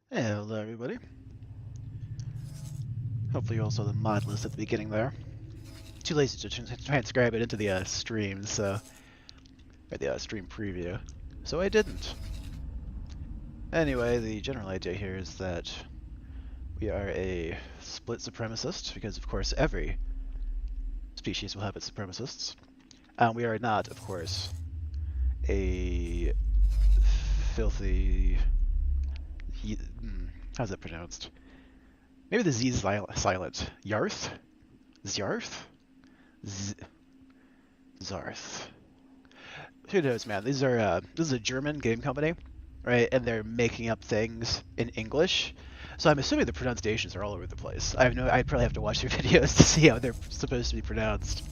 Hello everybody. Hopefully you all saw the mod list at the beginning there. Too lazy to transcribe it into the stream, or the stream preview, so I didn't. Anyway, the general idea here is that we are a split supremacist, because of course every species will have its supremacists. We are not, of course, a filthy... How's that pronounced? Maybe the Z is silent. Yarth? Zjarth? Z Zarth. Who knows, man? This is a German game company, right? And they're making up things in English. So I'm assuming the pronunciations are all over the place. I'd probably have to watch their videos to see how they're supposed to be pronounced.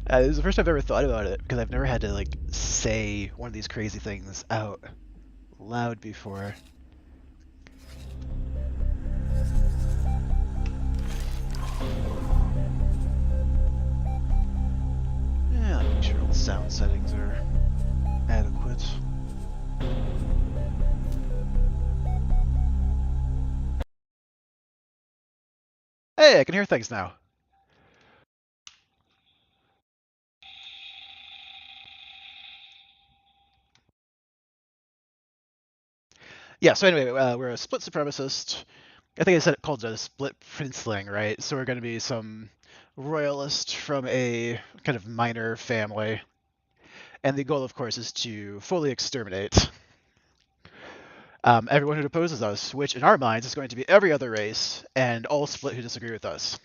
This is the first time I've ever thought about it because I've never had to like say one of these crazy things out loud before. Yeah, make sure all the sound settings are adequate. Hey, I can hear things now. Yeah, so anyway, we're a split supremacist. I think I said it called a split Princeling, right? So we're going to be some royalist from a kind of minor family. And the goal, of course, is to fully exterminate everyone who opposes us, which in our minds is going to be every other race and all split who disagree with us.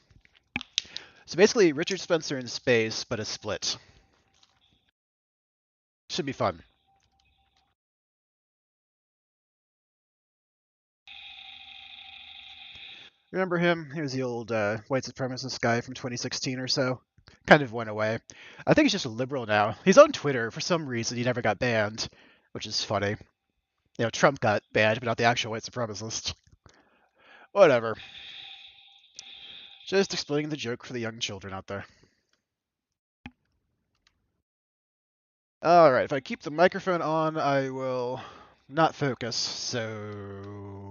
So basically, Richard Spencer in space, but a split. Should be fun. Remember him? He was the old white supremacist guy from 2016 or so. Kind of went away. I think he's just a liberal now. He's on Twitter. For some reason, he never got banned, which is funny. You know, Trump got banned, but not the actual white supremacist. Whatever. Just explaining the joke for the young children out there. Alright, if I keep the microphone on, I will not focus, so...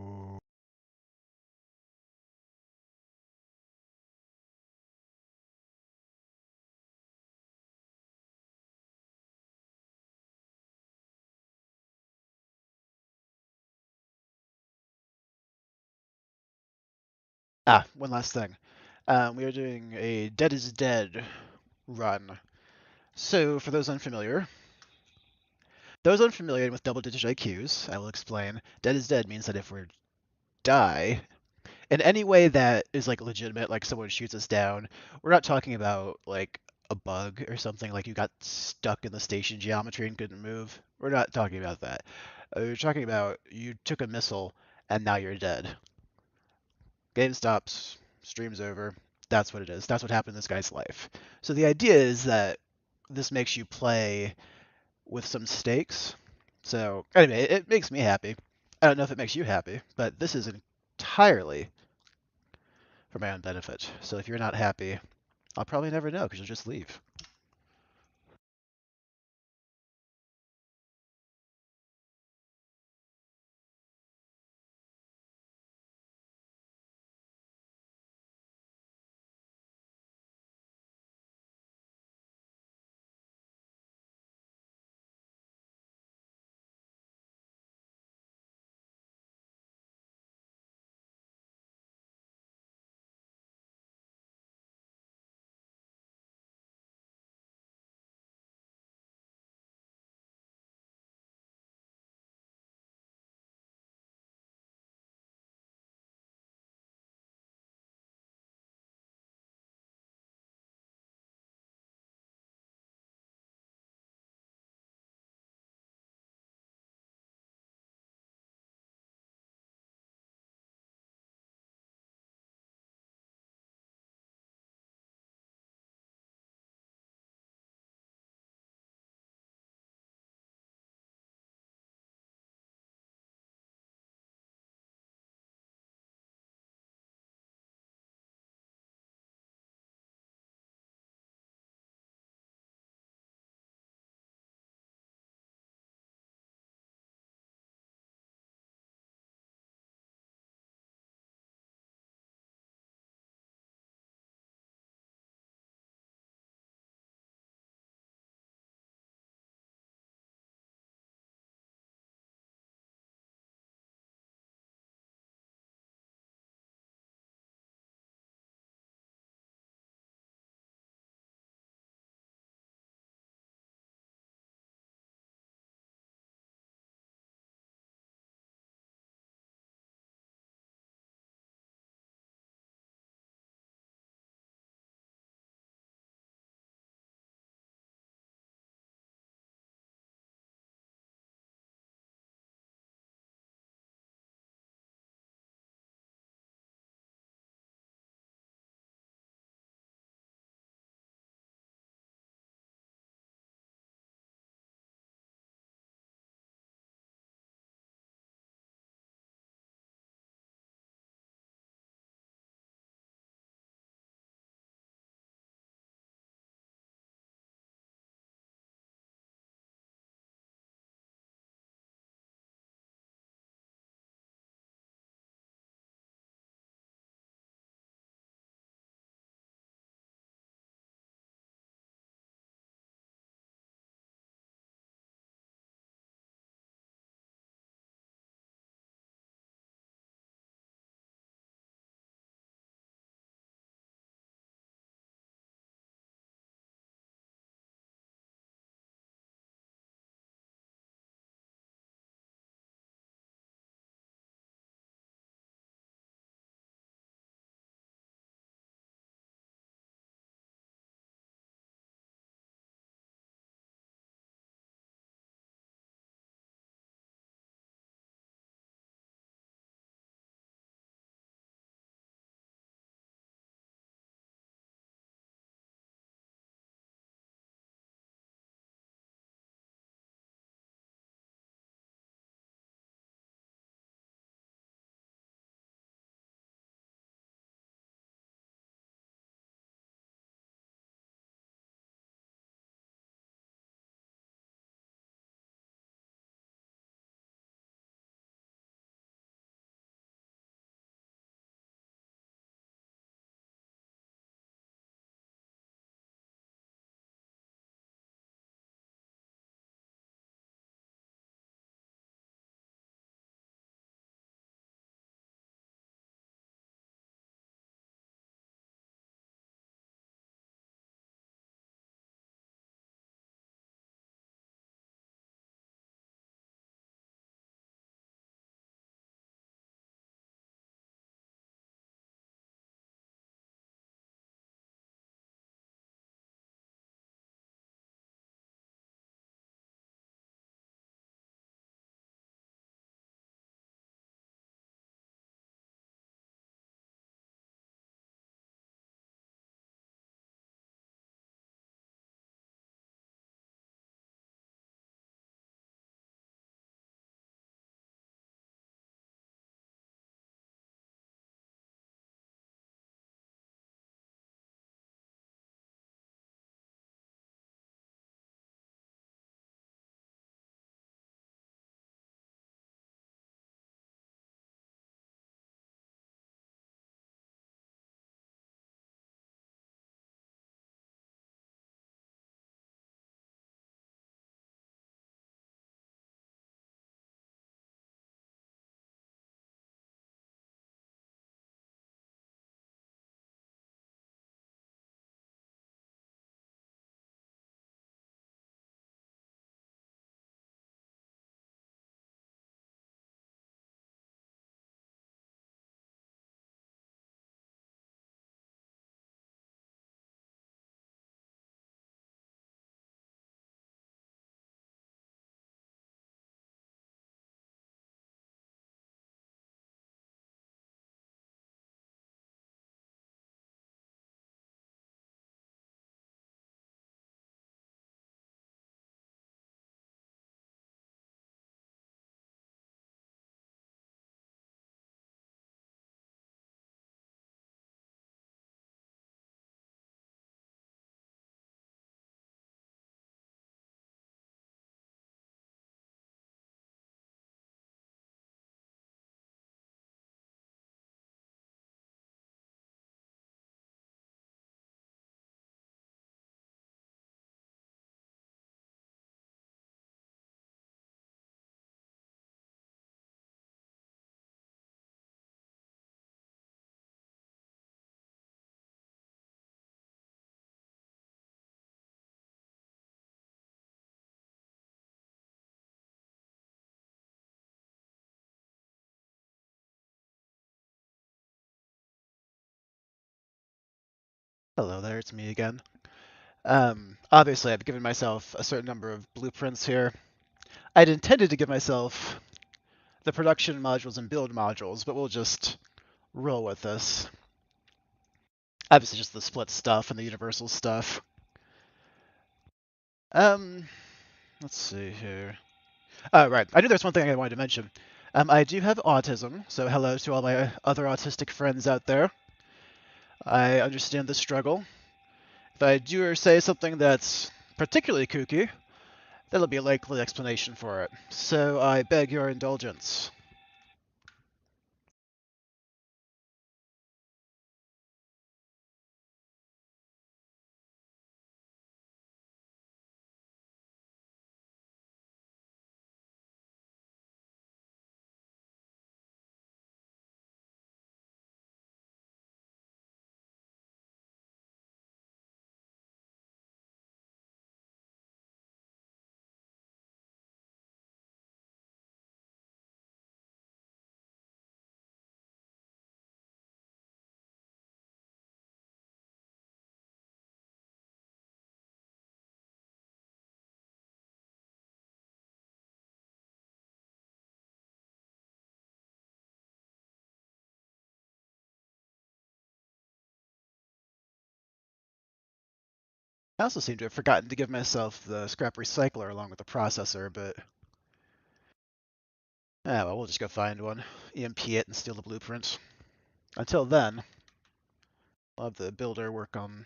one last thing. We are doing a Dead is Dead run. So, for those unfamiliar with double-digit IQs, I will explain. Dead is Dead means that if we die, in any way that is like legitimate, like someone shoots us down, we're not talking about like a bug or something like you got stuck in the station geometry and couldn't move. We're not talking about that. We're talking about you took a missile and now you're dead. Game stops, stream's over. That's what it is. That's what happened in this guy's life. So the idea is that this makes you play with some stakes. So anyway, it makes me happy. I don't know if it makes you happy, but this is entirely for my own benefit. So if you're not happy, I'll probably never know because you'll just leave. Hello there, it's me again. Obviously, I've given myself a certain number of blueprints here. I'd intended to give myself the production modules and build modules, but we'll just roll with this. Obviously, just the split stuff and the universal stuff. Um, let's see here. Oh, right. I knew there's one thing I wanted to mention. I do have autism, so hello to all my other autistic friends out there. I understand the struggle. If I do or say something that's particularly kooky, that'll be a likely explanation for it. So I beg your indulgence. I also seem to have forgotten to give myself the scrap recycler along with the processor, but well, we'll just go find one, EMP it, and steal the blueprints. Until then, I'll have the builder work on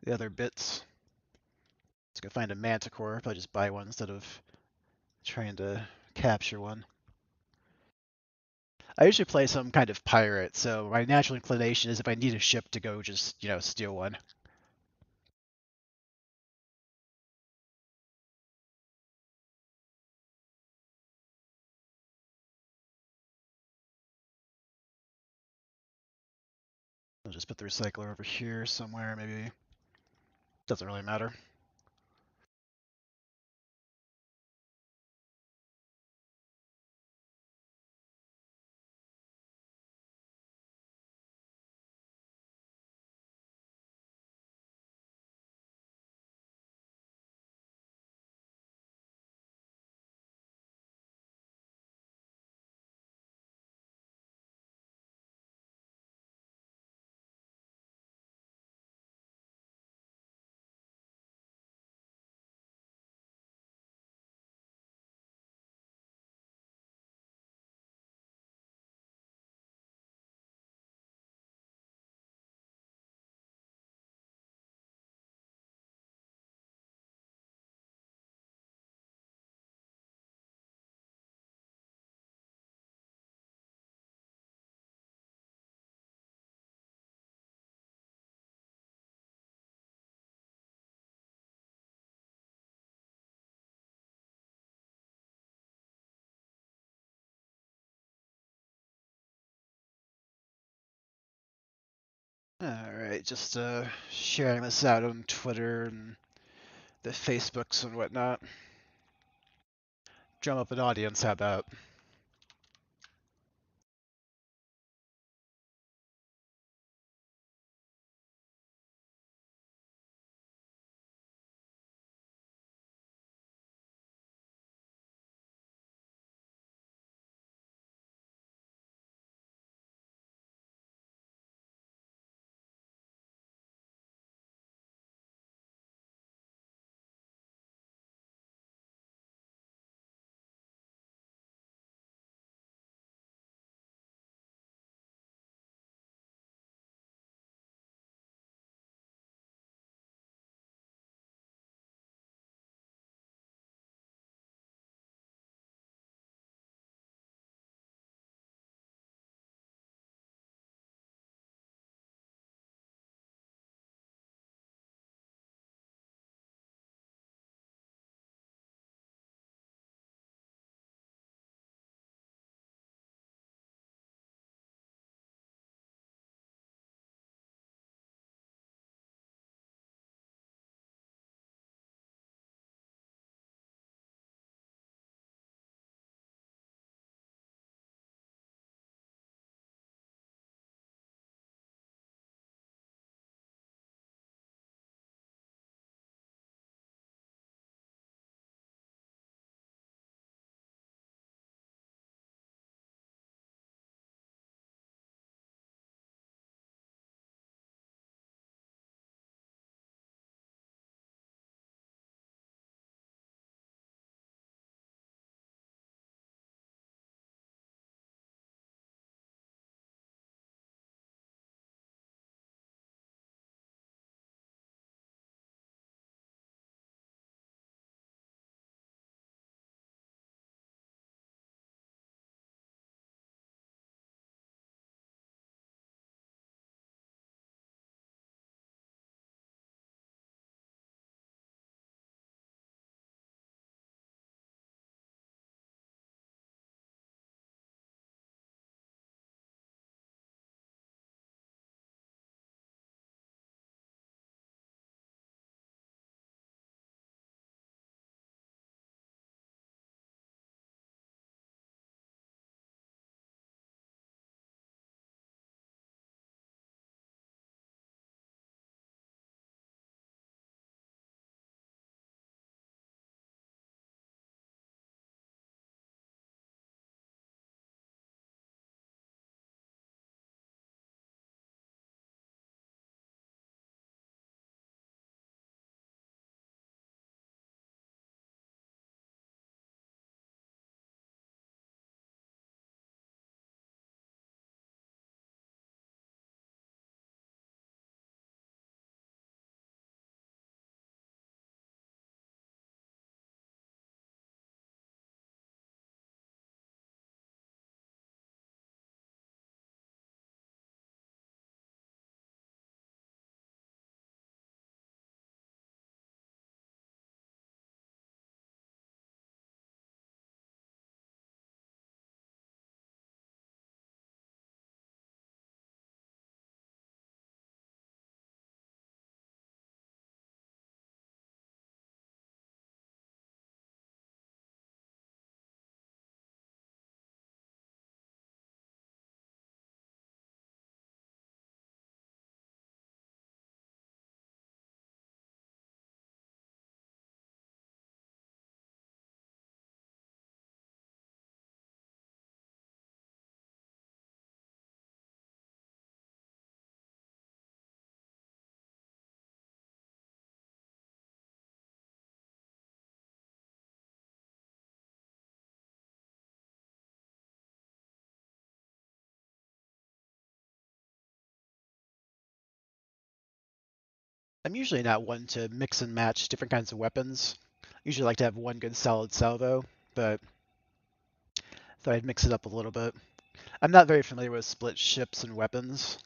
the other bits. Let's go find a manticore. Probably just buy one instead of trying to capture one. I usually play some kind of pirate, so my natural inclination is if I need a ship to go just, steal one. I'll just put the recycler over here somewhere, maybe. Doesn't really matter. Alright, just sharing this out on Twitter and the Facebooks and whatnot. Drum up an audience, how about? I'm usually not one to mix and match different kinds of weapons. I usually like to have one good solid salvo, but thought I'd mix it up a little bit. I'm not very familiar with split ships and weapons.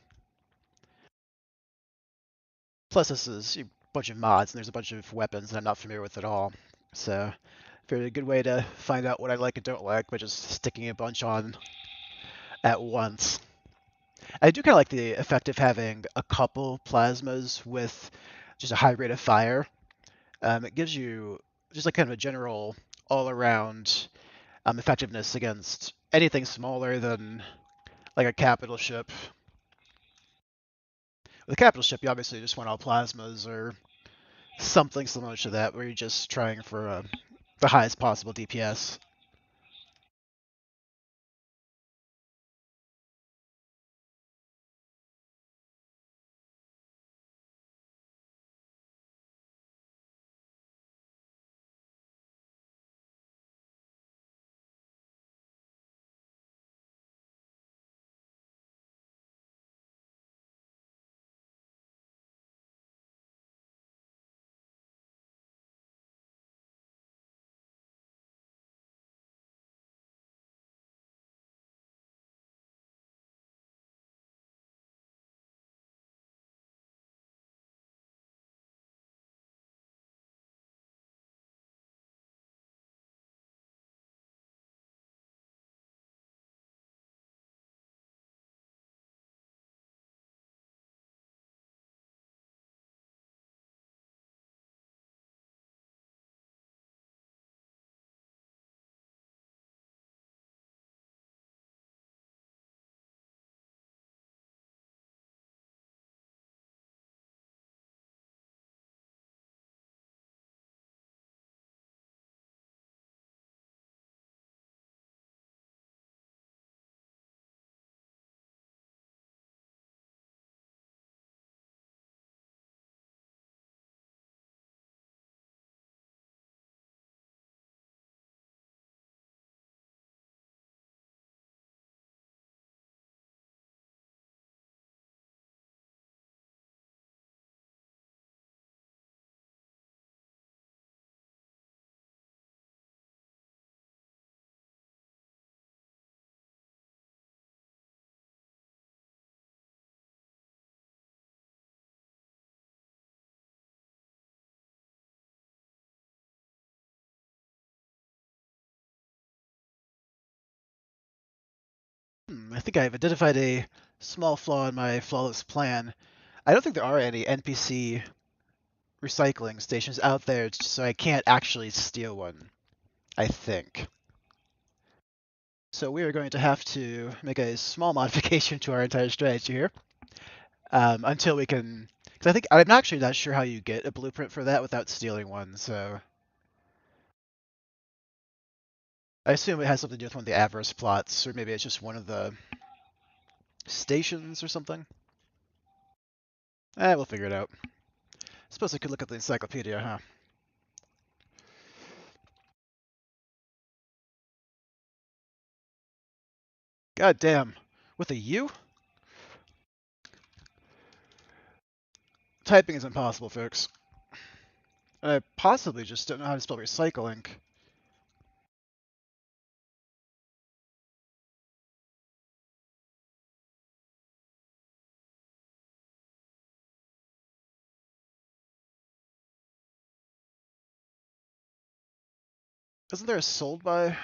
Plus, this is a bunch of mods, and there's a bunch of weapons that I'm not familiar with at all. So, very good way to find out what I like and don't like by just sticking a bunch on at once. I do kind of like the effect of having a couple plasmas with just a high rate of fire. It gives you just like kind of a general all-around effectiveness against anything smaller than like a capital ship. With a capital ship, you obviously just want all plasmas or something similar to that, where you're just trying for the highest possible DPS. I think I've identified a small flaw in my flawless plan. I don't think there are any NPC recycling stations out there, so I can't actually steal one, I think. So we are going to have to make a small modification to our entire strategy here until we can. Because I think I'm actually not sure how you get a blueprint for that without stealing one. So I assume it has something to do with one of the avarice plots, or maybe it's just one of the stations or something. We'll figure it out. Suppose I could look at the encyclopedia, huh? God damn. With a U? Typing is impossible, folks. I possibly just don't know how to spell recycling. Isn't there a sold by?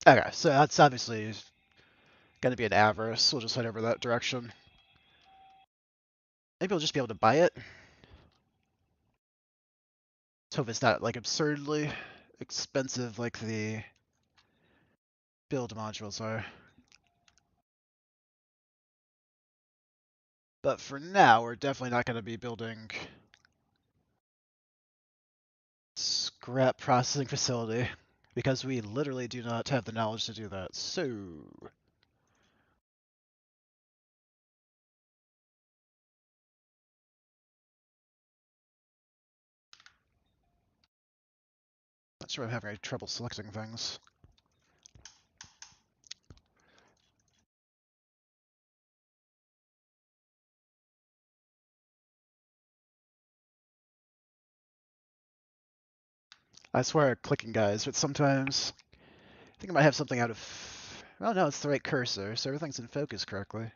Okay, so that's obviously going to be an avarice. We'll just head over that direction. Maybe we'll just be able to buy it. Let's hope it's not like absurdly expensive like the build modules are. But for now, we're definitely not going to be building scrap processing facility because we literally do not have the knowledge to do that. So, not sure I'm having any trouble selecting things. I swear clicking, guys, but sometimes I think I might have something out of... Oh no, it's the right cursor, so everything's in focus correctly.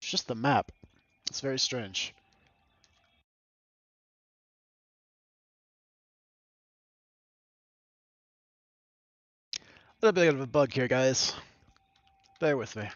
It's just the map. It's very strange. A little bit of a bug here, guys. Bear with me.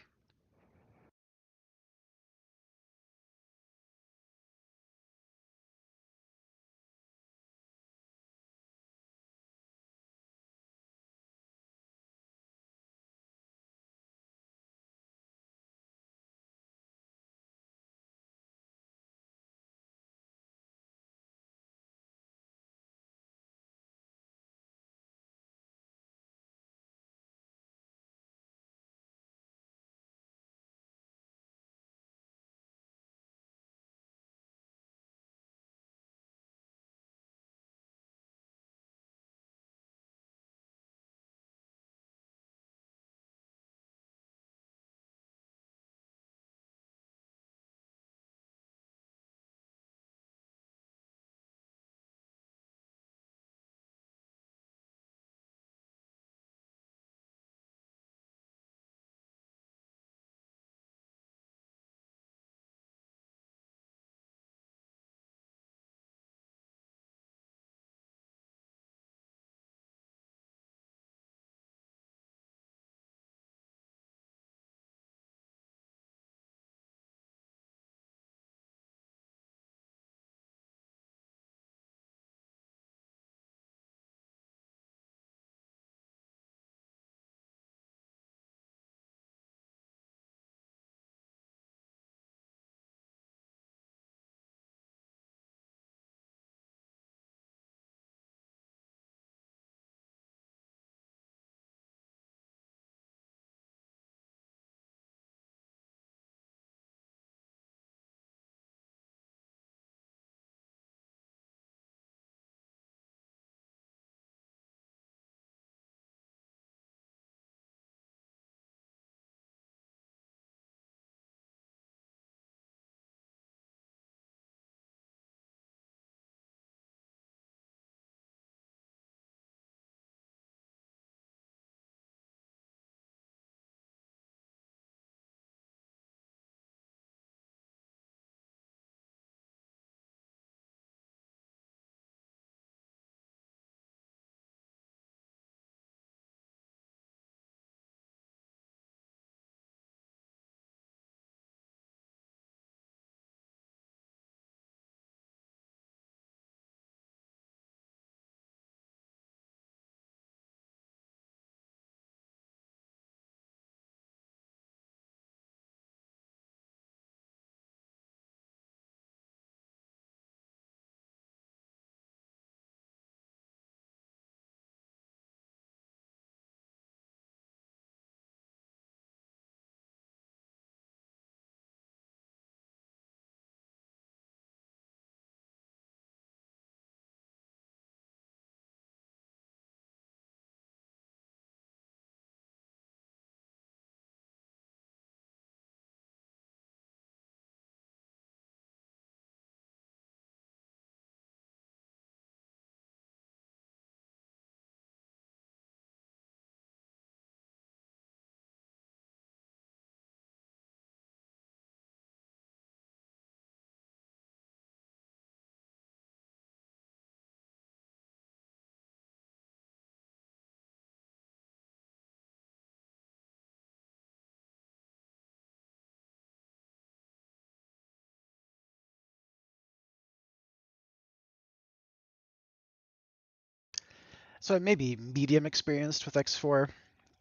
So I may be medium experienced with X4.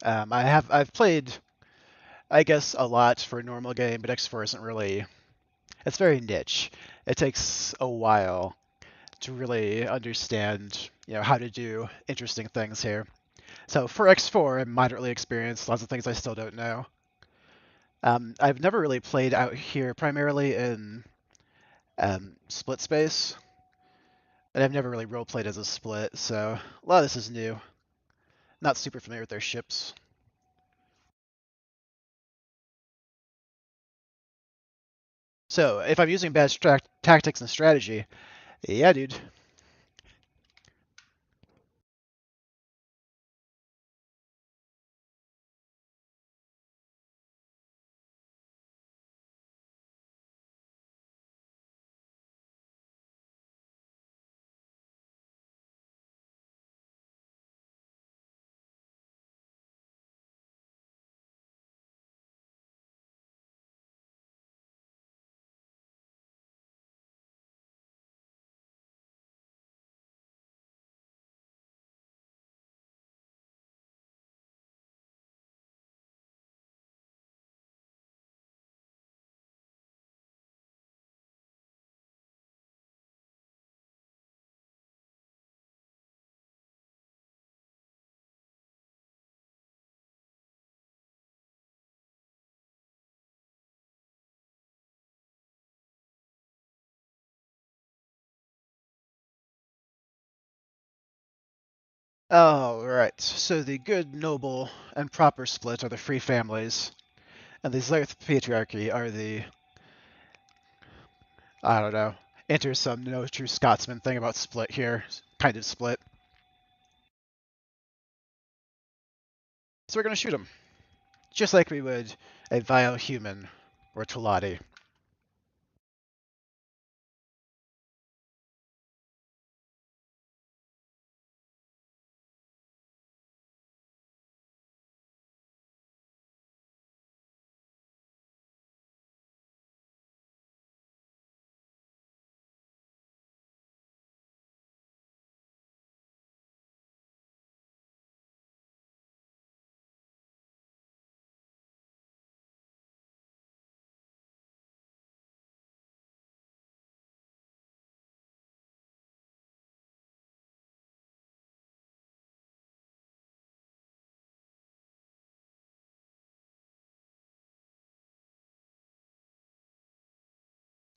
I've played, I guess, a lot for a normal game, but X4 isn't really. It's very niche. It takes a while to really understand, how to do interesting things here. So for X4, I'm moderately experienced. Lots of things I still don't know. I've never really played out here, primarily in split space. And I've never really roleplayed as a split, so a lot of this is new. Not super familiar with their ships. So if I'm using bad tactics and strategy, yeah, dude. All right. So the good, noble, and proper split are the free families, and the Zerth patriarchy are the, I don't know, enter some no true Scotsman thing about split here, kind of split. So we're gonna shoot him, just like we would a vile human or Tulati.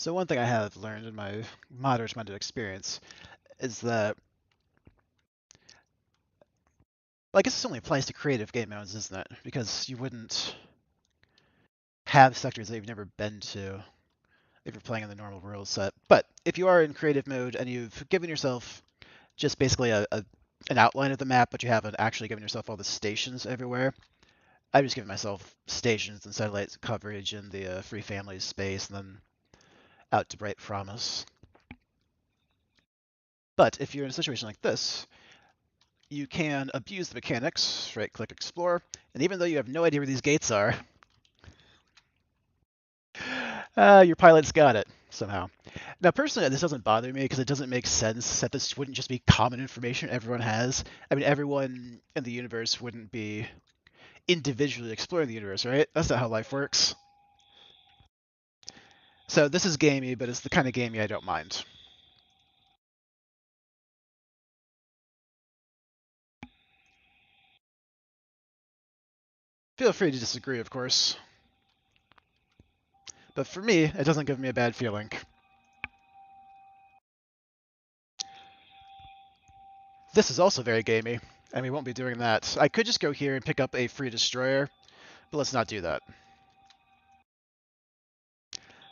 So one thing I have learned in my moderate amount of experience is that, well, I guess this only applies to creative game modes, isn't it? Because you wouldn't have sectors that you've never been to if you're playing in the normal rules set. But if you are in creative mode and you've given yourself just basically an outline of the map, but you haven't actually given yourself all the stations everywhere, I've just given myself stations and satellite coverage in the free families space, and then out to Bright Promise. But if you're in a situation like this, you can abuse the mechanics, right-click Explore, and even though you have no idea where these gates are, your pilot's got it somehow. Now, personally, this doesn't bother me because it doesn't make sense that this wouldn't just be common information everyone has. I mean, everyone in the universe wouldn't be individually exploring the universe, right? That's not how life works. So this is gamey, but it's the kind of gamey I don't mind. Feel free to disagree, of course. But for me, it doesn't give me a bad feeling. This is also very gamey, and we won't be doing that. I could just go here and pick up a free destroyer, but let's not do that.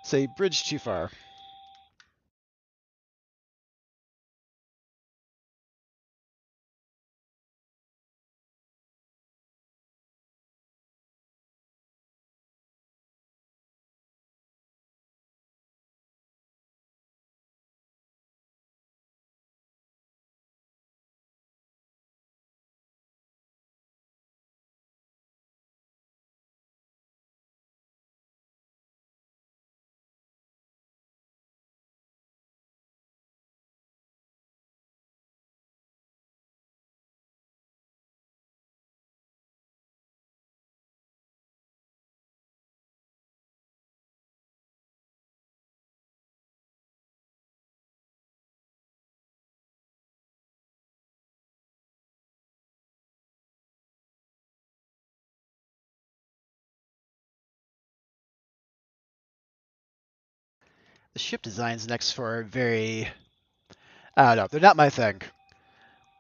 Say, bridge too far. The ship designs next for very, I don't know, they're not my thing.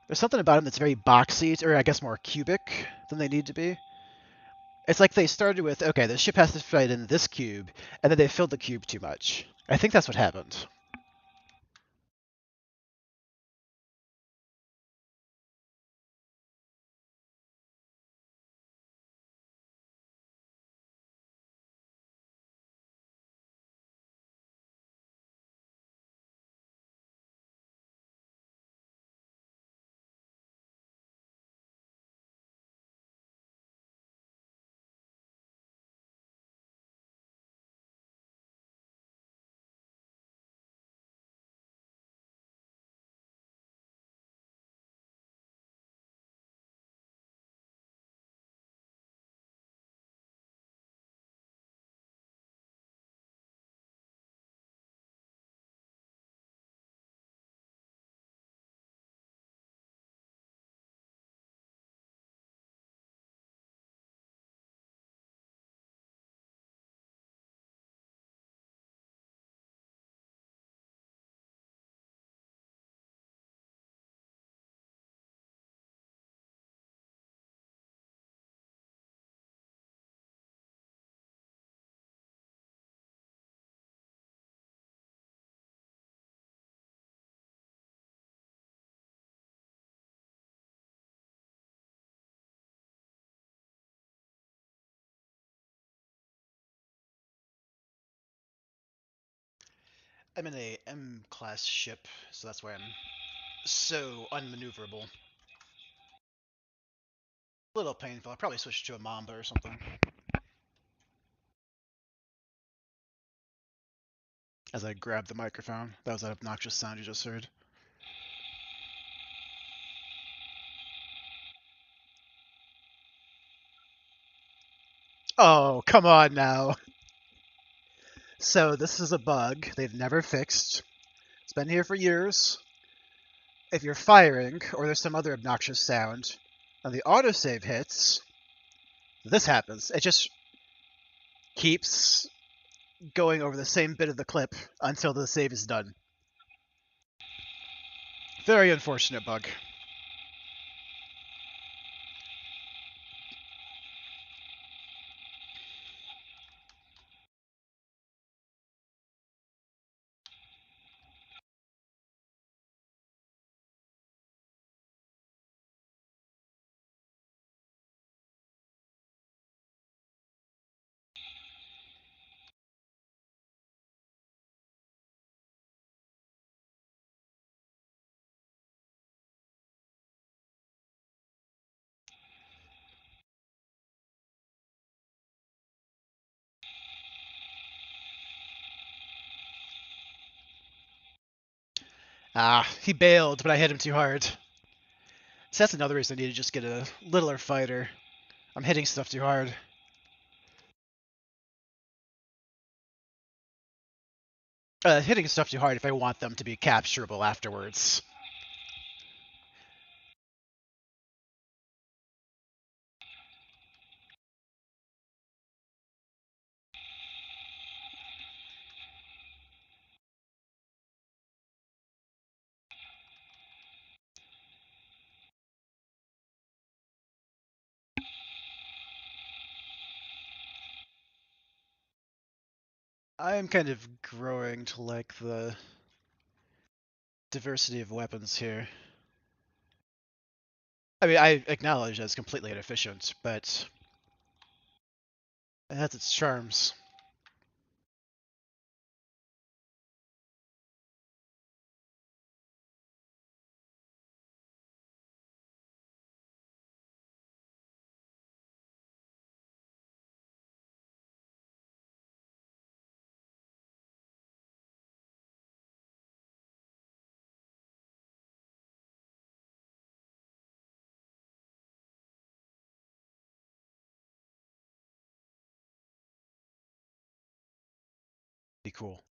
There's something about them that's very boxy, or I guess more cubic than they need to be. It's like they started with, okay, the ship has to fit in this cube, and then they filled the cube too much. I think that's what happened. I'm in a M-class ship, so that's why I'm so unmaneuverable. A little painful. I'll probably switch to a Mamba or something. As I grab the microphone. That was that obnoxious sound you just heard. Oh, come on now. So this is a bug they've never fixed. It's been here for years. If you're firing, or there's some other obnoxious sound, and the autosave hits, this happens. It just keeps going over the same bit of the clip until the save is done. Very unfortunate bug. Ah, he bailed, but I hit him too hard. So that's another reason I need to just get a littler fighter. I'm hitting stuff too hard. Hitting stuff too hard if I want them to be capturable afterwards. I'm kind of growing to like the diversity of weapons here. I mean, I acknowledge that's completely inefficient, but it has its charms. Be cool.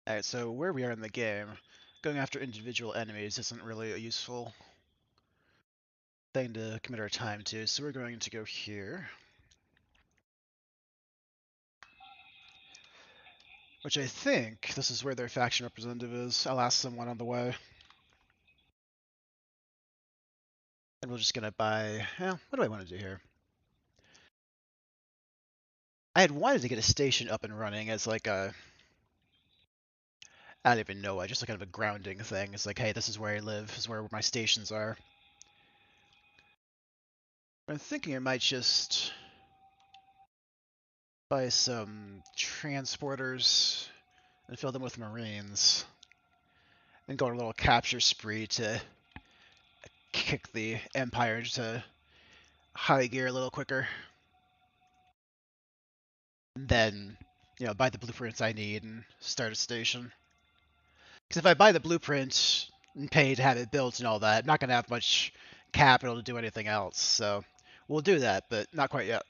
Alright, so where we are in the game, going after individual enemies isn't really a useful thing to commit our time to, so we're going to go here. Which I think this is where their faction representative is. I'll ask someone on the way. And we're just gonna buy... what do I want to do here? I had wanted to get a station up and running as like a... I don't even know why, just like kind of a grounding thing. It's like, hey, this is where I live, this is where my stations are. I'm thinking I might just buy some transporters and fill them with Marines. And go on a little capture spree to kick the Empire to high gear a little quicker. And then, buy the blueprints I need and start a station. Because if I buy the blueprint and pay to have it built and all that, I'm not going to have much capital to do anything else. So we'll do that, but not quite yet.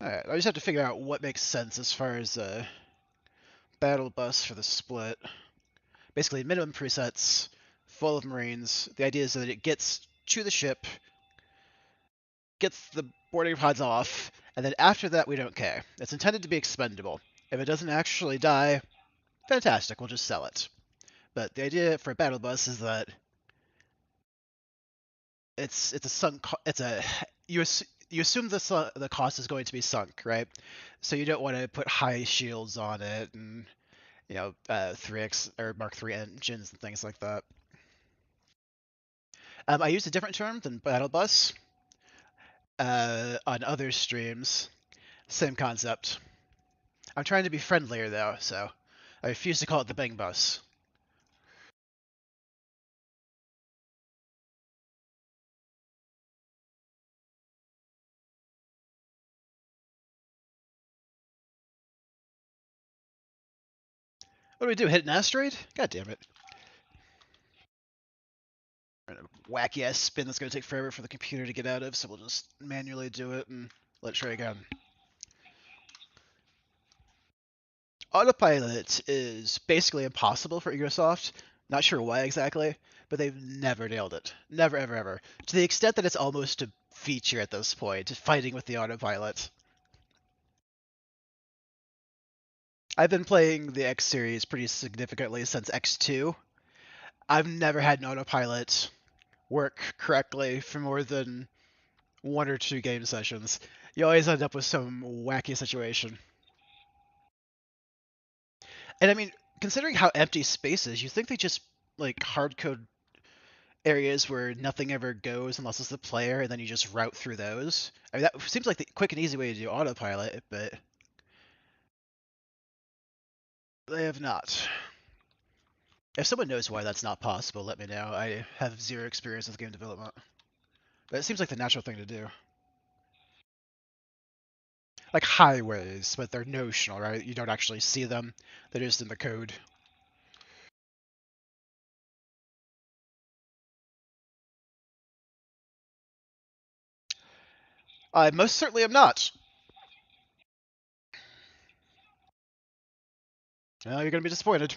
Alright, I just have to figure out what makes sense as far as a battle bus for the split. Basically, minimum presets, full of Marines. The idea is that it gets to the ship, gets the boarding pods off, and then after that we don't care. It's intended to be expendable. If it doesn't actually die, fantastic, we'll just sell it. But the idea for a battle bus is that it's a sunk you assume the cost is going to be sunk, right? So you don't want to put high shields on it and 3x or Mark III engines and things like that. I used a different term than battle bus on other streams. Same concept. I'm trying to be friendlier though, so I refuse to call it the Bang Bus. What do we do? Hit an asteroid? God damn it. A wacky ass spin that's going to take forever for the computer to get out of, so we'll just manually do it and let it try again. Autopilot is basically impossible for Ubisoft. Not sure why exactly, but they've never nailed it. Never, ever, ever. To the extent that it's almost a feature at this point, fighting with the autopilot. I've been playing the X series pretty significantly since X2. I've never had an autopilot work correctly for more than 1 or 2 game sessions. You always end up with some wacky situation. And I mean, considering how empty space is, you think they just like hard code areas where nothing ever goes unless it's the player, and then you just route through those. I mean, that seems like the quick and easy way to do autopilot, but they have not. If someone knows why that's not possible, let me know. I have zero experience with game development. But it seems like the natural thing to do. Like highways, but they're notional, right? You don't actually see them. They're just in the code. I most certainly am not. Well, you're going to be disappointed.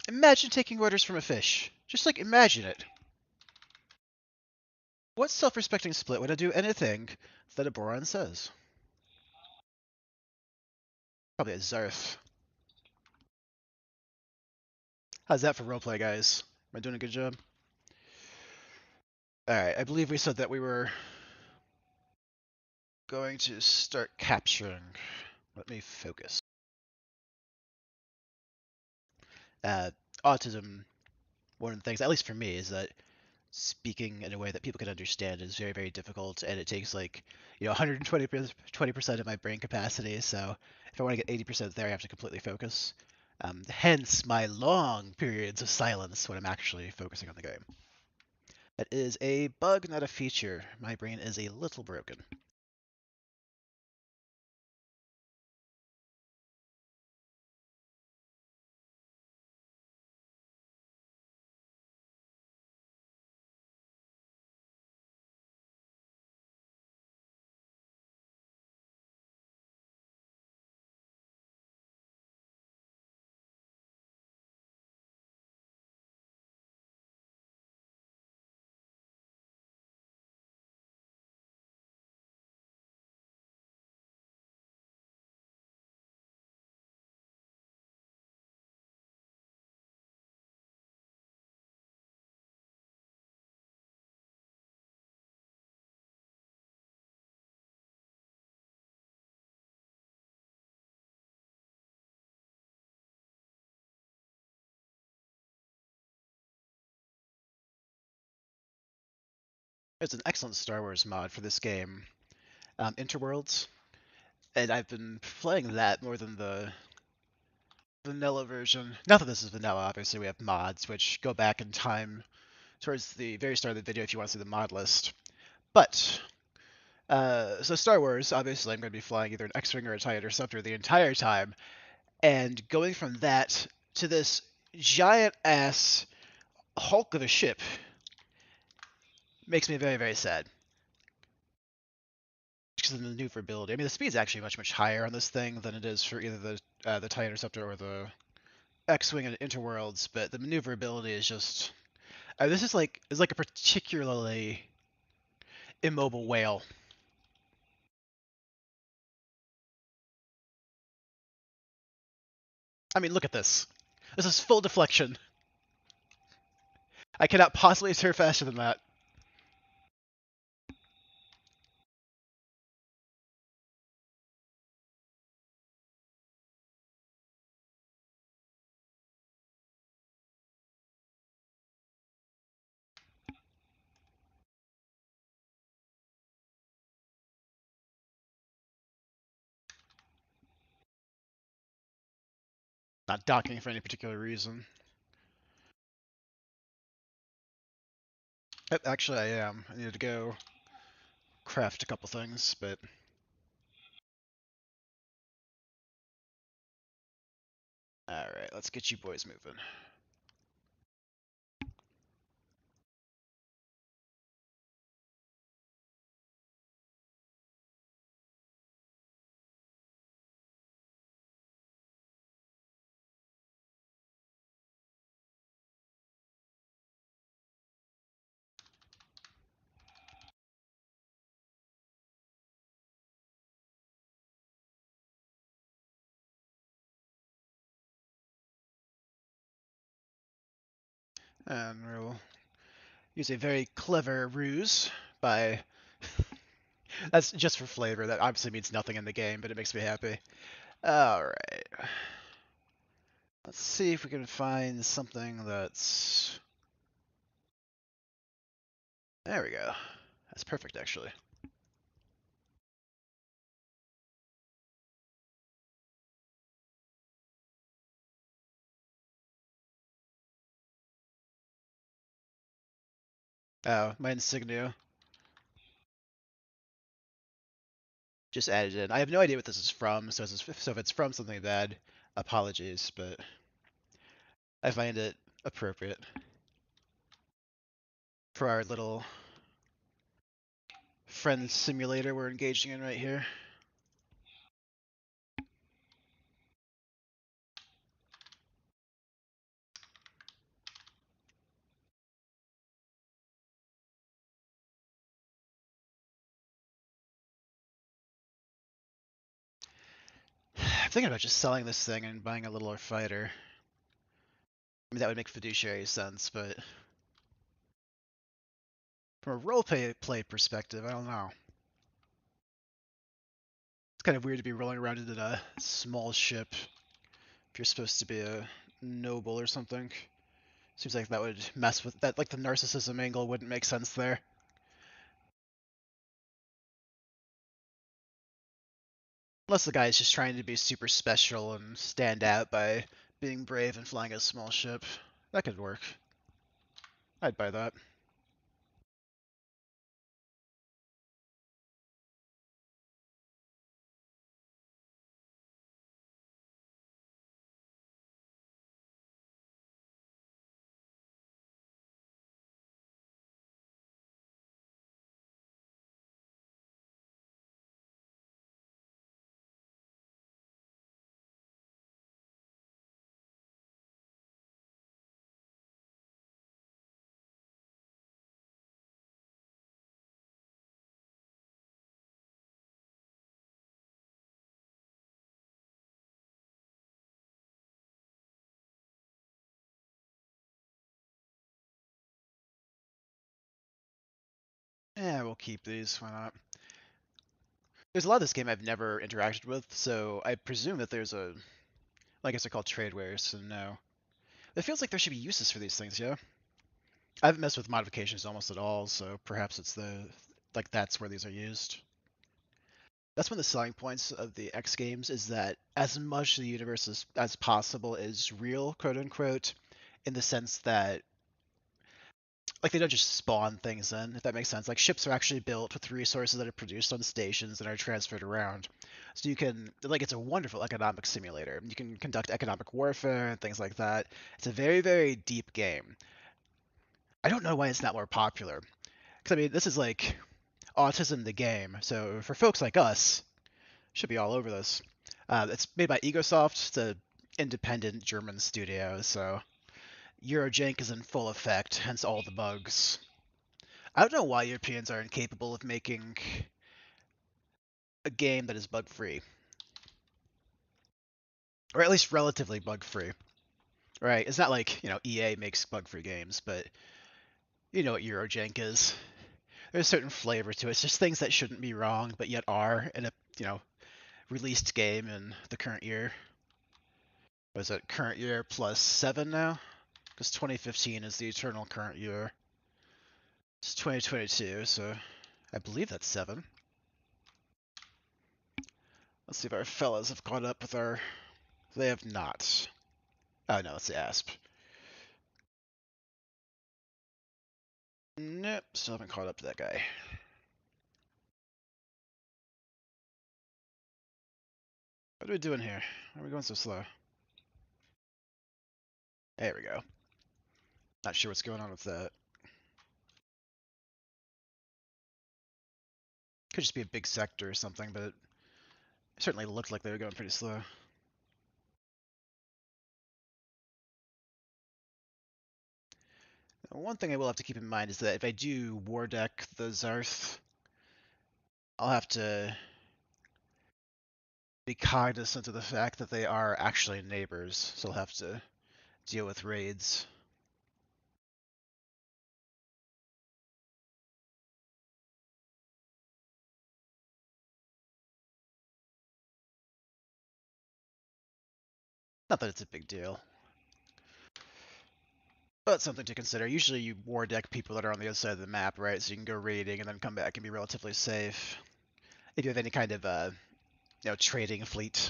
Imagine taking orders from a fish. Just like imagine it. What self-respecting split would I do anything that a Boron says? Probably a Zarth. How's that for roleplay, guys? Am I doing a good job? Alright, I believe we said that we were going to start capturing. Let me focus. Autism, one of the things, at least for me, is that speaking in a way that people can understand is very, very difficult, and it takes 120% of my brain capacity. So if I want to get 80% there, I have to completely focus. Hence my long periods of silence when I'm actually focusing on the game. That is a bug, not a feature. My brain is a little broken. There's an excellent Star Wars mod for this game, Interworlds, and I've been playing that more than the vanilla version. Not that this is vanilla, obviously we have mods which go back in time towards the very start of the video if you want to see the mod list. But so Star Wars, obviously I'm going to be flying either an X-wing or a TIE Interceptor the entire time, and going from that to this giant ass hulk of a ship makes me very, very sad. Because of the maneuverability. I mean, the speed's actually much higher on this thing than it is for either the TIE Interceptor or the X-wing and Interworlds, but the maneuverability is just this is like a particularly immobile whale. I mean, look at this. This is full deflection. I cannot possibly turn faster than that. Not docking for any particular reason. Actually, I am. I need to go craft a couple things, but alright, let's get you boys moving. And we'll use a very clever ruse by... That's just for flavor. That obviously means nothing in the game, but it makes me happy. Alright. Let's see if we can find something that's... There we go. That's perfect, actually. Oh, my insignia. Just added in. I have no idea what this is from, so if it's from something bad, apologies, but I find it appropriate for our little friend simulator we're engaging in right here. I'm thinking about just selling this thing and buying a littler fighter. I mean, that would make fiduciary sense, but from a play perspective, I don't know. It's kind of weird to be rolling around in a small ship if you're supposed to be a noble or something. Seems like that would mess with that, like the narcissism angle wouldn't make sense there. Unless the guy is just trying to be super special and stand out by being brave and flying a small ship. That could work. I'd buy that. Yeah, we'll keep these. Why not? There's a lot of this game I've never interacted with, so I presume that there's a... I guess they're called tradewares, so no. It feels like there should be uses for these things, yeah? I haven't messed with modifications almost at all, so perhaps it's that's where these are used. That's one of the selling points of the X games is that as much of the universe as possible is real, quote unquote, in the sense that like they don't just spawn things in, if that makes sense. Like ships are actually built with resources that are produced on stations and are transferred around. So you can like it's a wonderful economic simulator. You can conduct economic warfare and things like that. It's a very, very deep game. I don't know why it's not more popular. Because I mean, this is like autism the game. So for folks like us, should be all over this. It's made by Egosoft. It's a independent German studio, so Eurojank is in full effect, hence all the bugs. I don't know why Europeans are incapable of making a game that is bug free, or at least relatively bug free. Right? It's not like EA makes bug free games, but you know what Eurojank is. There's a certain flavor to it. It's just things that shouldn't be wrong, but yet are in a released game in the current year. Was it current year plus 7 now? Because 2015 is the eternal current year. It's 2022, so I believe that's 7. Let's see if our fellas have caught up with our... They have not. Oh no, it's the ASP. Nope, still haven't caught up to that guy. What are we doing here? Why are we going so slow? There we go. Not sure what's going on with that. Could just be a big sector or something, but it certainly looked like they were going pretty slow. One thing I will have to keep in mind is that if I do war deck the Zarth, I'll have to be cognizant of the fact that they are actually neighbors, so I'll have to deal with raids. Not that it's a big deal, but something to consider. Usually you war deck people that are on the other side of the map, right? So you can go raiding and then come back and be relatively safe. If you have any kind of trading fleet.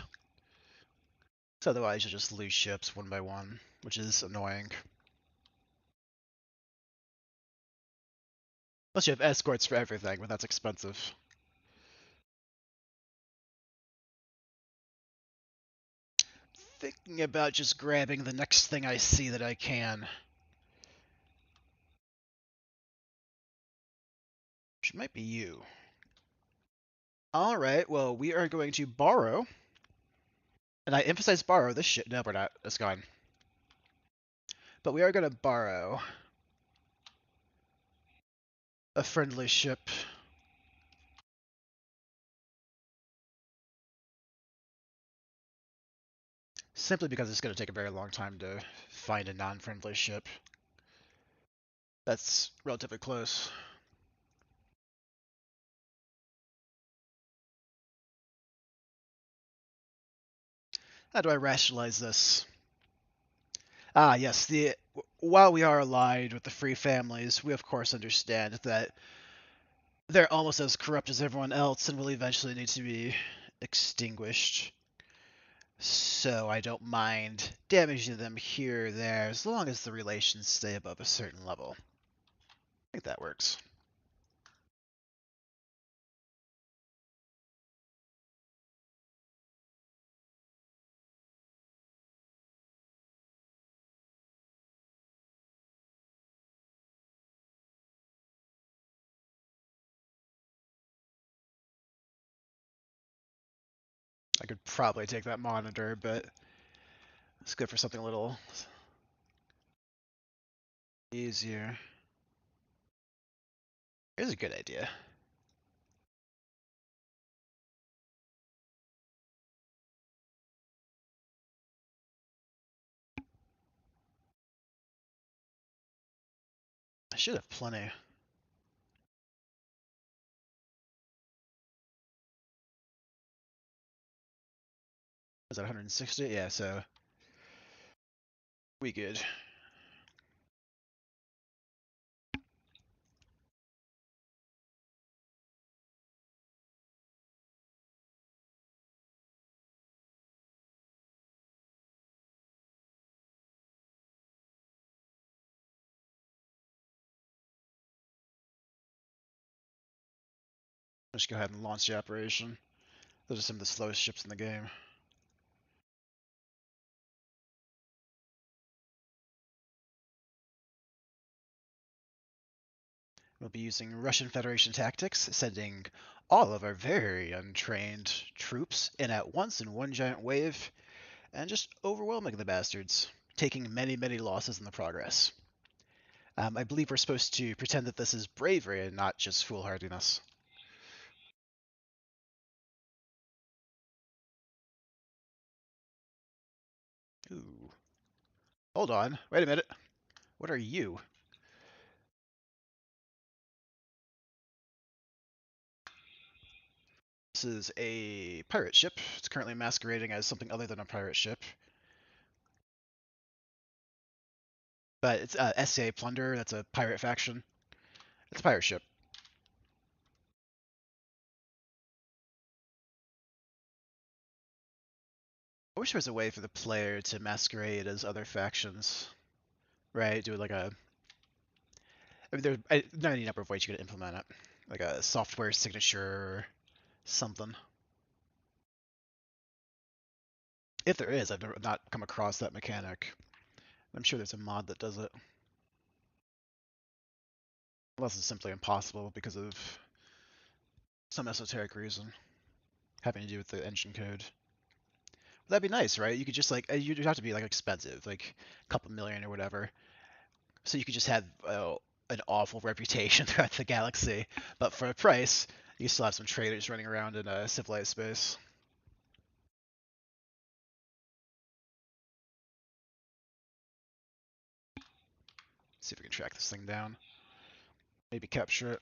So otherwise you'll just lose ships one by one, which is annoying. Unless you have escorts for everything, but that's expensive. Thinking about just grabbing the next thing I see that I can. Which might be you. Alright, well, we are going to borrow. And I emphasize borrow this shit. No, we're not. It's gone. But we are going to borrow a friendly ship. Simply because it's going to take a very long time to find a non-friendly ship. That's relatively close. How do I rationalize this? Ah, yes. While we are allied with the Free Families, we of course understand that they're almost as corrupt as everyone else and will eventually need to be extinguished. So I don't mind damaging them here or there, as long as the relations stay above a certain level. I think that works. I could probably take that monitor, but it's good for something a little easier. Here's a good idea. I should have plenty. Was that 160? Yeah, so we good. Let's go ahead and launch the operation. Those are some of the slowest ships in the game. We'll be using Russian Federation tactics, sending all of our very untrained troops in at once in one giant wave, and just overwhelming the bastards, taking many, many losses in the progress. I believe we're supposed to pretend that this is bravery and not just foolhardiness. Ooh. Hold on. Wait a minute. What are you? This is a pirate ship. It's currently masquerading as something other than a pirate ship. But it's SCA Plunder. That's a pirate faction. It's a pirate ship. I wish there was a way for the player to masquerade as other factions. Right? Do like a... I mean, there's not any number of ways you could implement it. Like a software signature or something. If there is, I've not come across that mechanic. I'm sure there's a mod that does it. Unless it's simply impossible because of some esoteric reason having to do with the engine code. But that'd be nice, right? You could just like you'd have to be like expensive, like a couple million or whatever. So you could just have an awful reputation throughout the galaxy, but for a price, you still have some traders running around in a civilized space. See if we can track this thing down. Maybe capture it.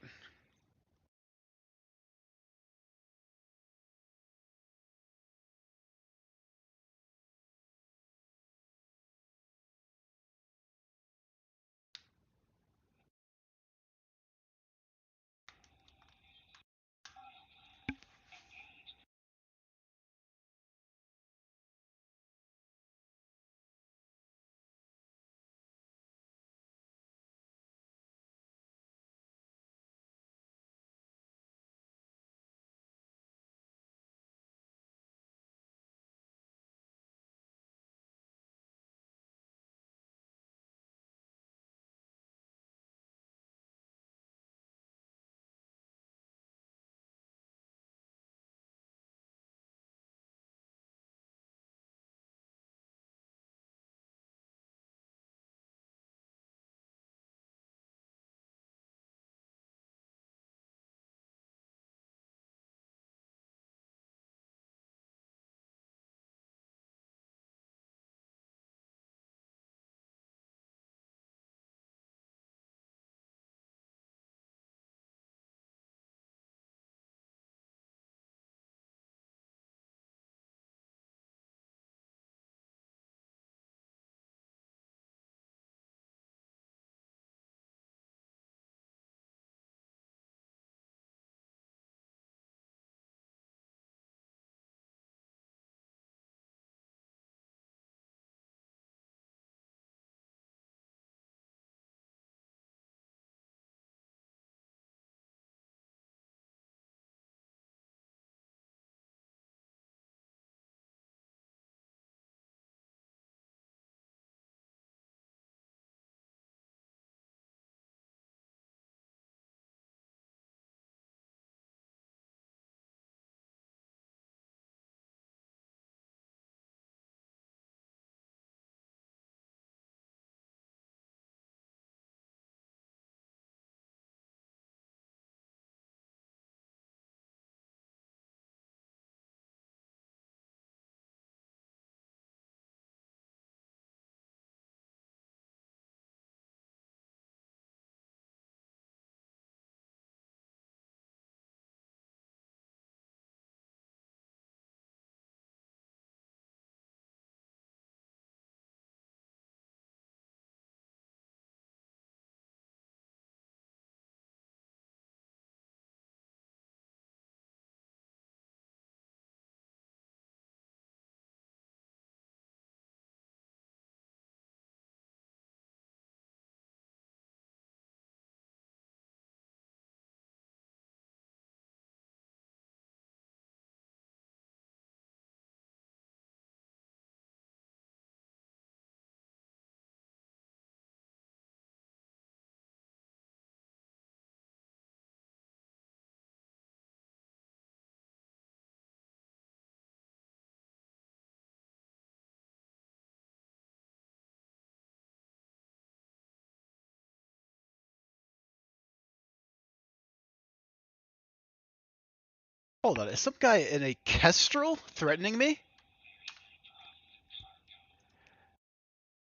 Hold on, is some guy in a kestrel threatening me?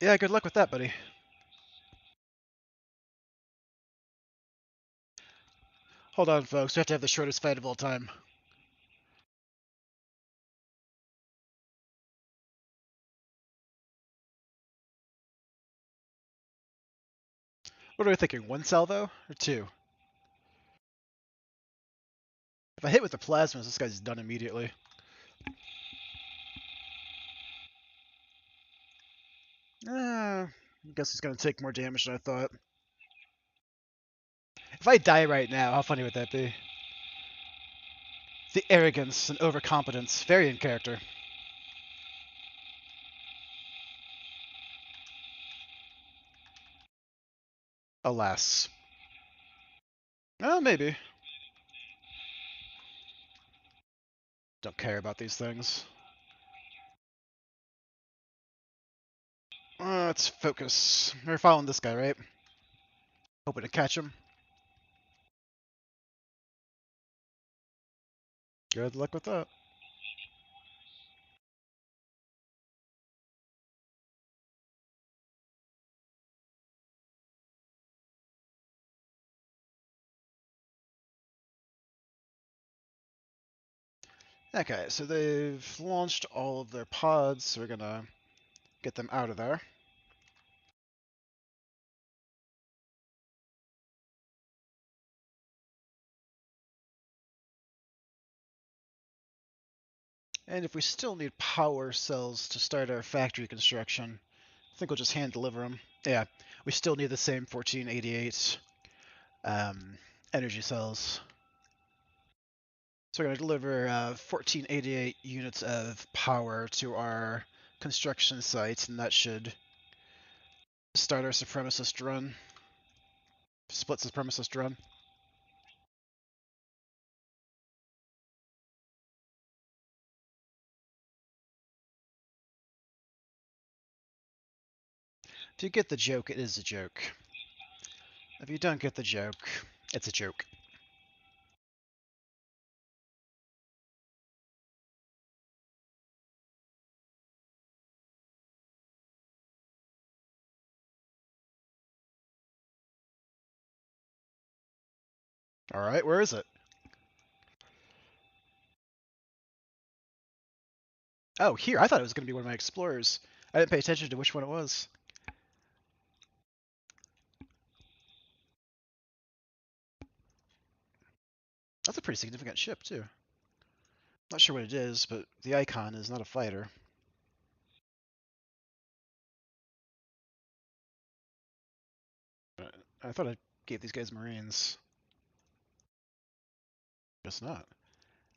Yeah, good luck with that, buddy. Hold on, folks. We have to have the shortest fight of all time. What are we thinking? One salvo or two? If I hit with the plasmas, this guy's done immediately. I guess he's gonna take more damage than I thought. If I die right now, how funny would that be? The arrogance and overcompetence, very in character. Alas. Well, maybe. Don't care about these things. Let's focus. We're following this guy, right? Hoping to catch him. Good luck with that. Okay, so they've launched all of their pods, so we're gonna get them out of there. And if we still need power cells to start our factory construction, I think we'll just hand deliver them. Yeah, we still need the same 1488 energy cells. So we're going to deliver 1488 units of power to our construction site, and that should start our supremacist run. Split supremacist run. If you get the joke, it is a joke. If you don't get the joke, it's a joke. Alright, where is it? Oh, here. I thought it was going to be one of my explorers. I didn't pay attention to which one it was. That's a pretty significant ship, too. Not sure what it is, but the icon is not a fighter. I thought I gave these guys Marines. Guess not.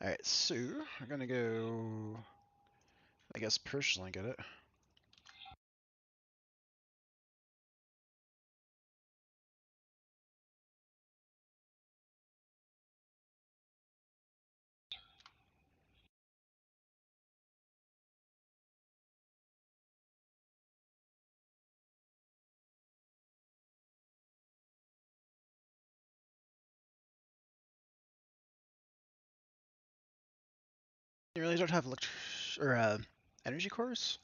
Alright, so we're gonna go, I guess, Princeling get it. You really don't have energy cores?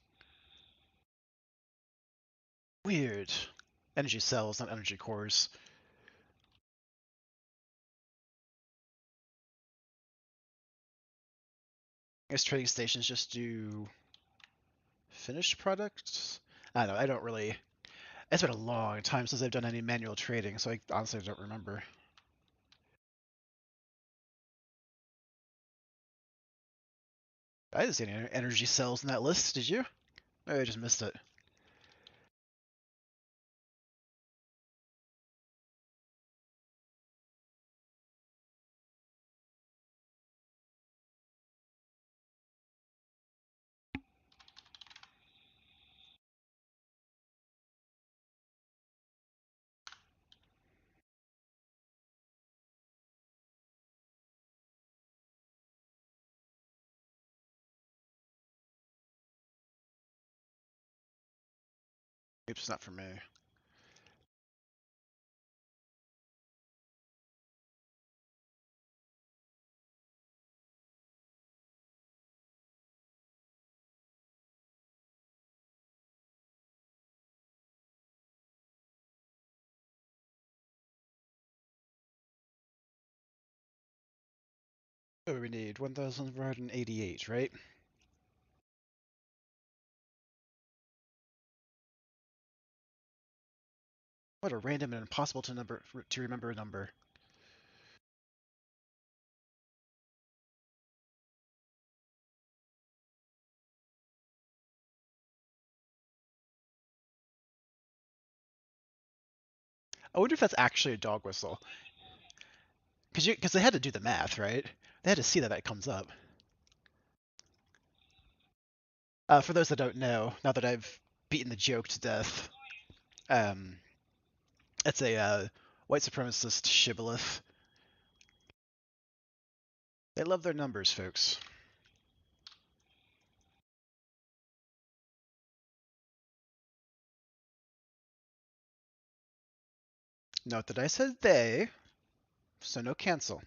Weird. Energy cells, not energy cores. I guess trading stations just do finished products? I don't know, I don't really... It's been a long time since I've done any manual trading, so I honestly don't remember. I didn't see any energy cells in that list, did you? Maybe I just missed it. It's not for me. Oh, we need 1,488, right? What a random and impossible to remember number. I wonder if that's actually a dog whistle. Because they had to do the math, right? They had to see that that comes up. For those that don't know, now that I've beaten the joke to death, um, it's a white supremacist shibboleth. They love their numbers, folks. Note that I said they, so no cancel.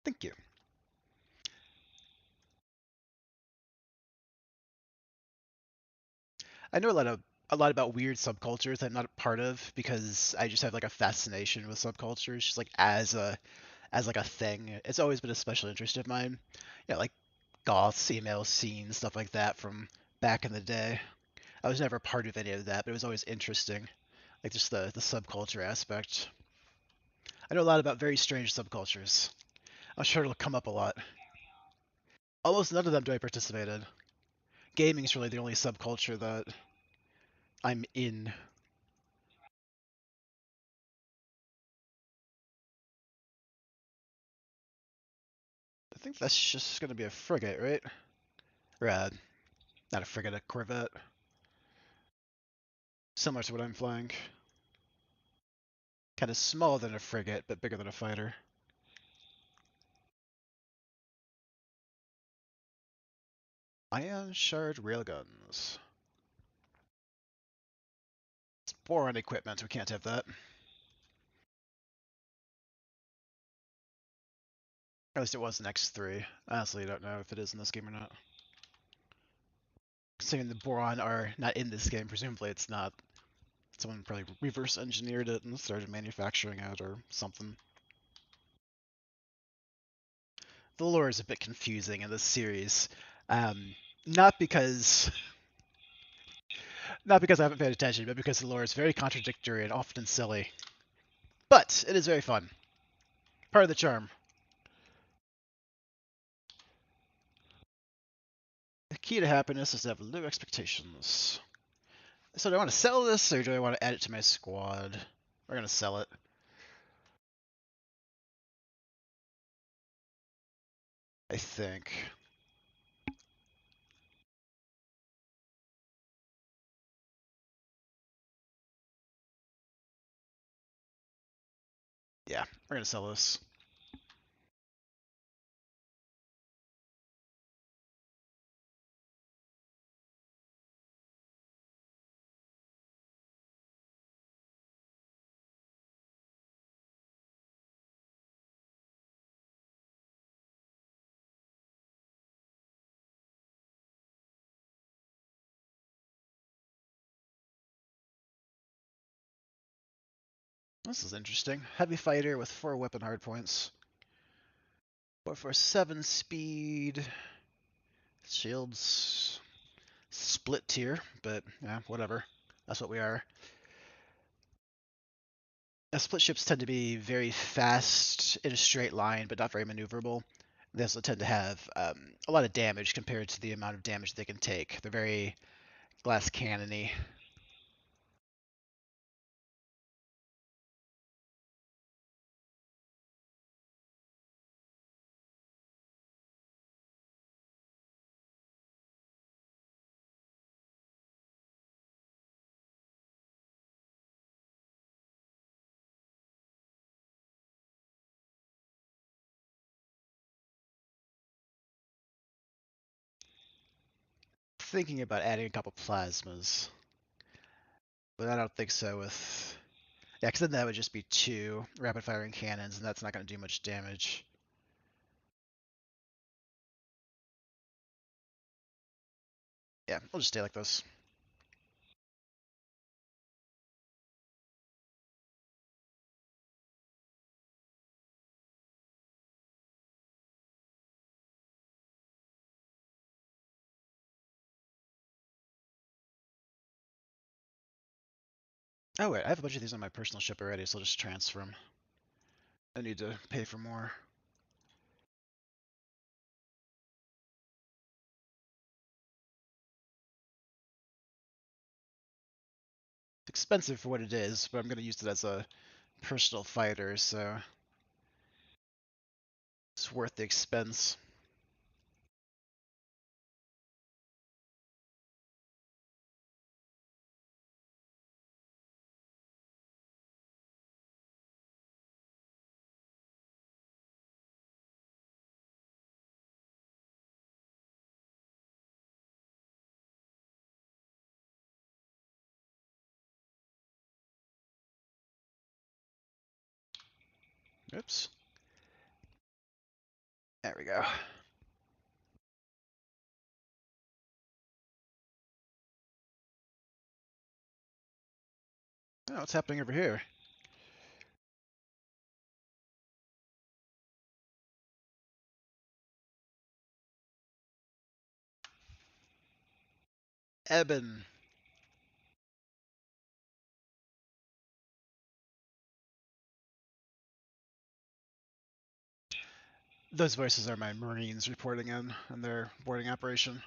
Thank you. I know a lot about weird subcultures I'm not a part of because I just have like a fascination with subcultures, just like as like a thing. It's always been a special interest of mine. Like goths, email scenes, stuff like that from back in the day. I was never part of any of that, but it was always interesting. Like just the subculture aspect. I know a lot about very strange subcultures. I'm sure it'll come up a lot. Almost none of them do I participate in. Gaming's really the only subculture that I'm in. I think that's just gonna be a frigate, right? Or not a frigate, a corvette. Similar to what I'm flying. Kind of smaller than a frigate, but bigger than a fighter. Ion shard railguns. It's boron equipment, we can't have that. At least it was in X3. I honestly don't know if it is in this game or not. Considering the boron are not in this game, presumably it's not. Someone probably reverse engineered it and started manufacturing it or something. The lore is a bit confusing in this series. Um, not because not because I haven't paid attention, but because the lore is very contradictory and often silly. But it is very fun. Part of the charm. The key to happiness is to have low expectations. So do I want to sell this or do I want to add it to my squad? We're gonna sell it. I think. Yeah, we're gonna sell this. This is interesting. Heavy fighter with 4 weapon hardpoints. But for 7 speed. Shields. Split tier, but yeah, whatever. That's what we are. Split ships tend to be very fast in a straight line, but not very maneuverable. They also tend to have a lot of damage compared to the amount of damage they can take. They're very glass cannony. Thinking about adding a couple plasmas, but I don't think so with... Yeah, because then that would just be 2 rapid firing cannons, and that's not going to do much damage. Yeah, we'll just stay like this. Oh wait, I have a bunch of these on my personal ship already, so I'll just transfer them. I need to pay for more. It's expensive for what it is, but I'm going to use it as a personal fighter, so it's worth the expense. Oops. There we go. Oh, what's happening over here? Eben. Those voices are my Marines reporting in on their boarding operation.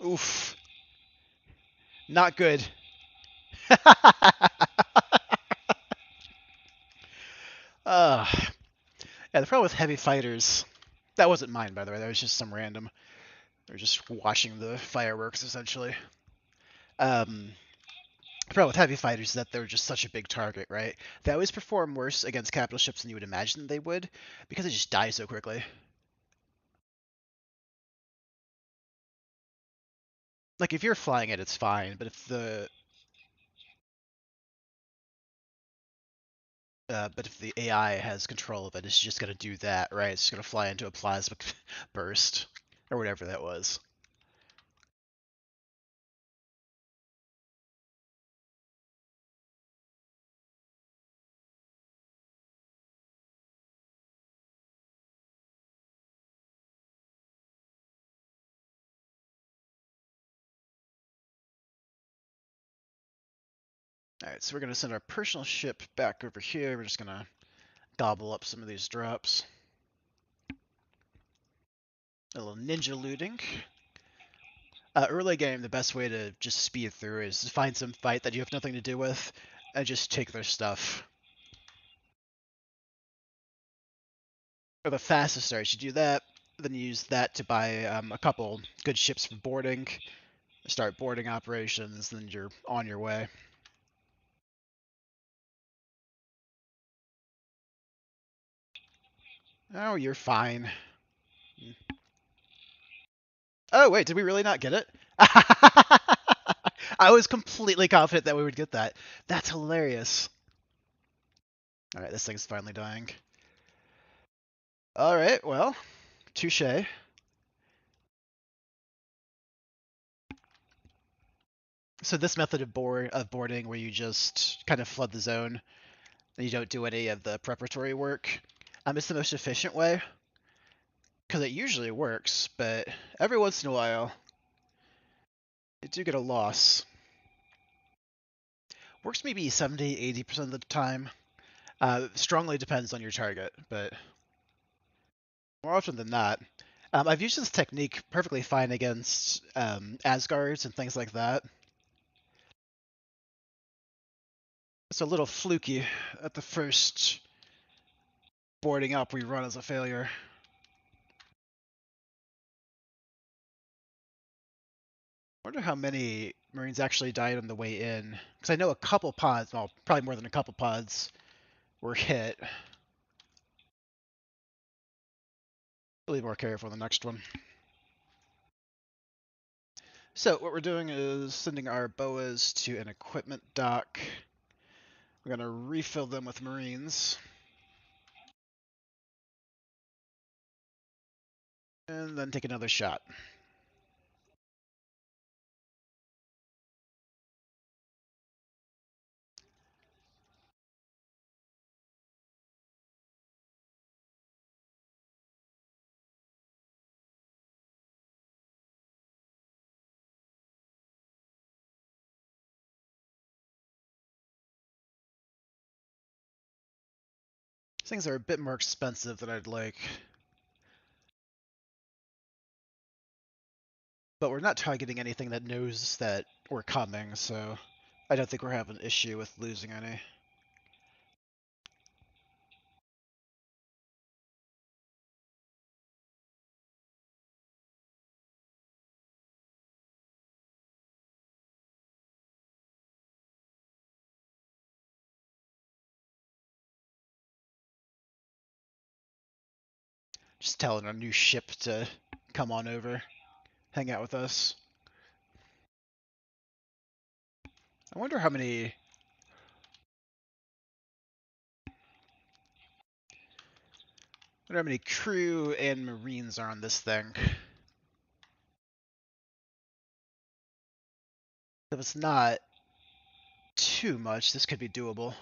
Oof. Not good. uh, yeah, the problem with heavy fighters, that wasn't mine, by the way. That was just some random. They're just watching the fireworks, essentially. Um, the problem with heavy fighters is that they're just such a big target, right? They always perform worse against capital ships than you would imagine they would, because they just die so quickly. Like, if you're flying it, it's fine, but if the AI has control of it, it's just gonna do that, right? It's just gonna fly into a plasma burst, or whatever that was. Alright, so we're gonna send our personal ship back over here. We're just gonna gobble up some of these drops. A little ninja looting. Early game, the best way to just speed through is to find some fight that you have nothing to do with, and just take their stuff. Or the fastest start, you do that, then you use that to buy a couple good ships for boarding, start boarding operations, then you're on your way. Oh, you're fine. Oh, wait, did we really not get it? I was completely confident that we would get that. That's hilarious. Alright, this thing's finally dying. Alright, well, touche. So this method of boarding where you just kind of flood the zone and you don't do any of the preparatory work, it's the most efficient way because it usually works, but every once in a while you do get a loss. Works maybe 70-80% of the time. Strongly depends on your target, but more often than not. I've used this technique perfectly fine against Asgards and things like that. It's a little fluky at the first boarding up we run as a failure. I wonder how many Marines actually died on the way in. Because I know a couple pods, well, probably more than a couple pods, were hit. I'll be more careful in the next one. So what we're doing is sending our boas to an equipment dock. We're gonna refill them with Marines. And then take another shot. These things are a bit more expensive than I'd like. But we're not targeting anything that knows that we're coming, so I don't think we're having an issue with losing any. Just telling our new ship to come on over, hang out with us. I wonder how many... crew and Marines are on this thing. If it's not too much, this could be doable.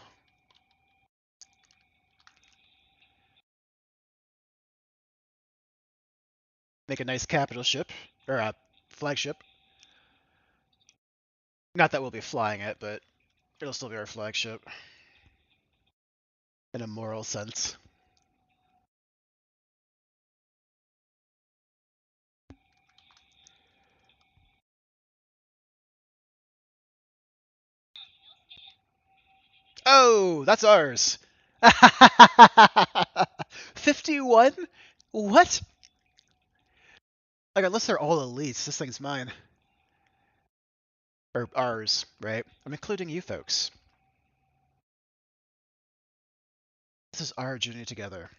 Make a nice capital ship, or a flagship. Not that we'll be flying it, but it'll still be our flagship. In a moral sense. Oh, that's ours. 51? What? Like, unless they're all elites, this thing's mine. Or ours, right? I'm including you folks. This is our journey together.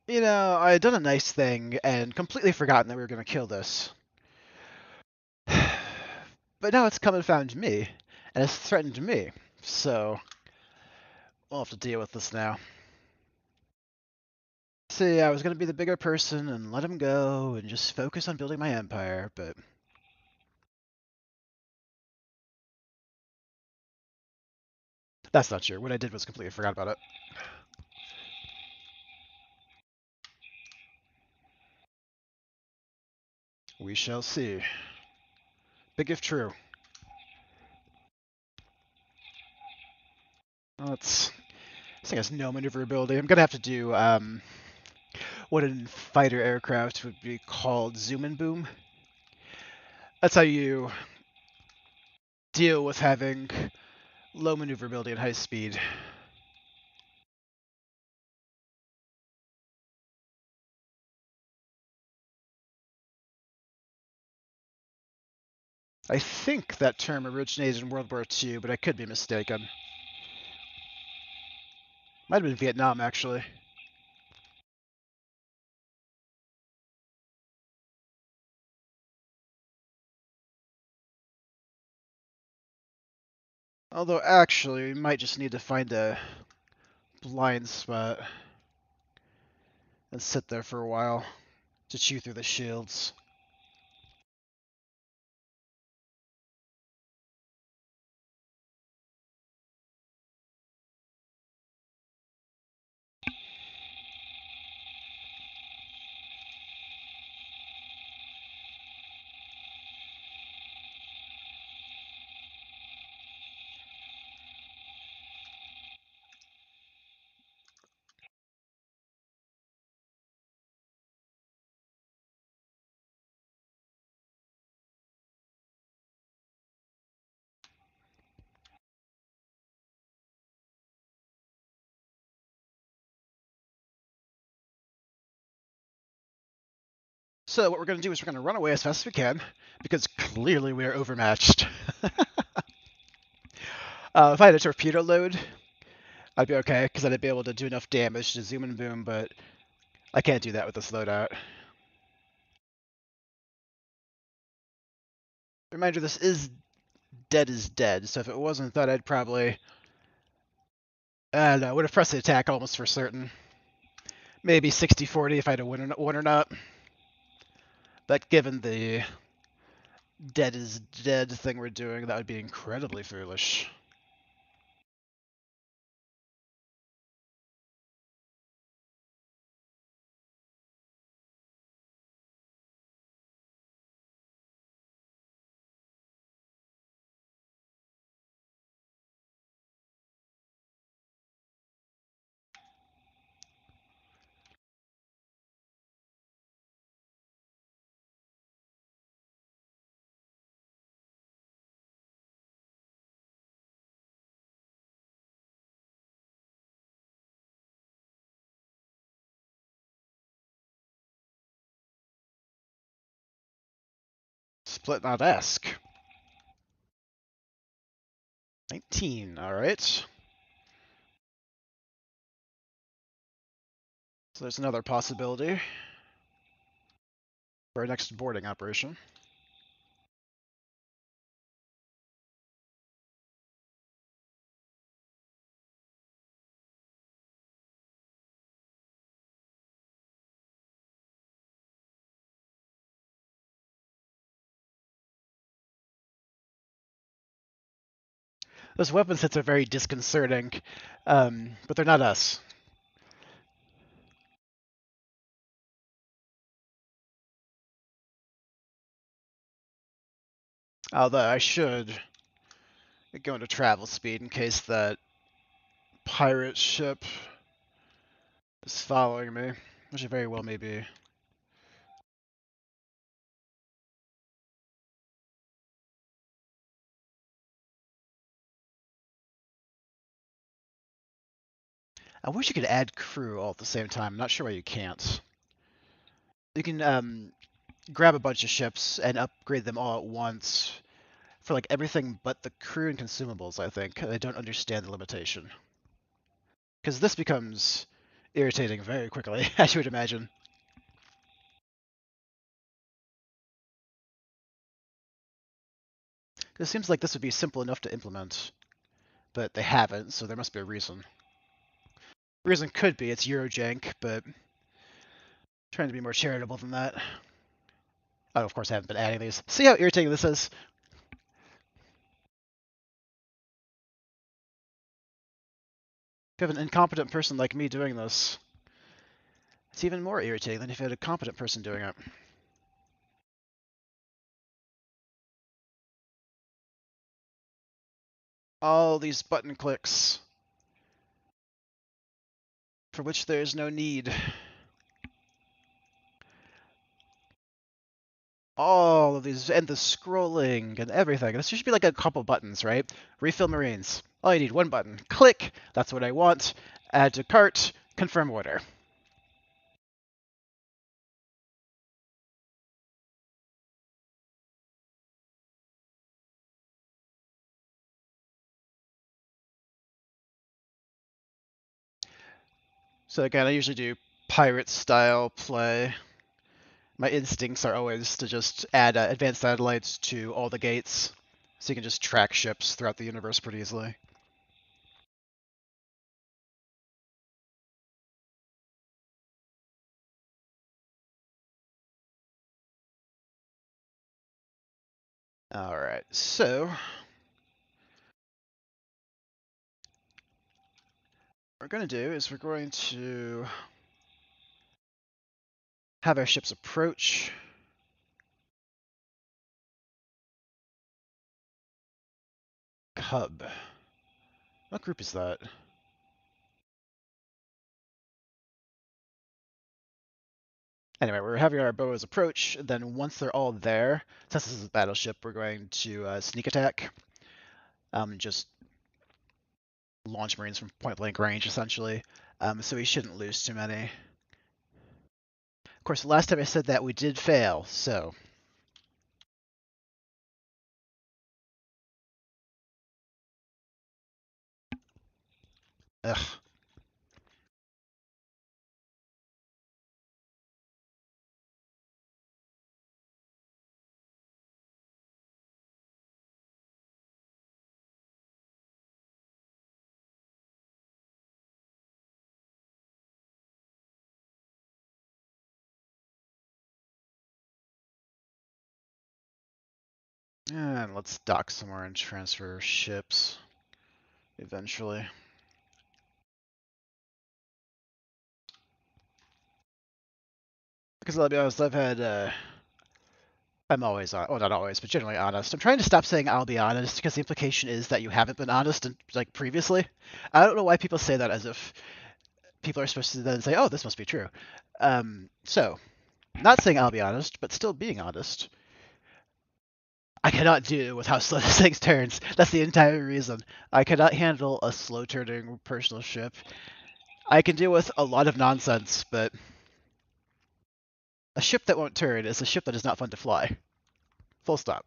You know, I had done a nice thing and completely forgotten that we were going to kill this. But now it's come and found me, and it's threatened me, so we'll have to deal with this now. See, I was going to be the bigger person and let him go and just focus on building my empire, but... That's not true. What I did was completely forgot about it. We shall see. Big if true. Let's... This thing has no maneuverability. I'm going to have to do what in fighter aircraft would be called zoom and boom. That's how you deal with having low maneuverability and high speed. I think that term originated in World War II, but I could be mistaken. Might have been Vietnam, actually. Although, actually, we might just need to find a blind spot and sit there for a while to chew through the shields. So what we're going to do is we're going to run away as fast as we can, because clearly we are overmatched. If I had a torpedo load, I'd be okay, because I'd be able to do enough damage to zoom and boom, but I can't do that with this loadout. Reminder, this is dead is dead, so if it wasn't that, I'd probably... I don't know, would have pressed the attack almost for certain. Maybe 60-40 if I had a win or not. But given the dead is dead thing we're doing, that would be incredibly foolish. Split not ask. 19, alright. So there's another possibility for our next boarding operation. Those weapon sets are very disconcerting, but they're not us. Although I should go into travel speed in case that pirate ship is following me, which it very well may be. I wish you could add crew all at the same time. I'm not sure why you can't. You can grab a bunch of ships and upgrade them all at once for like everything but the crew and consumables, I think. I don't understand the limitation. Because this becomes irritating very quickly, as you would imagine. It seems like this would be simple enough to implement, but they haven't, so there must be a reason. The reason could be it's Eurojank, but I'm trying to be more charitable than that. Oh, of course I haven't been adding these. See how irritating this is? If you have an incompetent person like me doing this, it's even more irritating than if you had a competent person doing it. All these button clicks for which there is no need. All of these, and the scrolling and everything. This should be like a couple buttons, right? Refill Marines. All you need, one button. Click, that's what I want. Add to cart, confirm order. So again, I usually do pirate style play. My instincts are always to just add advanced satellites to all the gates, so you can just track ships throughout the universe pretty easily. Alright, so what we're going to do is we're going to have our ships approach. Cub. What group is that? Anyway, we're having our boas approach, then once they're all there, since this is a battleship, we're going to sneak attack. Just launch Marines from point blank range, essentially. So we shouldn't lose too many. course, the last time I said that, we did fail, so... Ugh. And let's dock somewhere and transfer ships eventually. Because I'll be honest, I'm always well, not always, but generally honest. I'm trying to stop saying I'll be honest because the implication is that you haven't been honest like previously. I don't know why people say that as if people are supposed to then say, oh, this must be true. So, not saying I'll be honest, but still being honest. I cannot deal with how slow this thing turns. That's the entire reason. I cannot handle a slow turning personal ship. I can deal with a lot of nonsense, but a ship that won't turn is a ship that is not fun to fly. Full stop.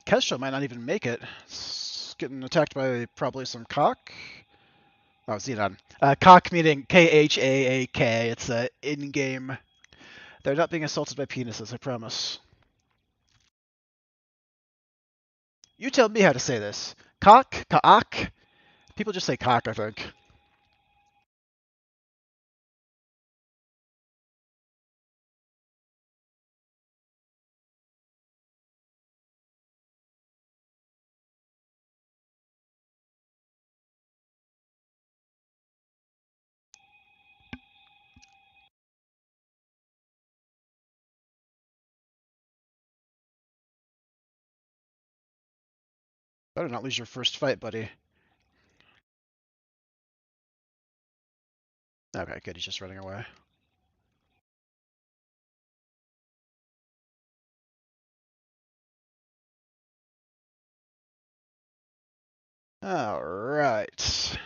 Kestrel might not even make it. It's getting attacked by probably some cock. Oh, Xenon. Cock meaning Khaak. It's a in-game. They're not being assaulted by penises, I promise. You tell me how to say this. Cock? Kaak? People just say cock, I think. Better not lose your first fight, buddy. Okay, good. He's just running away. All right.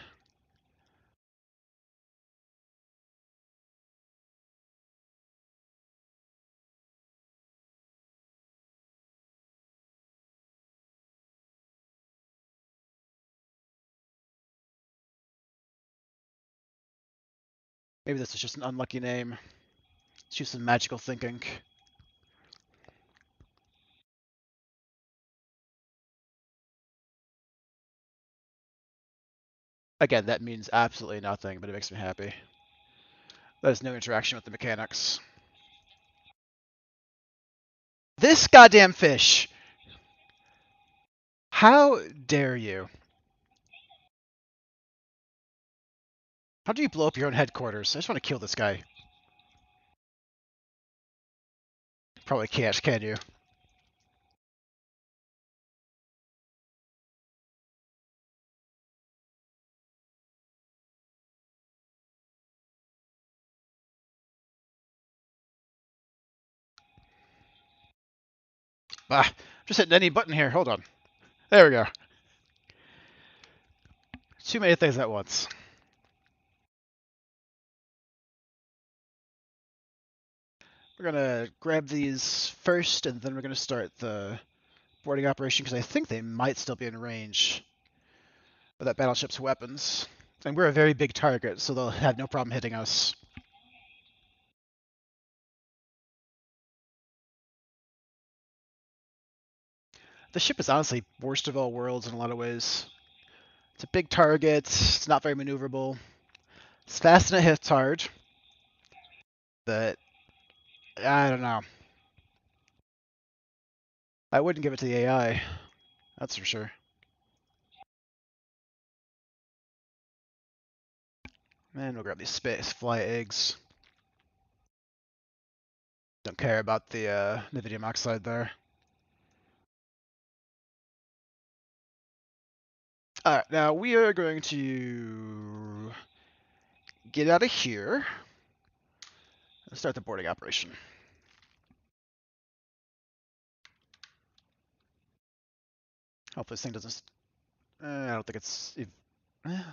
Maybe this is just an unlucky name. Let's use some magical thinking. Again, that means absolutely nothing, but it makes me happy. There's no interaction with the mechanics. This goddamn fish! How dare you? How do you blow up your own headquarters? I just want to kill this guy. Probably can't, can you? Ah, just hitting any button here. Hold on. There we go. Too many things at once. We're gonna grab these first, and then we're gonna start the boarding operation because I think they might still be in range of that battleship's weapons. And we're a very big target, so they'll have no problem hitting us. The ship is honestly worst of all worlds in a lot of ways. It's a big target, it's not very maneuverable. It's fast and it hits hard, but I don't know. I wouldn't give it to the AI, that's for sure. And we'll grab these space fly eggs. Don't care about the Nividium oxide there. Alright, now we are going to get out of here and start the boarding operation. Hope this thing doesn't... I don't think it's... I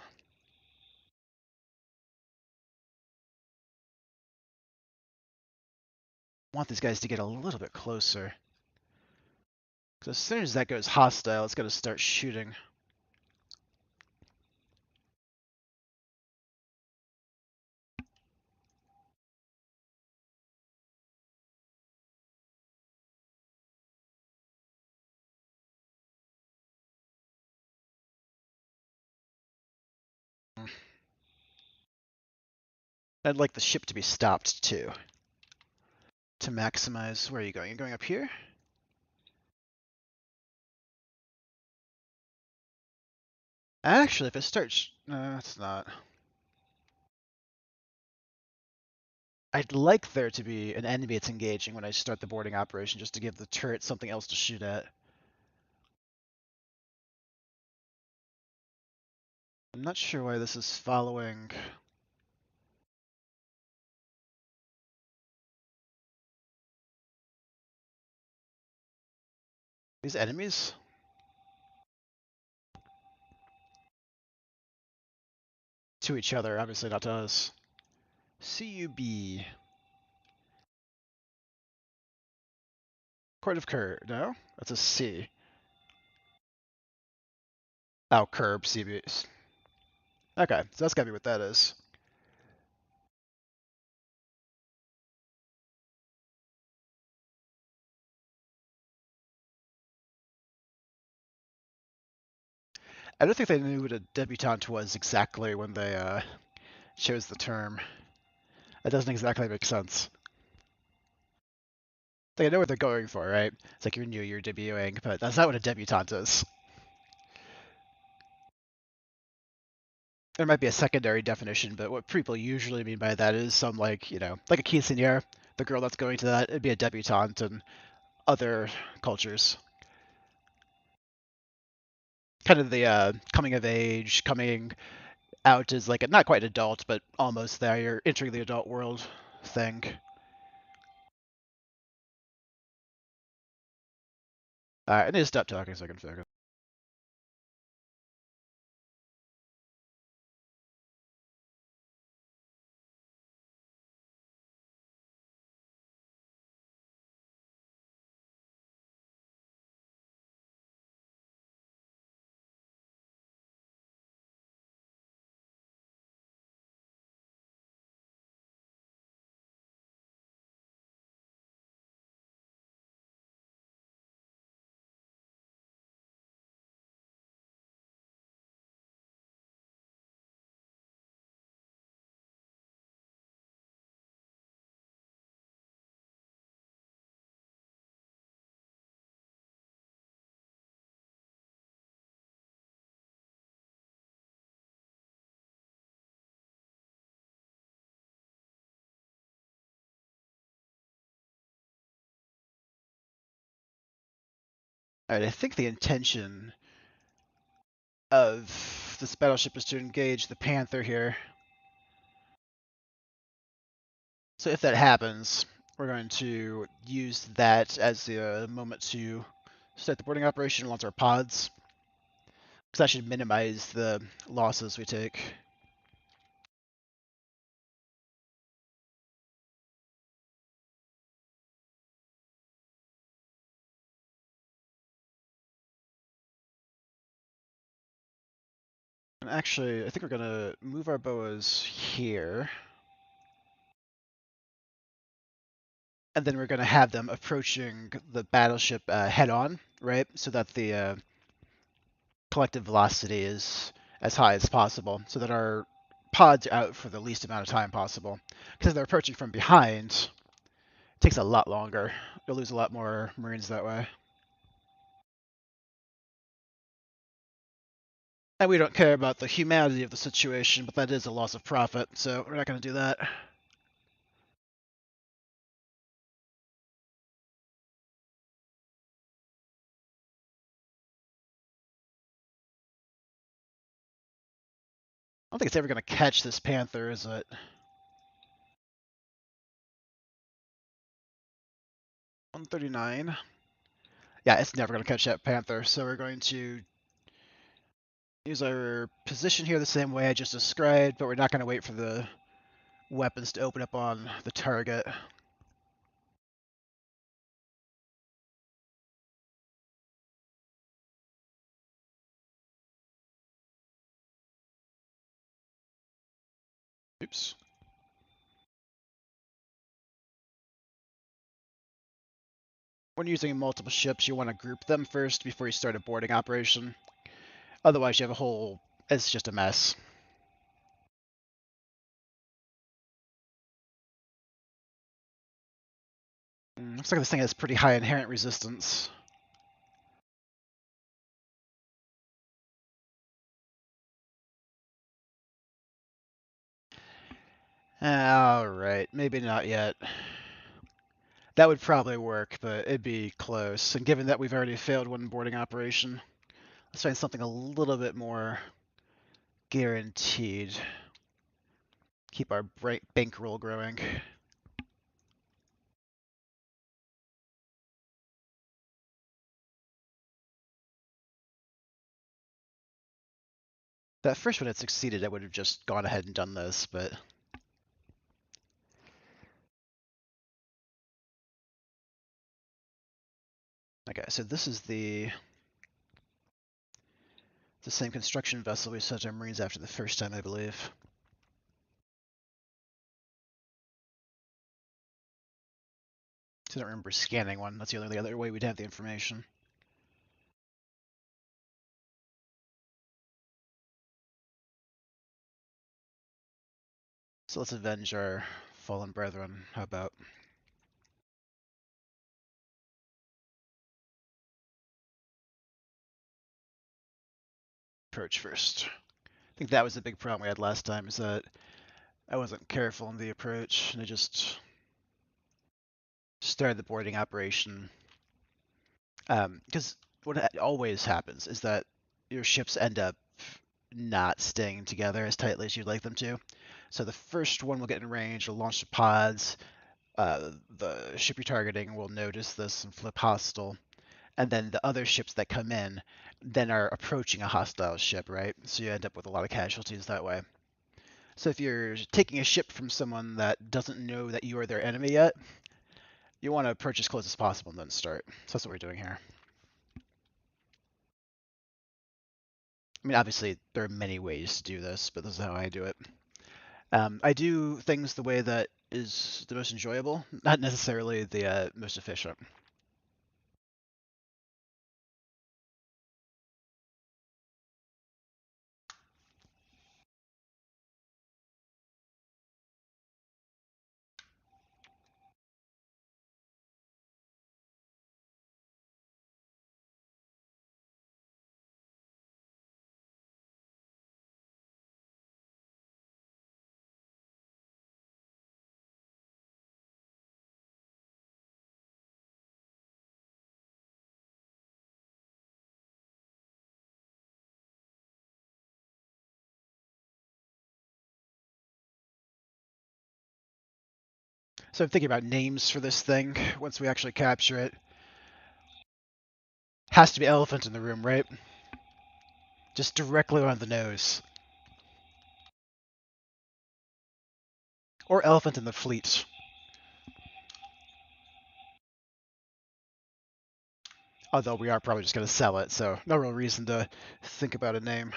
want these guys to get a little bit closer. Because as soon as that goes hostile, it's going to start shooting. I'd like the ship to be stopped, too. To maximize... Where are you going? You're going up here? Actually, if it starts... No, it's not. I'd like there to be an enemy it's engaging when I start the boarding operation, just to give the turret something else to shoot at. I'm not sure why this is following... These enemies? To each other, obviously not to us. CUB. Court of Cur. No? That's a C. Oh, curb, CB. Okay, so that's gotta be what that is. I don't think they knew what a debutante was exactly when they chose the term. That doesn't exactly make sense. Like, I know what they're going for, right? It's like you're new, you're debuting, but that's not what a debutante is. There might be a secondary definition, but what people usually mean by that is some, like, you know, like a quinceañera, the girl that's going to that, it'd be a debutante in other cultures. Kind of the coming of age, coming out as like a, not quite adult, but almost there. You're entering the adult world thing. Alright, I need to stop talking so I can focus. Alright, I think the intention of this battleship is to engage the Panther here. So if that happens, we're going to use that as the moment to start the boarding operation and launch our pods. Because that should minimize the losses we take. And actually, I think we're going to move our boas here. And then we're going to have them approaching the battleship head-on, right? So that the collective velocity is as high as possible, so that our pods are out for the least amount of time possible. Because if they're approaching from behind, it takes a lot longer. You'll lose a lot more Marines that way. And we don't care about the humanity of the situation, but that is a loss of profit, so we're not going to do that. don't think it's ever going to catch this panther, is it? 139. Yeah, it's never going to catch that panther, so we're going to use our position here the same way I just described, but we're not going to wait for the weapons to open up on the target. Oops. When using multiple ships, you want to group them first before you start a boarding operation. Otherwise, you have a whole... It's just a mess. Looks like this thing has pretty high inherent resistance. Alright, maybe not yet. That would probably work, but it'd be close. And given that we've already failed one boarding operation, let's find something a little bit more guaranteed. Keep our bankroll growing. That first one had succeeded, I would have just gone ahead and done this, but... Okay, so this is the same construction vessel we sent our Marines after the first time, I believe. I don't remember scanning one. That's the only other way we'd have the information. So let's avenge our fallen brethren. How about? Approach first. I think that was the big problem we had last time, is that I wasn't careful in the approach, and I just started the boarding operation. Because what always happens is that your ships end up not staying together as tightly as you'd like them to. So the first one will get in range, will launch the pods, the ship you're targeting will notice this and flip hostile, and then the other ships that come in then are approaching a hostile ship, right? So you end up with a lot of casualties that way. So if you're taking a ship from someone that doesn't know that you are their enemy yet, you want to approach as close as possible and then start. So that's what we're doing here. I mean, obviously, there are many ways to do this, but this is how I do it. I do things the way that is the most enjoyable, not necessarily the most efficient. So I'm thinking about names for this thing once we actually capture it. Has to be elephant in the room, right? Just directly on the nose. Or elephant in the fleet. Although we are probably just going to sell it, so no real reason to think about a name.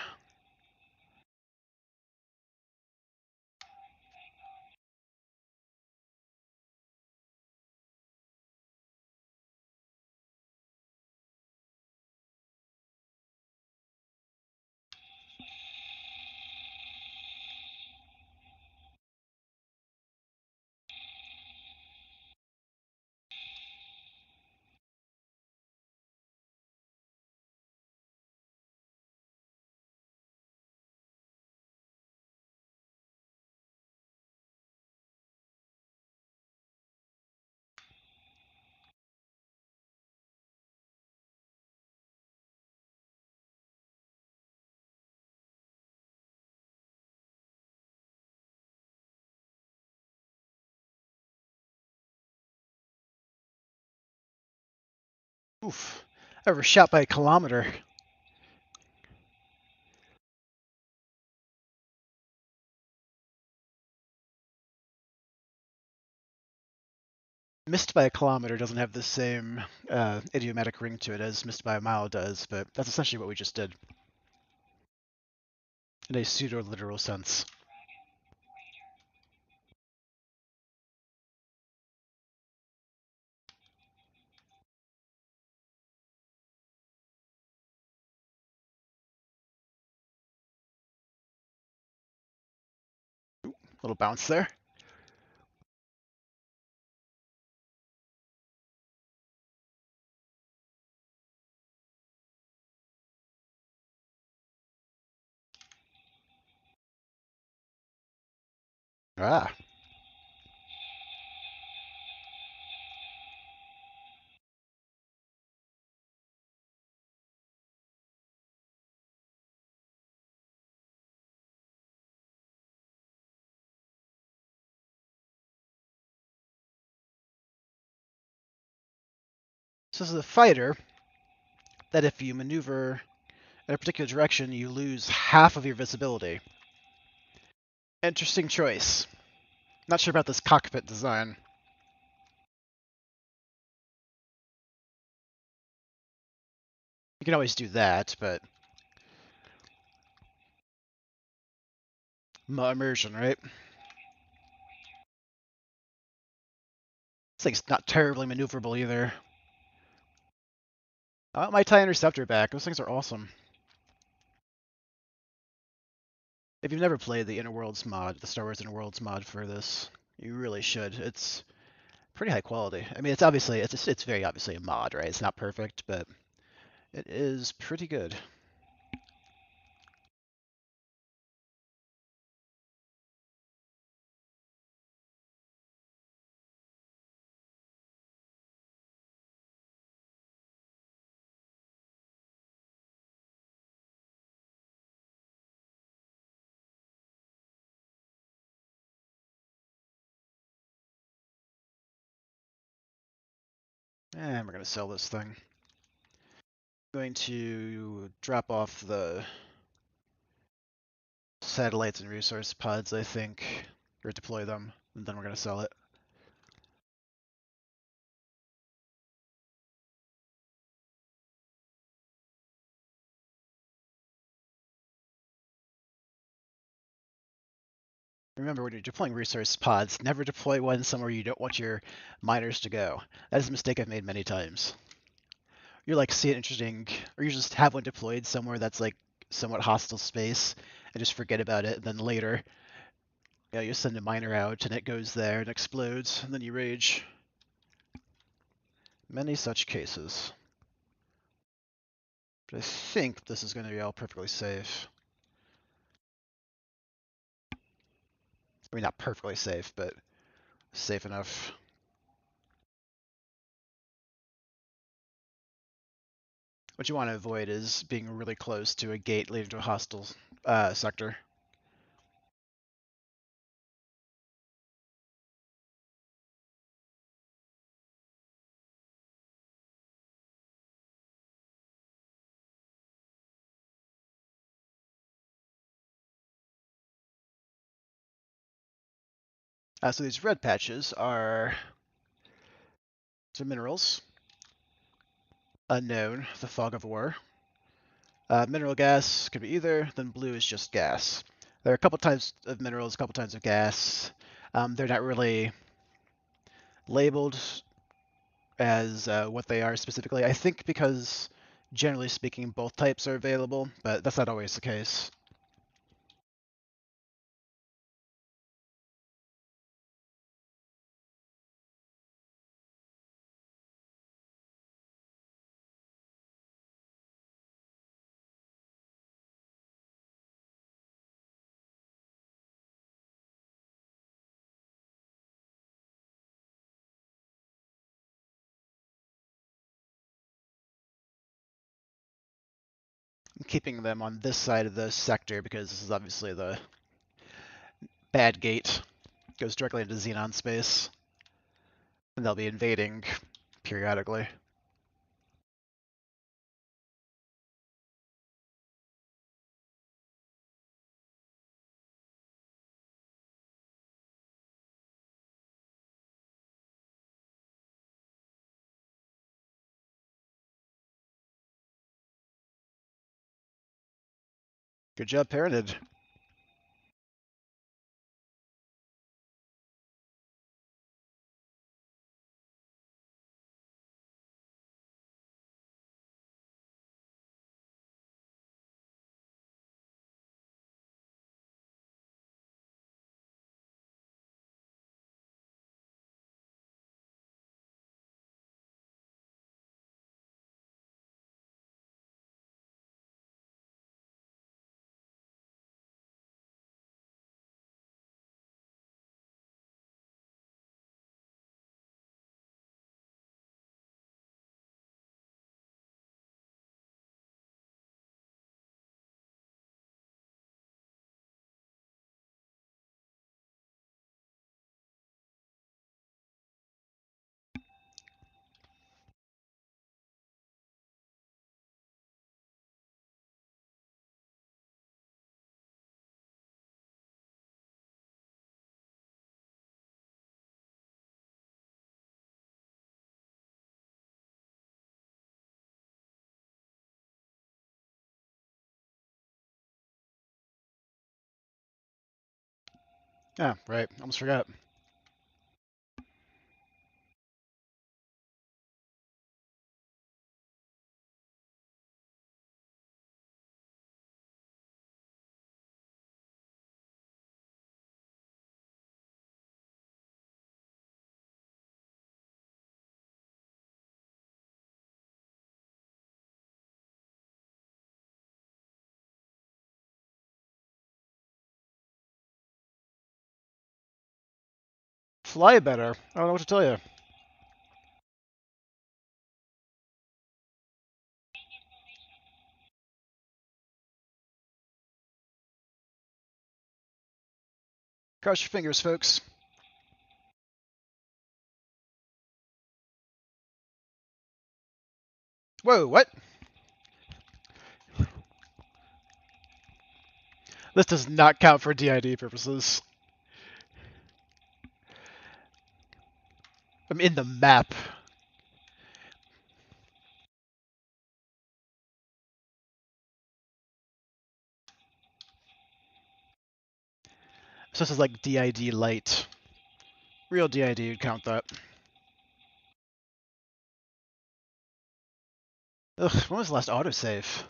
Oof. Overshot by a kilometer. Missed by a kilometer doesn't have the same idiomatic ring to it as missed by a mile does, but that's essentially what we just did in a pseudo-literal sense. Little bounce there. Ah. So as a fighter, that if you maneuver in a particular direction, you lose half of your visibility. Interesting choice. Not sure about this cockpit design. You can always do that, but immersion, right? This thing's not terribly maneuverable either. I want my TIE Interceptor back. Those things are awesome. If you've never played the Inner Worlds mod, the Star Wars Inner Worlds mod for this, you really should. It's pretty high quality. I mean, it's very obviously a mod, right? It's not perfect, but it is pretty good. And we're gonna sell this thing. Going to drop off the satellites and resource pods, I think, or deploy them, and then we're gonna sell it. Remember, when you're deploying resource pods, never deploy one somewhere you don't want your miners to go. That is a mistake I've made many times. You like see it interesting, or you just have one deployed somewhere that's like somewhat hostile space, and just forget about it. And then later, you send a miner out, and it goes there and explodes, and then you rage. Many such cases. But I think this is going to be all perfectly safe. I mean, not perfectly safe, but safe enough. What you want to avoid is being really close to a gate leading to a hostile sector. So these red patches are some minerals. Unknown, the fog of war. Mineral gas could be either, then blue is just gas. There are a couple types of minerals, a couple types of gas. They're not really labeled as what they are specifically. I think because, generally speaking, both types are available, but that's not always the case. I'm keeping them on this side of the sector because this is obviously the bad gate. It goes directly into Xenon space, and they'll be invading periodically. Good job, parented. Yeah, right. Almost forgot. Fly better. I don't know what to tell you. Cross your fingers, folks. Whoa, what? This does not count for DID purposes. I'm in the map. So this is like DID light. Real DID would count that. Ugh, when was the last autosave?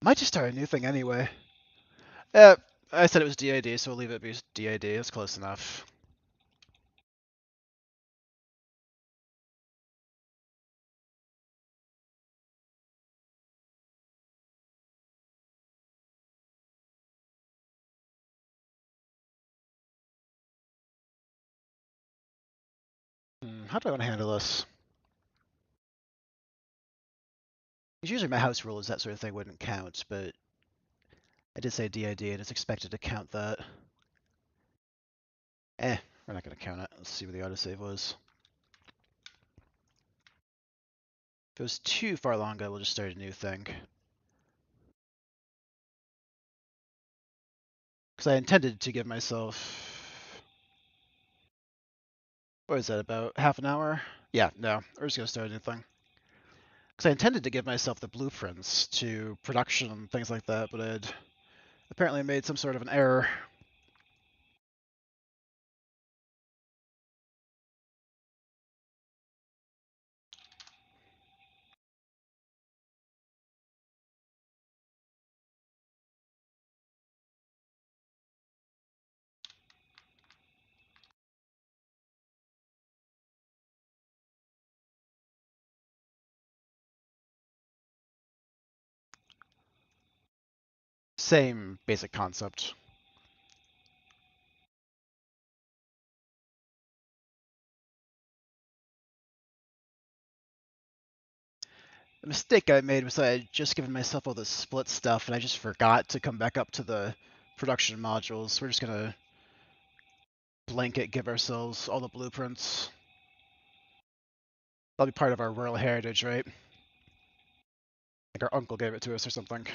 Might just start a new thing anyway. I said it was DID, so we'll leave it be DID. It's close enough. How do I want to handle this? Usually my house rule is that sort of thing wouldn't count, but I did say DID and it's expected to count that. We're not going to count it. Let's see what the autosave was. If it was too far long ago, we'll just start a new thing. Because I intended to give myself... What is that, about half an hour? Yeah, no, we're just going to start a new thing. Because I intended to give myself the blueprints to production and things like that, but I'd apparently made some sort of an error. Same basic concept. The mistake I made was I had just given myself all this split stuff, and I just forgot to come back up to the production modules. We're just going to blanket give ourselves all the blueprints. That'll be part of our royal heritage, right? Like our uncle gave it to us or something.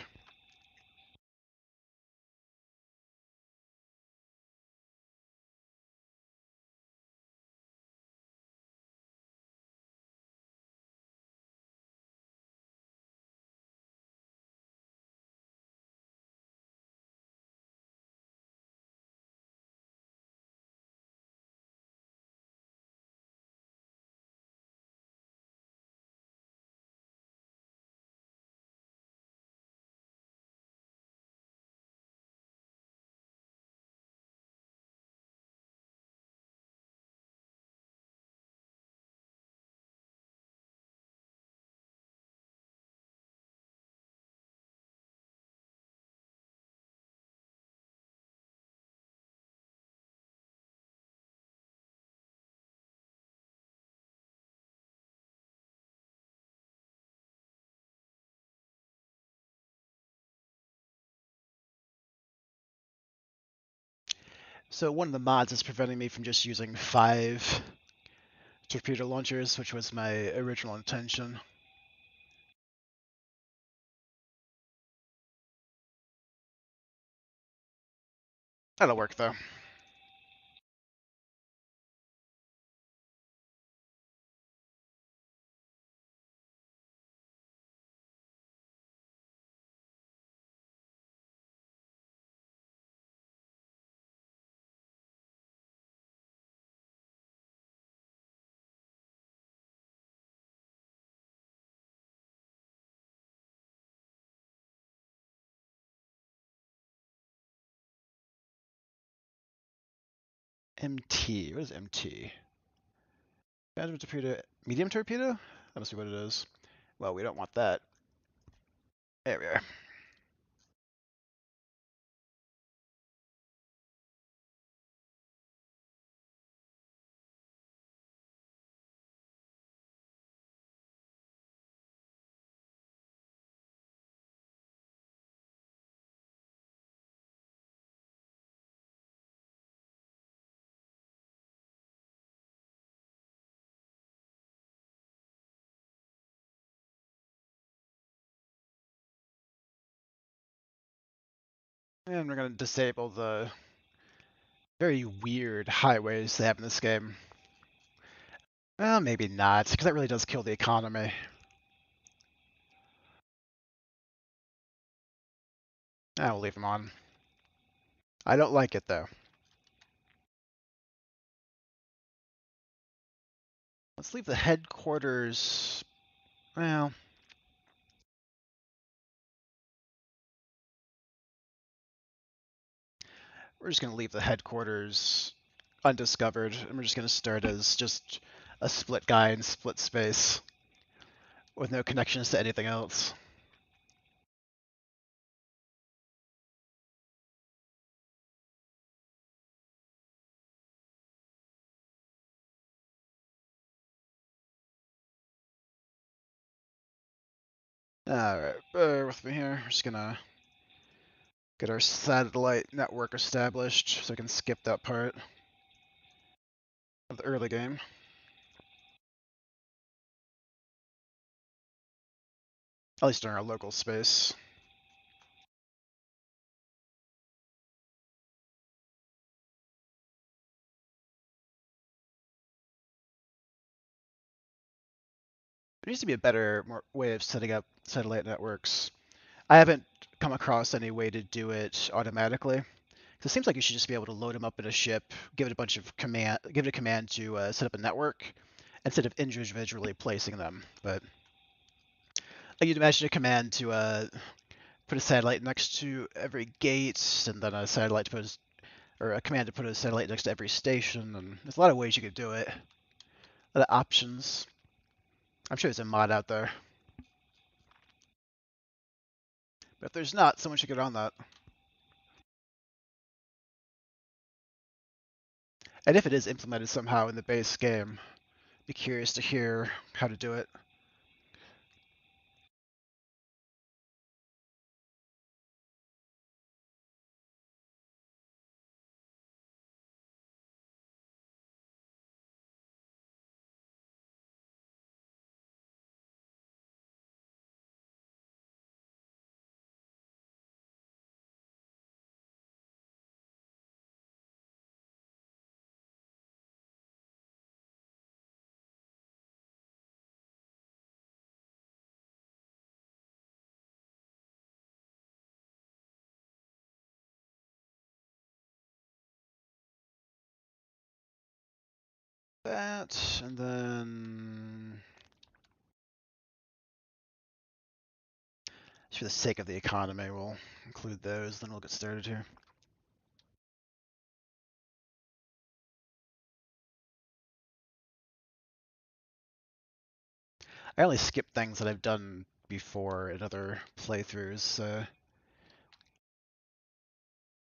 So one of the mods is preventing me from just using 5 torpedo launchers, which was my original intention. That'll work though. MT. What is MT? Magic torpedo. Medium torpedo? That must be what it is. Well, we don't want that. There we are. And we're going to disable the very weird highways they have in this game. Well, maybe not, because that really does kill the economy. We'll leave them on. I don't like it, though. Let's leave the headquarters... Well... We're just going to leave the headquarters undiscovered, and we're just going to start as just a split guy in split space with no connections to anything else. Alright, bear with me here. We're just going to get our satellite network established so I can skip that part of the early game. At least in our local space. There needs to be a better way of setting up satellite networks. I haven't come across any way to do it automatically. It seems like you should just be able to load them up in a ship, give it a bunch of give it a command to set up a network, instead of individually placing them. But like you'd imagine a command to put a satellite next to every gate, and then a satellite to put, or a command to put a satellite next to every station. And there's a lot of ways you could do it. A lot of options. I'm sure there's a mod out there. But if there's not, someone should get on that. And if it is implemented somehow in the base game, be curious to hear how to do it. That, and then just for the sake of the economy, we'll include those, then we'll get started here. I only skip things that I've done before in other playthroughs, so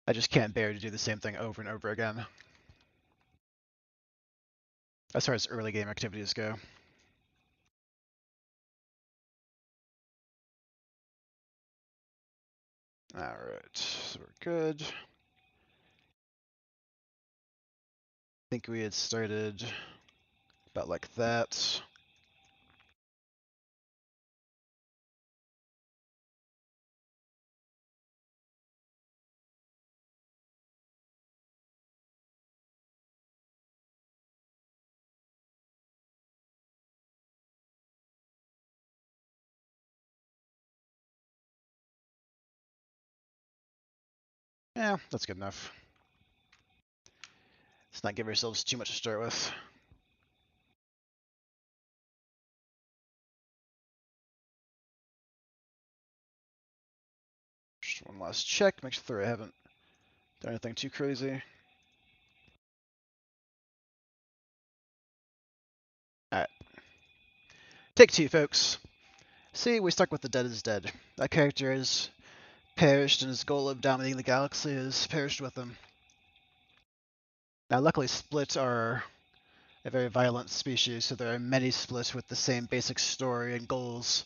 I just can't bear to do the same thing over and over again, as far as early game activities go. Alright, so we're good. think we had started about like that. Yeah, that's good enough. Let's not give ourselves too much to start with. Just one last check, make sure I haven't done anything too crazy. Alright. Take two, folks. See, we stuck with the dead is dead. That character has perished, and his goal of dominating the galaxy has perished with him. Now, luckily, Split are a very violent species, so there are many Splits with the same basic story and goals.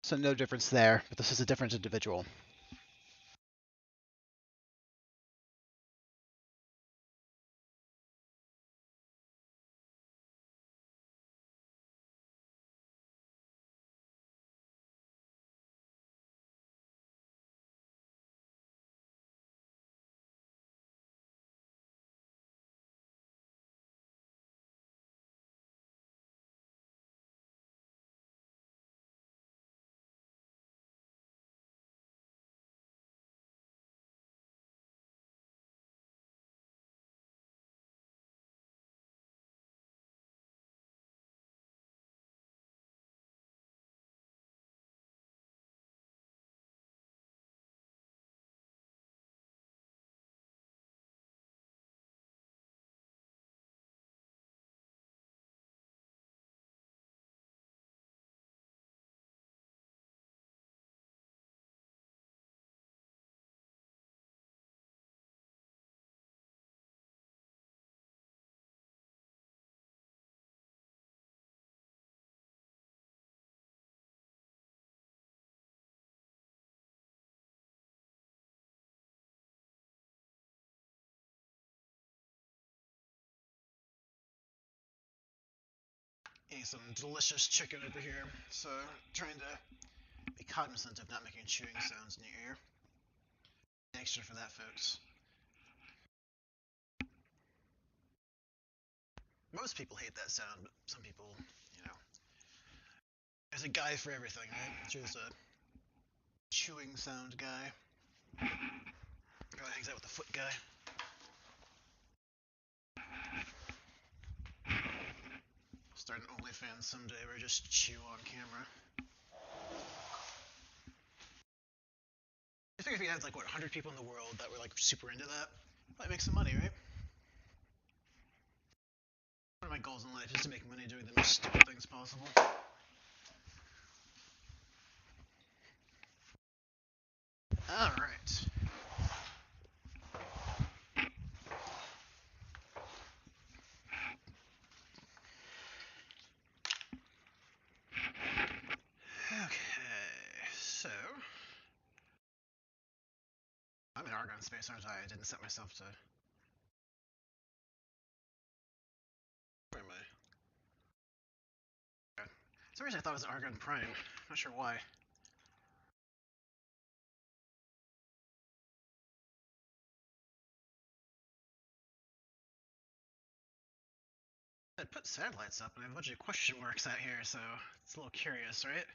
So no difference there, but this is a different individual. Eating some delicious chicken over here, so trying to be cognizant of not making chewing sounds in your ear. Extra for that, folks. Most people hate that sound, but some people, you know, there's a guy for everything, right? There's a chewing sound guy. Probably hangs out with the foot guy. Start an OnlyFans someday where I just chew on camera. I figure if you had like what 100 people in the world that were like super into that, might make some money, right? One of my goals in life is to make money doing the most stupid things possible. All right. Okay, so I'm in Argon space, aren't I? I didn't set myself to. Where am I? Okay. For some reason I thought it was Argon Prime. Not sure why. I put satellites up and I have a bunch of question marks out here, so it's a little curious, right?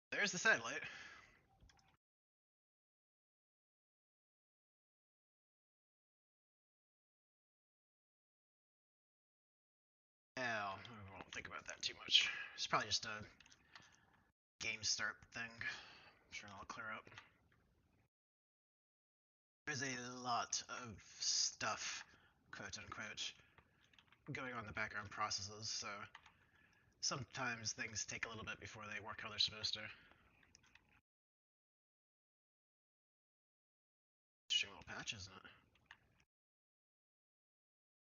There's the satellite. Now, I won't think about that too much. It's probably just a game start thing. I'm sure it'll clear up. There's a lot of stuff, quote unquote, going on in the background processes, so sometimes things take a little bit before they work how they're supposed to. Interesting little patch, isn't it?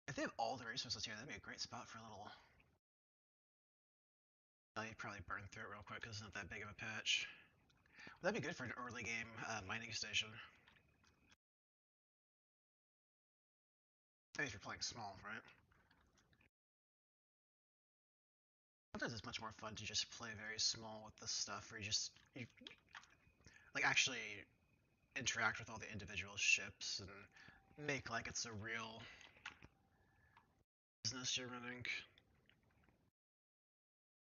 If they have all the resources here, that'd be a great spot for a little. You'd probably burn through it real quick because it's not that big of a patch. Well, that'd be good for an early game mining station. faith you're playing small, right? Sometimes it's much more fun to just play very small with this stuff, where you like actually interact with all the individual ships and make like it's a real business you're running.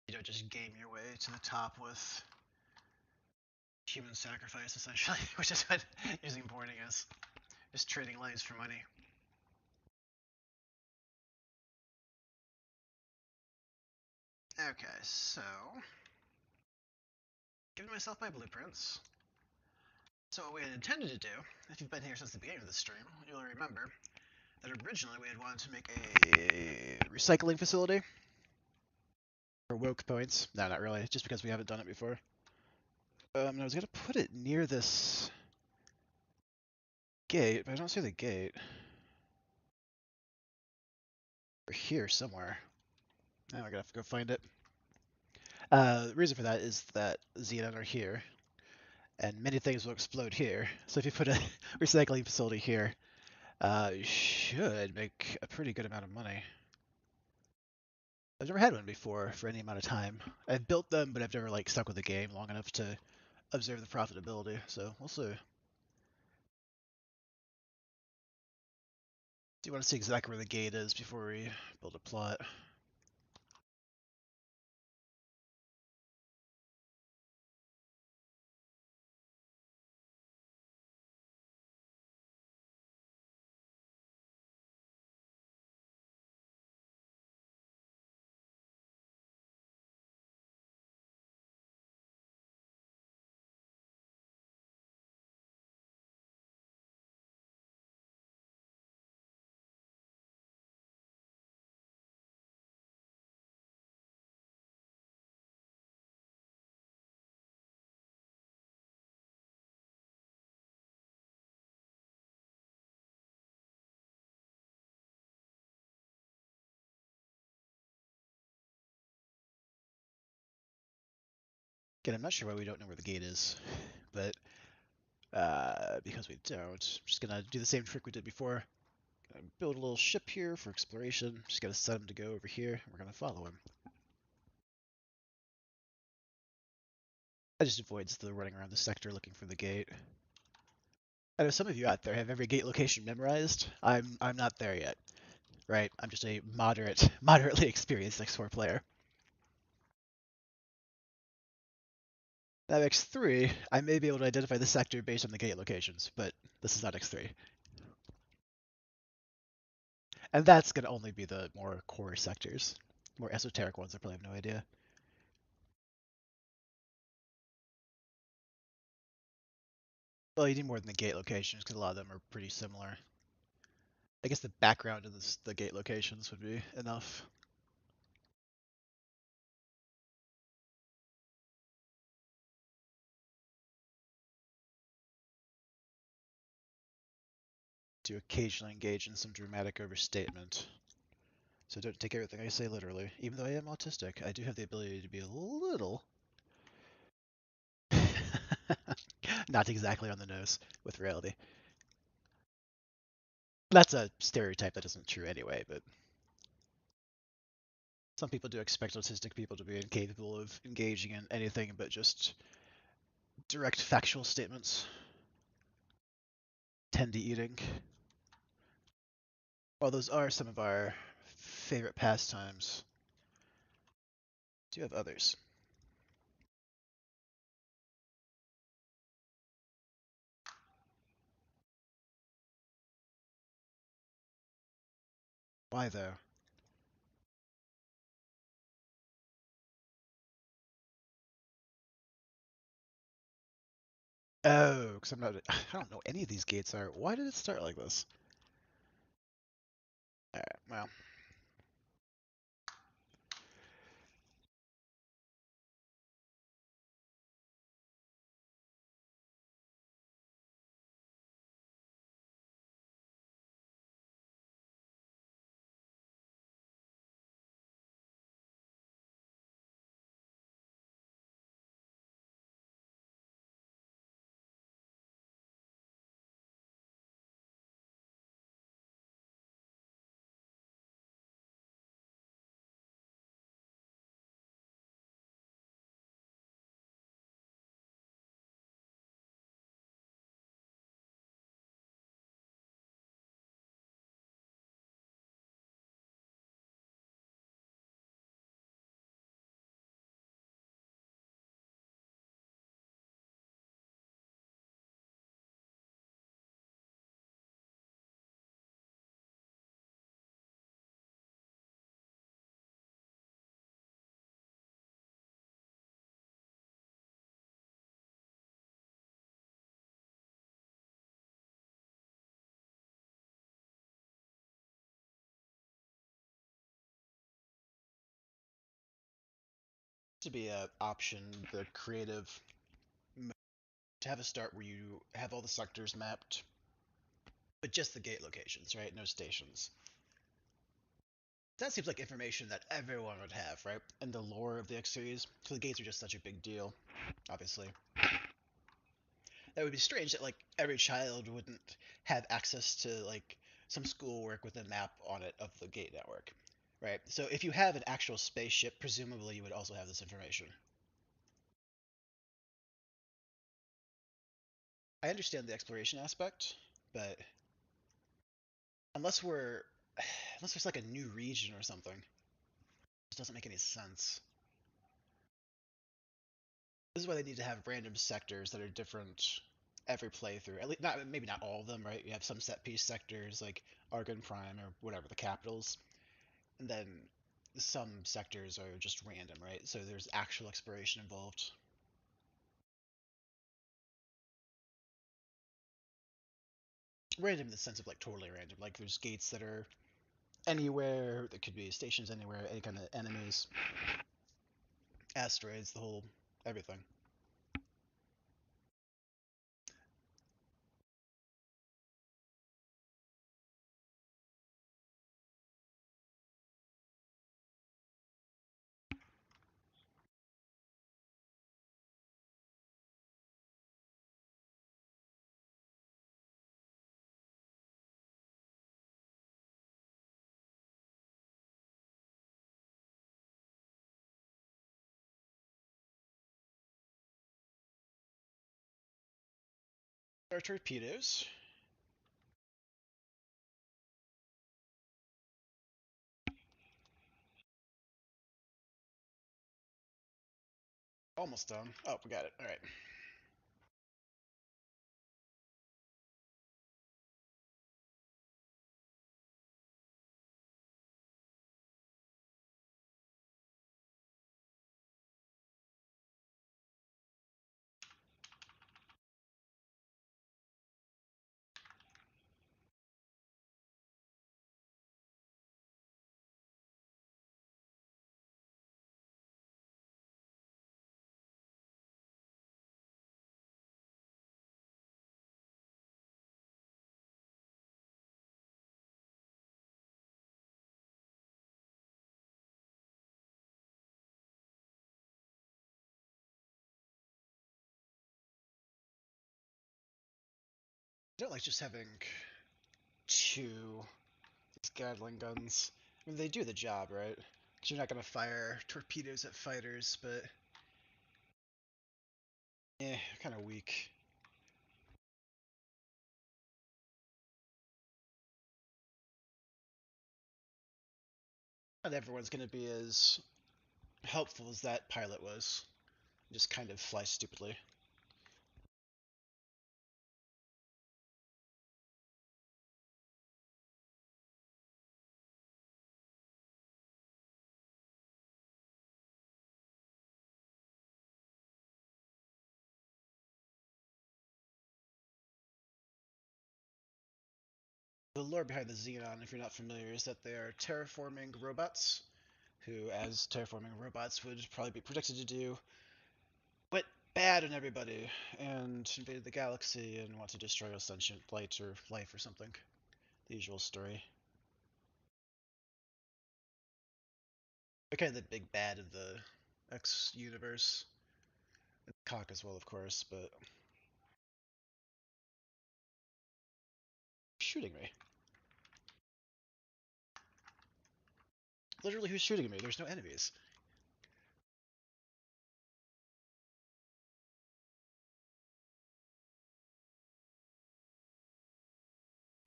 You don't just game your way to the top with human sacrifice, essentially, which is what using boarding is. Just trading lives for money. Okay, so giving myself my blueprints. So what we had intended to do, if you've been here since the beginning of the stream, you'll remember that originally we had wanted to make a recycling facility for woke points. No, not really, just because we haven't done it before. And I was gonna put it near this gate, but I don't see the gate. Or here somewhere. Now I gotta have to go find it. The reason for that is that Xenon are here, and many things will explode here. So if you put a recycling facility here, you should make a pretty good amount of money. I've never had one before for any amount of time. I've built them, but I've never like stuck with the game long enough to observe the profitability. So we'll see. Do you want to see exactly where the gate is before we build a plot? Again, I'm not sure why we don't know where the gate is, but because we don't, I'm just gonna do the same trick we did before. Build a little ship here for exploration. Just gotta set him to go over here. We're gonna follow him. That just avoids the running around the sector looking for the gate. I know some of you out there have every gate location memorized. I'm not there yet, right? I'm just a moderately experienced X4 player. Now X3, I may be able to identify the sector based on the gate locations, but this is not X3. And that's gonna only be the more core sectors. More esoteric ones I probably have no idea. Well, you need more than the gate locations because a lot of them are pretty similar. I guess the background of the gate locations would be enough. To occasionally engage in some dramatic overstatement. So don't take everything I say literally. Even though I am autistic, I do have the ability to be a little... not exactly on the nose with reality. That's a stereotype that isn't true anyway, but some people do expect autistic people to be incapable of engaging in anything but just direct factual statements. Tend to eating. Well, those are some of our favorite pastimes. Do you have others? Why though? Oh, because I'm not. I don't know any of these gates are. Why did it start like this? Alright, well. To be a option, the creative to have a start where you have all the sectors mapped, but just the gate locations, right? No stations. That seems like information that everyone would have, right? In the lore of the X series, so the gates are just such a big deal, obviously. That would be strange that like every child wouldn't have access to like some schoolwork with a map on it of the gate network, right? So if you have an actual spaceship, presumably you would also have this information. I understand the exploration aspect, but unless we're unless there's like a new region or something, it just doesn't make any sense. This is why they need to have random sectors that are different every playthrough. At least not maybe not all of them, right? You have some set piece sectors like Argon Prime or whatever the capitals, and then some sectors are just random, right? So there's actual exploration involved. Random in the sense of like totally random. Like there's gates that are anywhere. There could be stations anywhere. Any kind of enemies, asteroids, the whole everything. Our torpedoes. Almost done. Oh, we got it. All right. I don't like just having two these Gatling guns. I mean, they do the job, right? Because you're not gonna fire torpedoes at fighters, but kind of weak. Not everyone's gonna be as helpful as that pilot was. Just kind of fly stupidly. The lore behind the Xenon, if you're not familiar, is that they are terraforming robots who, as terraforming robots, would probably be predicted to do went bad on everybody and invaded the galaxy and want to destroy all sentient light or life or something. The usual story. They're kind of the big bad of the X universe. And Cock as well, of course, but shooting me. Literally, who's shooting me? There's no enemies.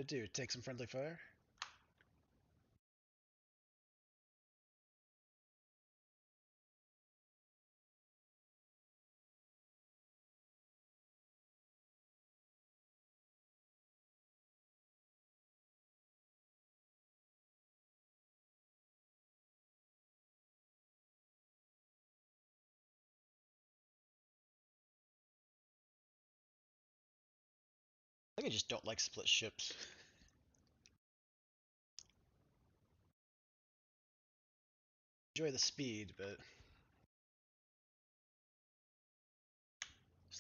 Dude, take some friendly fire. I think I just don't like split ships. Enjoy the speed, but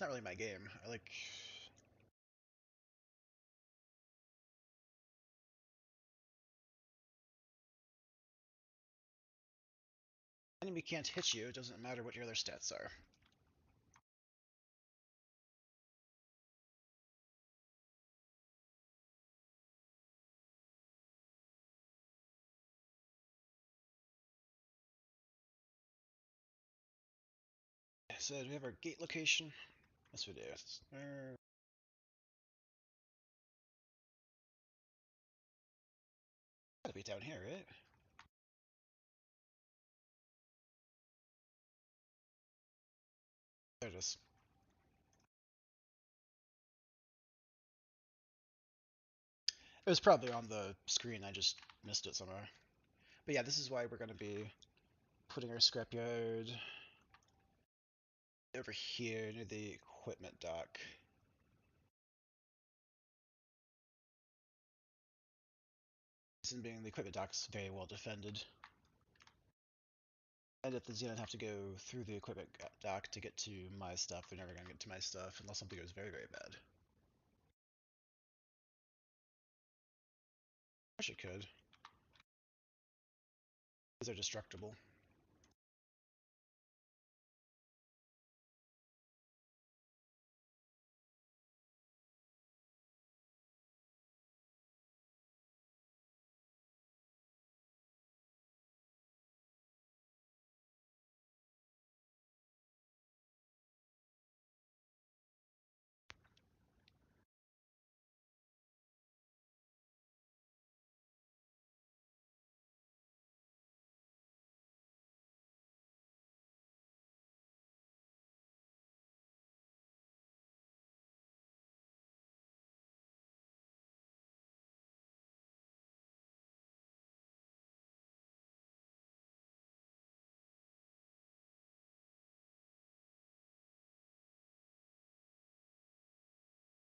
It's not really my game. I like. Enemy can't hit you. It doesn't matter what your other stats are. So do we have our gate location? Yes, we do. Gotta be down here, right? There it is. It was probably on the screen. I just missed it somewhere. But yeah, this is why we're going to be putting our scrapyard over here near the equipment dock. Reason being, the equipment dock's very well defended. And if the Xenon have to go through the equipment dock to get to my stuff, they're never going to get to my stuff unless something goes very, very bad. I wish it could. These are destructible.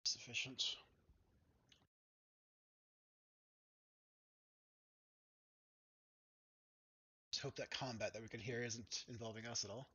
Sufficient. Just hope that combat that we can hear isn't involving us at all.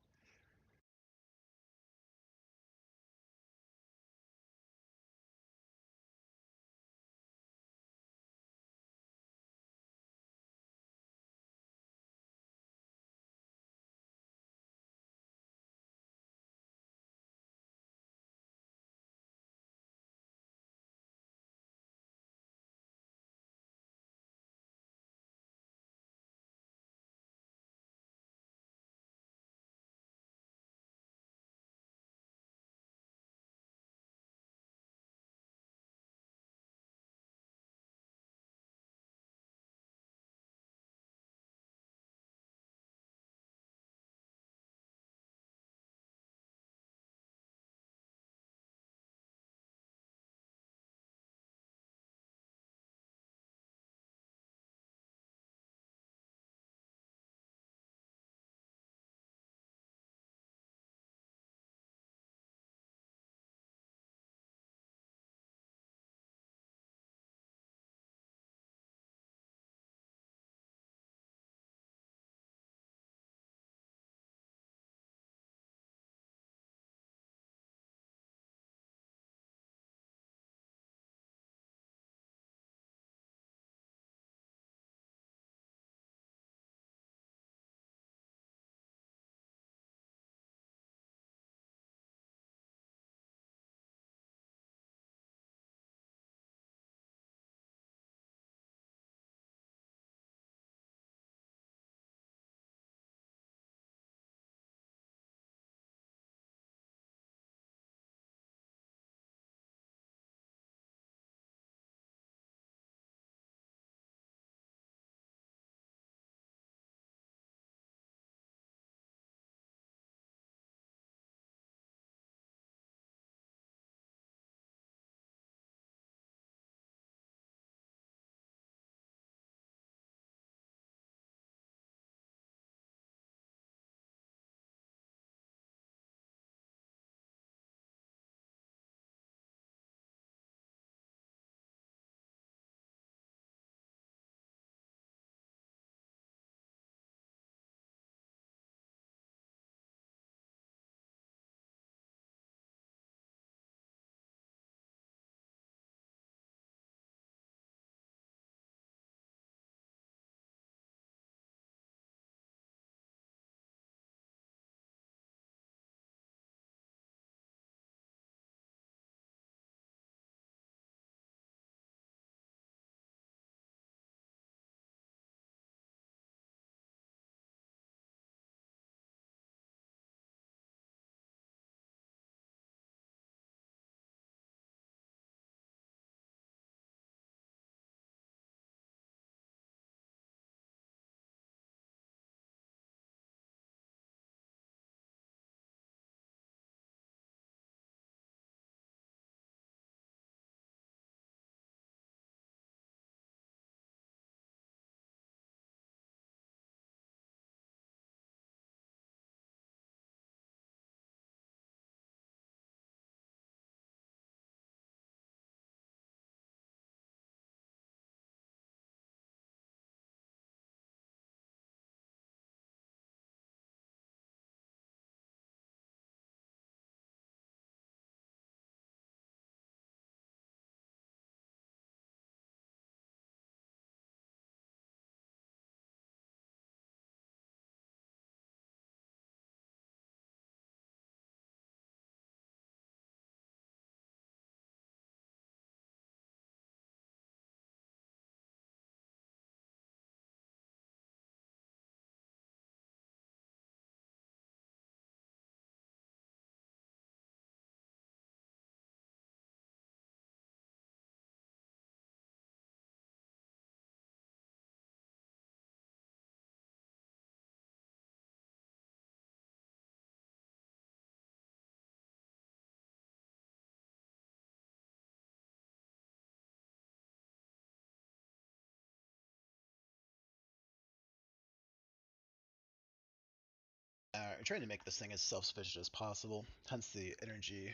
I'm trying to make this thing as self-sufficient as possible, hence the energy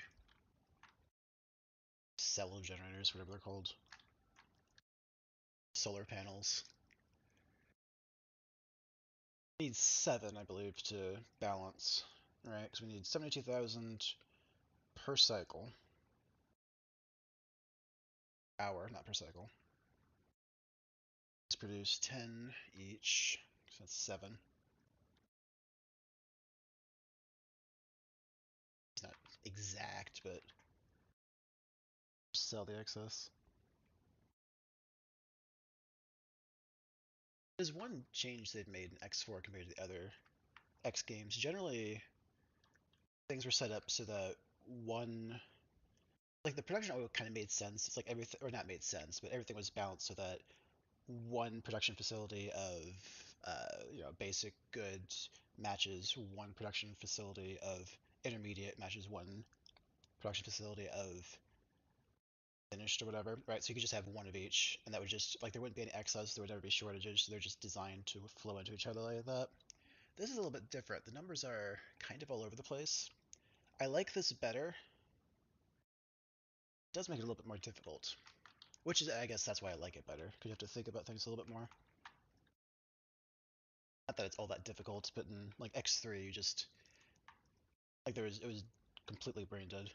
cell generators, whatever they're called. Solar panels. We need 7, I believe, to balance, right? Because we need 72,000 per cycle. Hour, not per cycle. Let's produce 10 each, so that's 7. It's not exact, but sell the excess. There's one change they've made in X4 compared to the other X games. Generally, things were set up so that one, like the production order kind of made sense. It's like everything, or not made sense, but everything was balanced so that one production facility of basic goods matches one production facility of intermediate matches one production facility of finished or whatever, right? So you could just have one of each, and that would just like there wouldn't be any excess, there would never be shortages. So they're just designed to flow into each other like that. This is a little bit different. The numbers are kind of all over the place. I like this better. It does make it a little bit more difficult, which is I guess that's why I like it better because you have to think about things a little bit more. Not that it's all that difficult, but in like X3, you just like it was completely brain dead.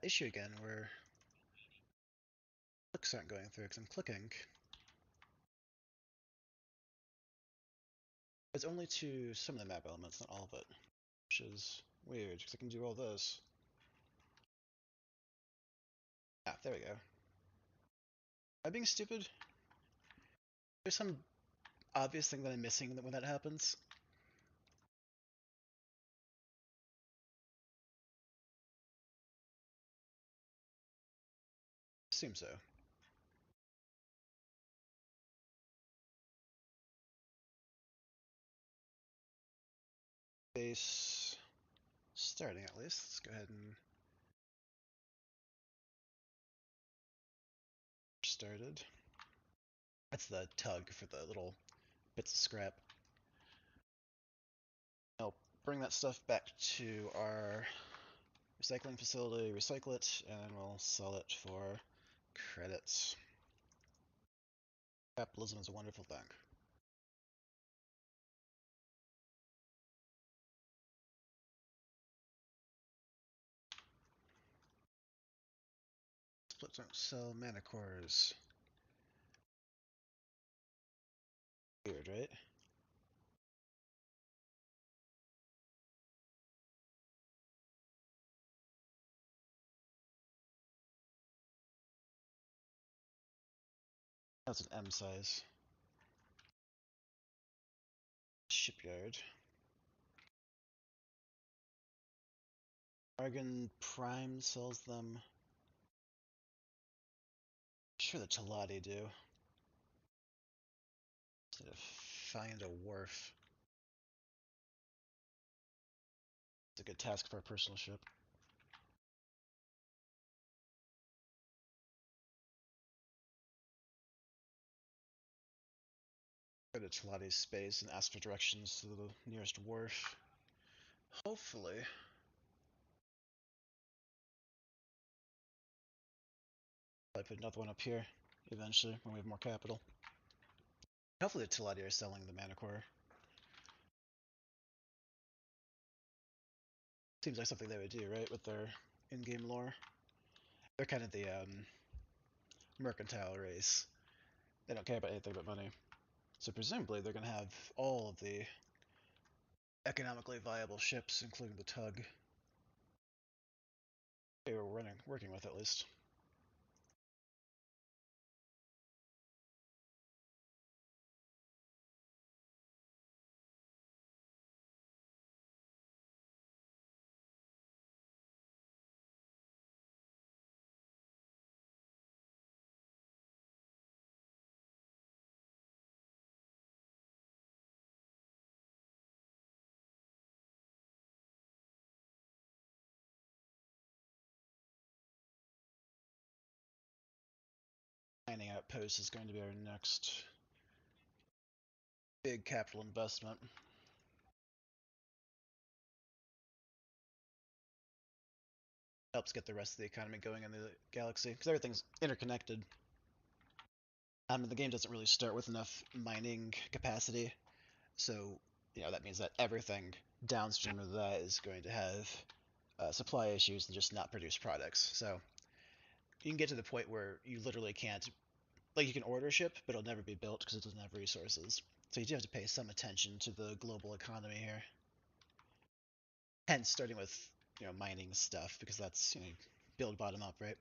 that issue again where clicks aren't going through because I'm clicking. It's only to some of the map elements, not all of it, which is weird because I can do all this. Ah, there we go. Am I being stupid? There's some obvious thing that I'm missing when that happens. Assume so. Base starting at least. Let's go ahead and started. That's the tug for the little bits of scrap. I'll bring that stuff back to our recycling facility, recycle it, and then we'll sell it for credits. Capitalism is a wonderful thing. Splits don't sell mana cores. Weird, right? That's an M size. Shipyard. Argon Prime sells them. I'm sure the Talati do. Instead of find a wharf. It's a good task for a personal ship. Go to Talati's space and ask for directions to the nearest wharf. Hopefully. I'll put another one up here eventually when we have more capital. Hopefully the Talati are selling the mana core. Seems like something they would do, right, with their in-game lore. They're kind of the mercantile race. They don't care about anything but money. So presumably they're going to have all of the economically viable ships, including the tug. They were working with at least. Mining outpost is going to be our next big capital investment. Helps get the rest of the economy going in the galaxy, because everything's interconnected. The game doesn't really start with enough mining capacity, so that means that everything downstream of that is going to have supply issues and just not produce products. So you can get to the point where you literally can't, like, you can order a ship, but it'll never be built because it doesn't have resources. So you do have to pay some attention to the global economy here. Hence, starting with mining stuff, because that's build bottom up, right?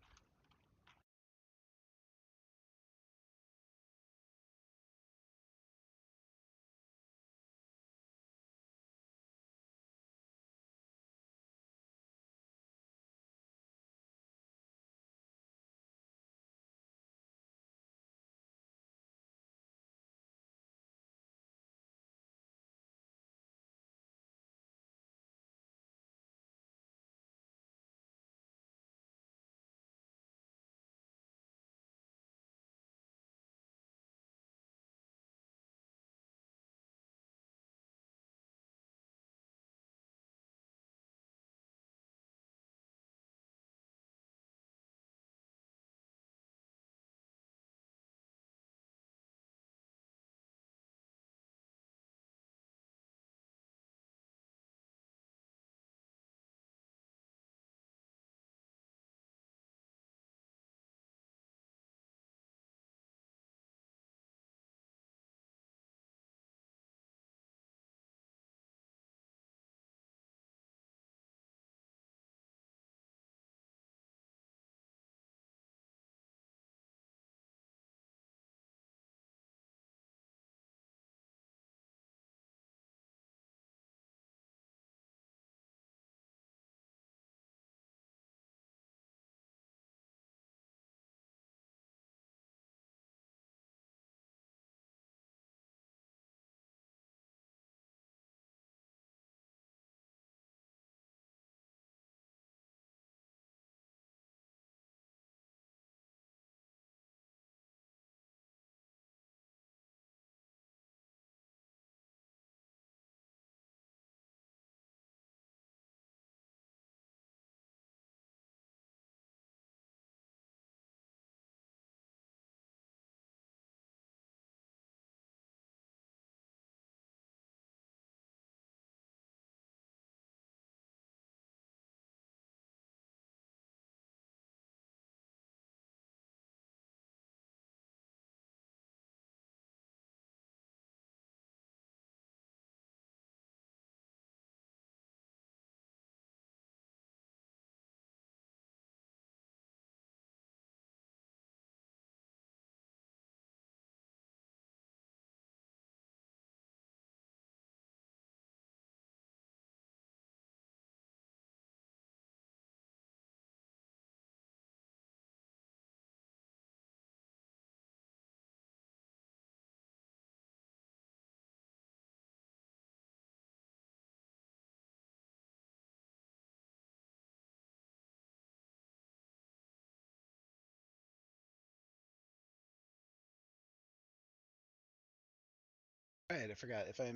Right, I forgot. If I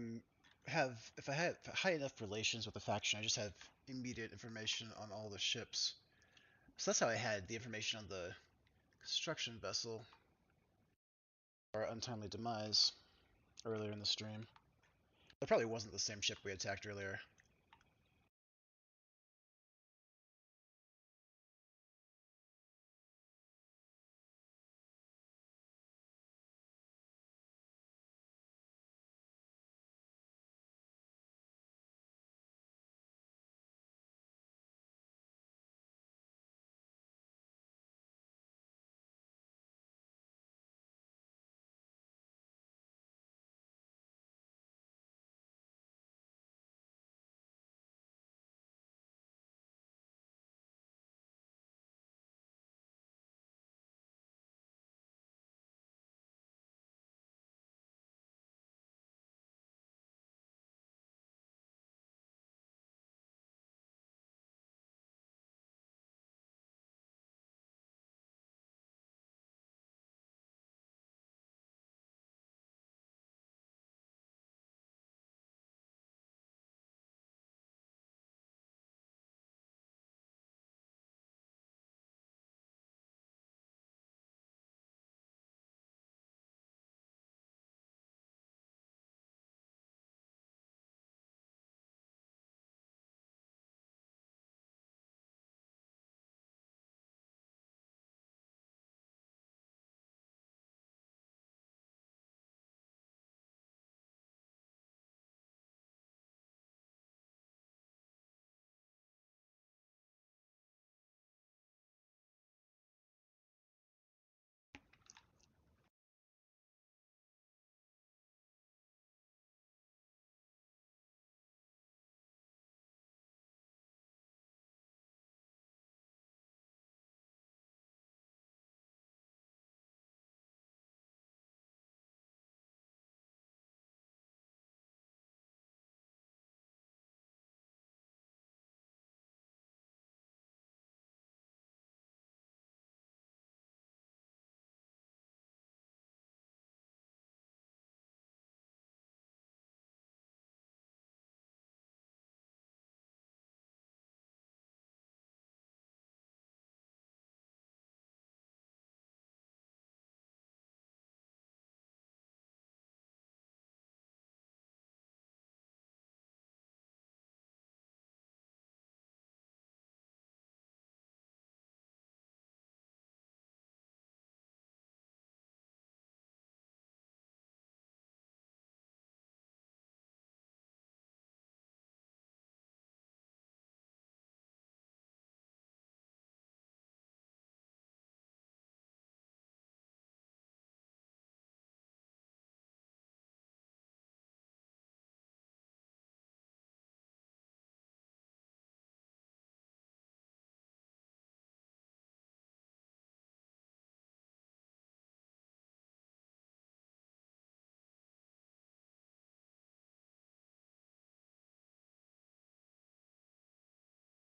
have high enough relations with the faction, I just have immediate information on all the ships. So that's how I had the information on the construction vessel, our untimely demise, earlier in the stream. It probably wasn't the same ship we attacked earlier.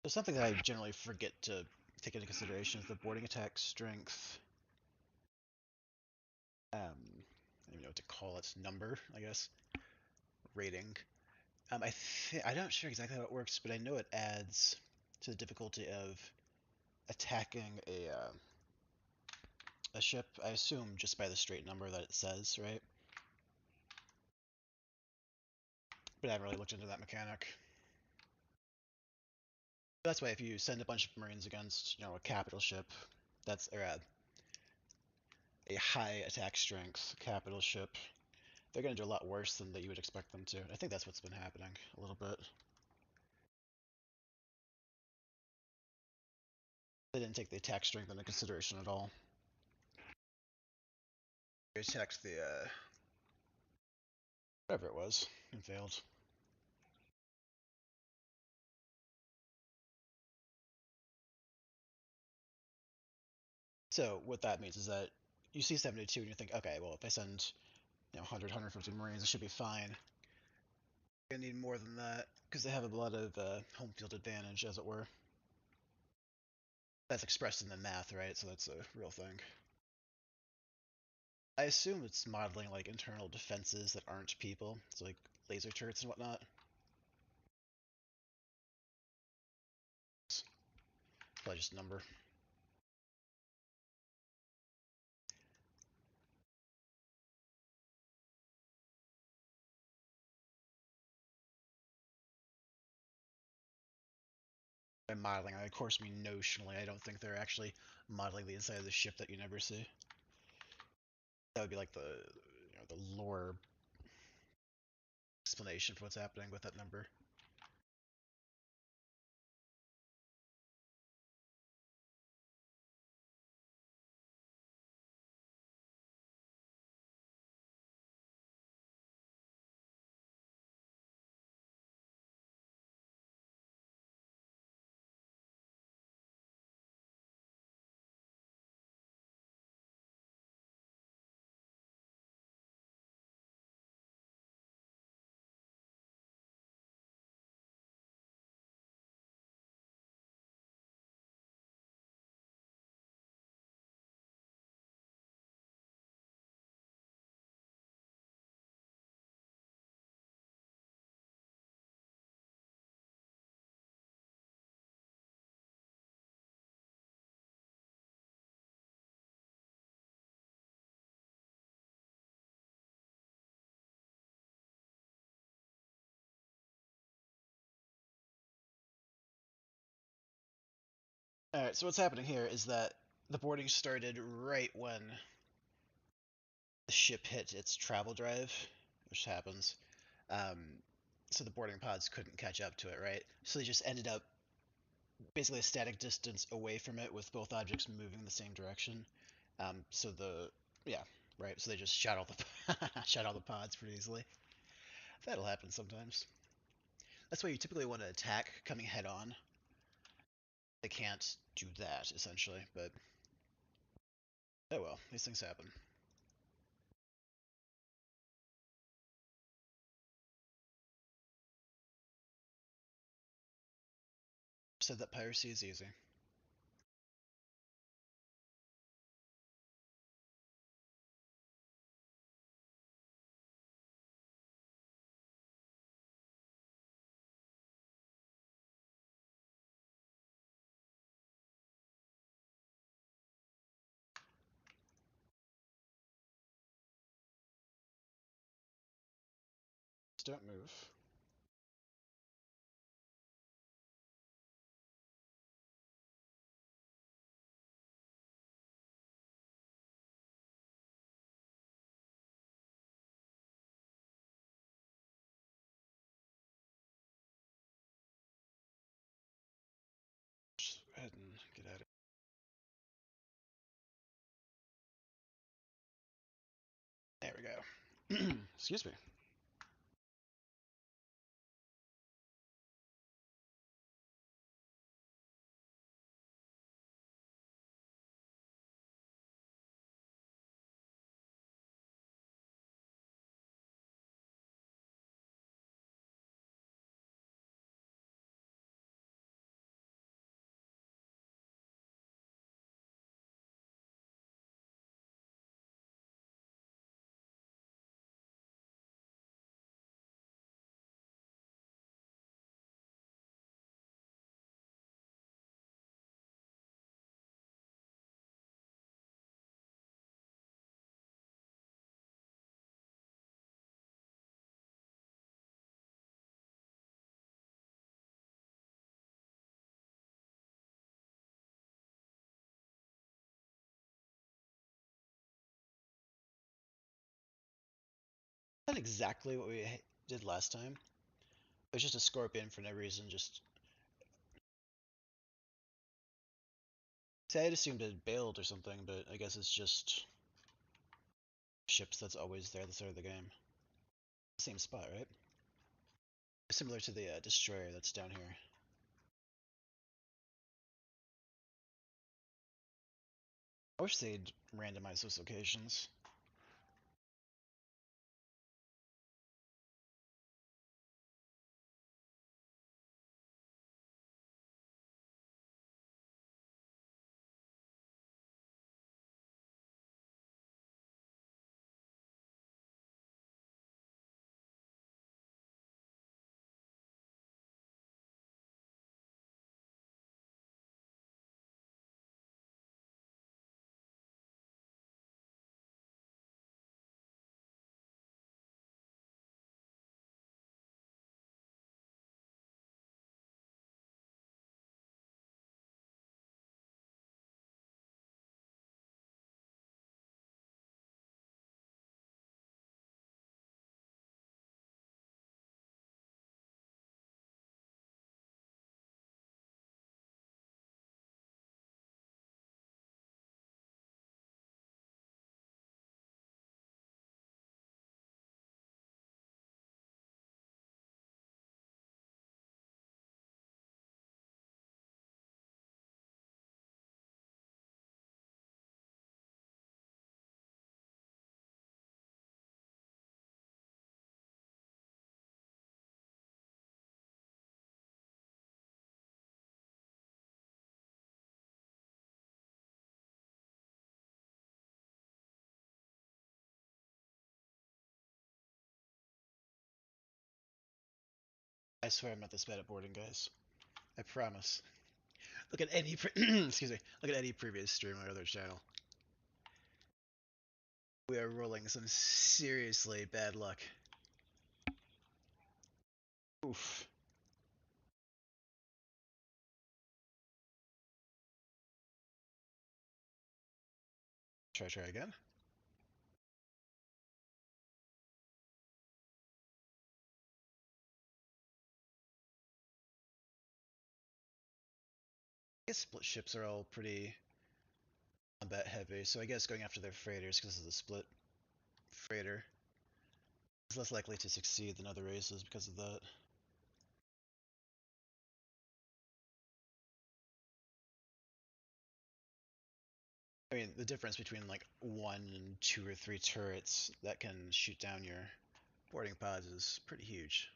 So something that I generally forget to take into consideration is the boarding attack strength. I don't even know what to call it. Number, I guess. Rating. I'm not sure exactly how it works, but I know it adds to the difficulty of attacking a ship. I assume just by the straight number that it says, right? But I haven't really looked into that mechanic. That's why if you send a bunch of Marines against, a capital ship, that's or a high attack strength capital ship, they're going to do a lot worse than that you would expect them to. I think that's what's been happening a little bit. They didn't take the attack strength into consideration at all. They attacked the whatever it was and failed. So what that means is that you see 72 and you think, okay, well if I send 100, 150 Marines, it should be fine. You're gonna need more than that because they have a lot of home field advantage, as it were. That's expressed in the math, right? So that's a real thing. I assume it's modeling like internal defenses that aren't people, so like laser turrets and whatnot. It's probably just a number. By modeling, I of course mean notionally. I don't think they're actually modeling the inside of the ship that you never see. That would be like the lore explanation for what's happening with that number. All right, so what's happening here is that the boarding started right when the ship hit its travel drive, which happens. Um, so the boarding pods couldn't catch up to it, right? So they just ended up basically a static distance away from it with both objects moving in the same direction. So the yeah, right. So they just shot all the shot all the pods pretty easily. That'll happen sometimes. That's why you typically want to attack coming head on. They can't do that essentially, but oh well, these things happen. Said that piracy is easy. Just don't move. Just go ahead and get out of There we go. Excuse me. Not exactly what we did last time. It was just a scorpion for no reason. Just say I'd assumed it bailed or something, but I guess it's just ships that's always there at the start of the game. Same spot, right? Similar to the destroyer that's down here. I wish they'd randomize those locations. I swear I'm not this bad at boarding, guys. I promise. Look at any excuse me. Look at any previous stream on my other channel. We are rolling some seriously bad luck. Oof. Try again. I guess split ships are all pretty combat heavy, so I guess going after their freighters because of the split freighter is less likely to succeed than other races because of that. I mean, the difference between like 1 and 2 or 3 turrets that can shoot down your boarding pods is pretty huge.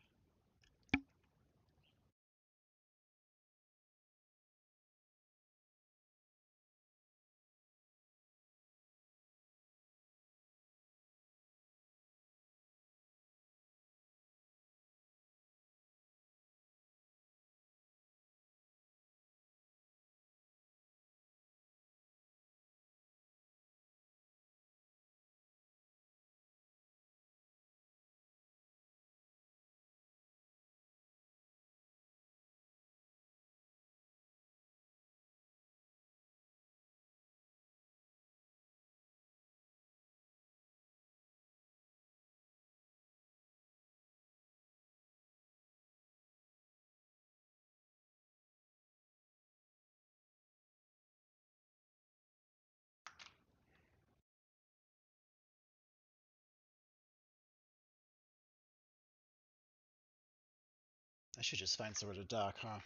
I should just find somewhere to dock, huh?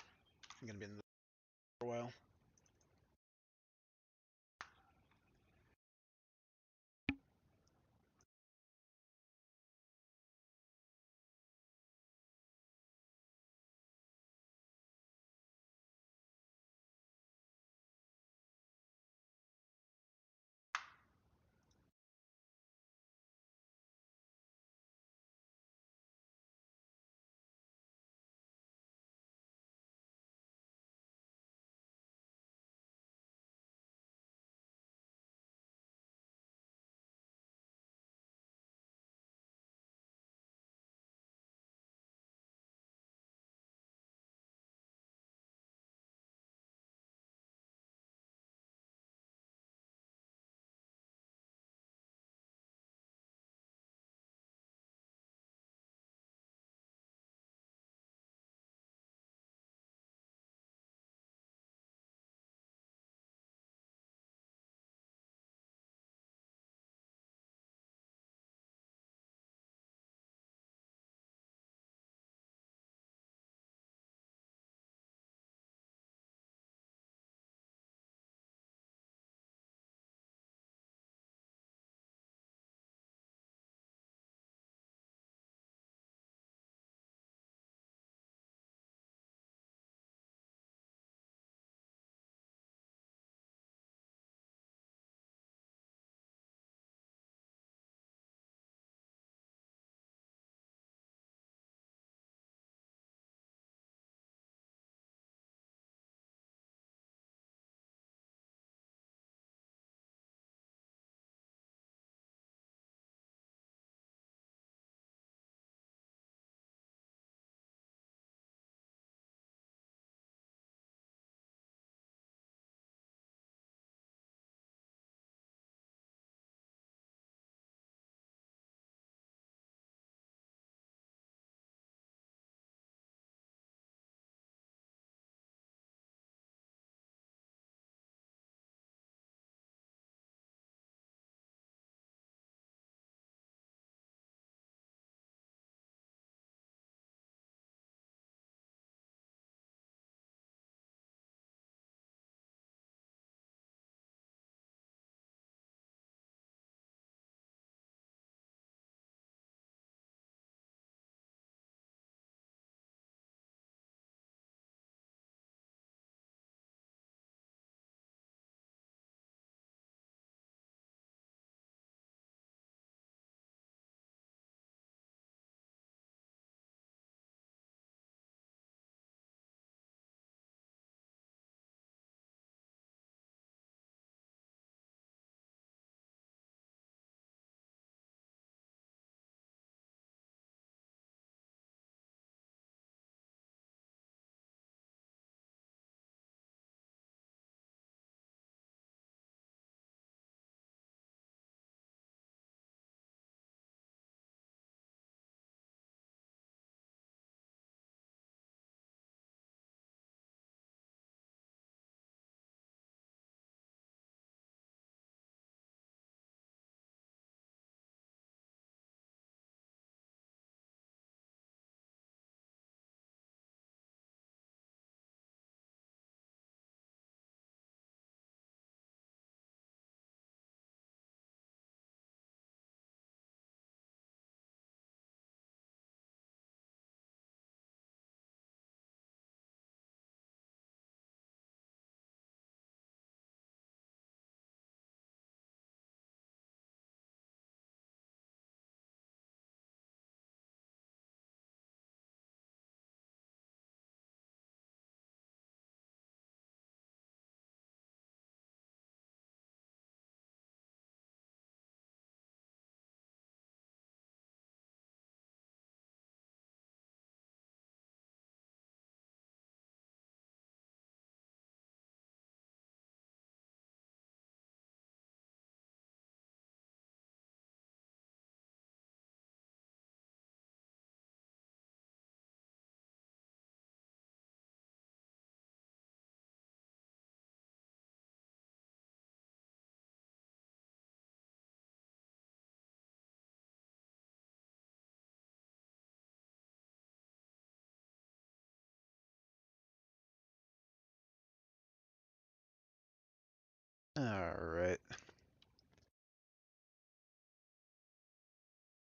I'm gonna be in the for a while.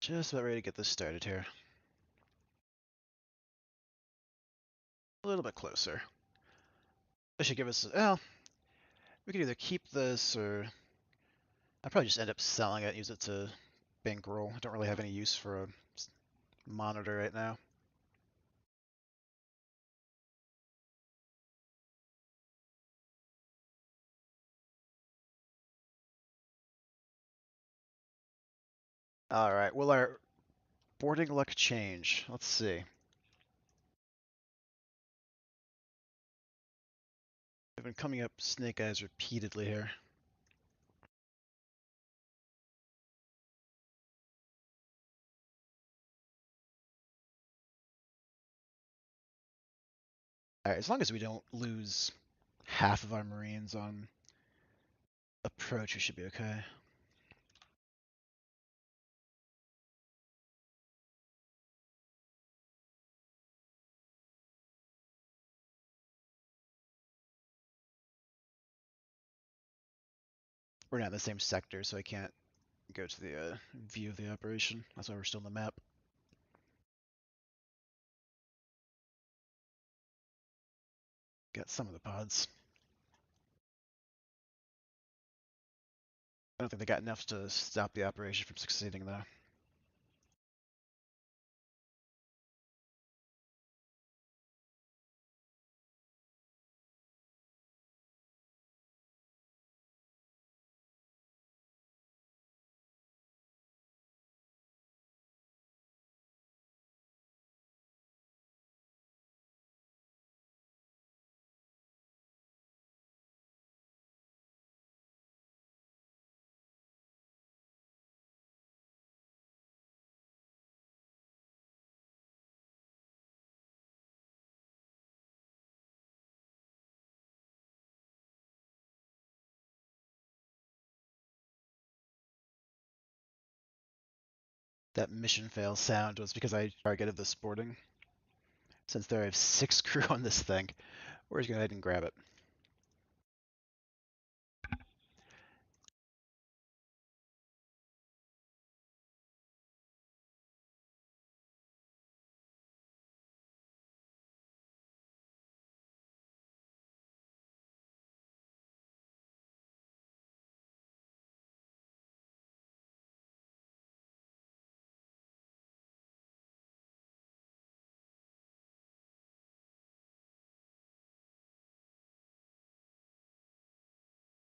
Just about ready to get this started here. A little bit closer. This should give us, well, we could either keep this or I'll probably just end up selling it, use it to bankroll. I don't really have any use for a monitor right now. Alright, will our boarding luck change? Let's see. I've been coming up snake eyes repeatedly here. Alright, as long as we don't lose half of our Marines on approach, we should be okay. We're not in the same sector, so I can't go to the view of the operation. That's why we're still on the map. Got some of the pods. I don't think they got enough to stop the operation from succeeding, though. That mission fail sound was because I targeted the sporting. Since there I have 6 crew on this thing, we're just going to go ahead and grab it.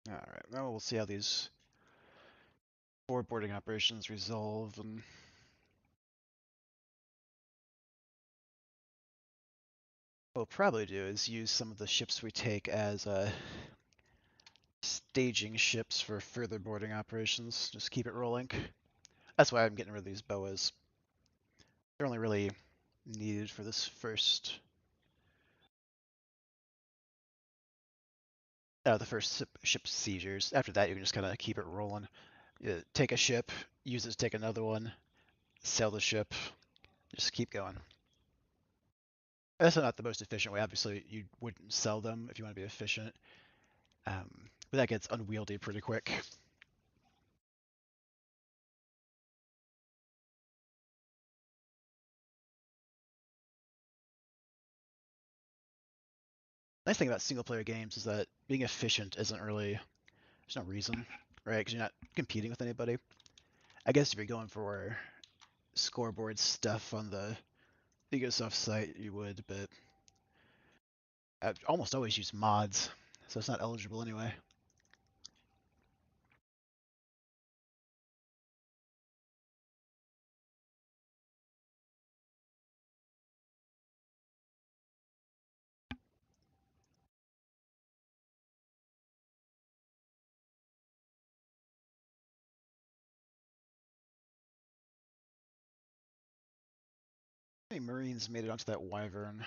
Alright, now we'll see how these forward boarding operations resolve. And what we'll probably do is use some of the ships we take as staging ships for further boarding operations. Just keep it rolling. That's why I'm getting rid of these boas. They're only really needed for this first... the first ship seizures. After that, you can just kind of keep it rolling. You take a ship, use it to take another one, sell the ship, just keep going. That's not the most efficient way. Obviously, you wouldn't sell them if you want to be efficient. But that gets unwieldy pretty quick. Nice thing about single-player games is that being efficient isn't really... There's no reason, right? Because you're not competing with anybody. I guess if you're going for scoreboard stuff on the Egosoft site, you would, but I almost always use mods, so it's not eligible anyway. How many Marines made it onto that Wyvern?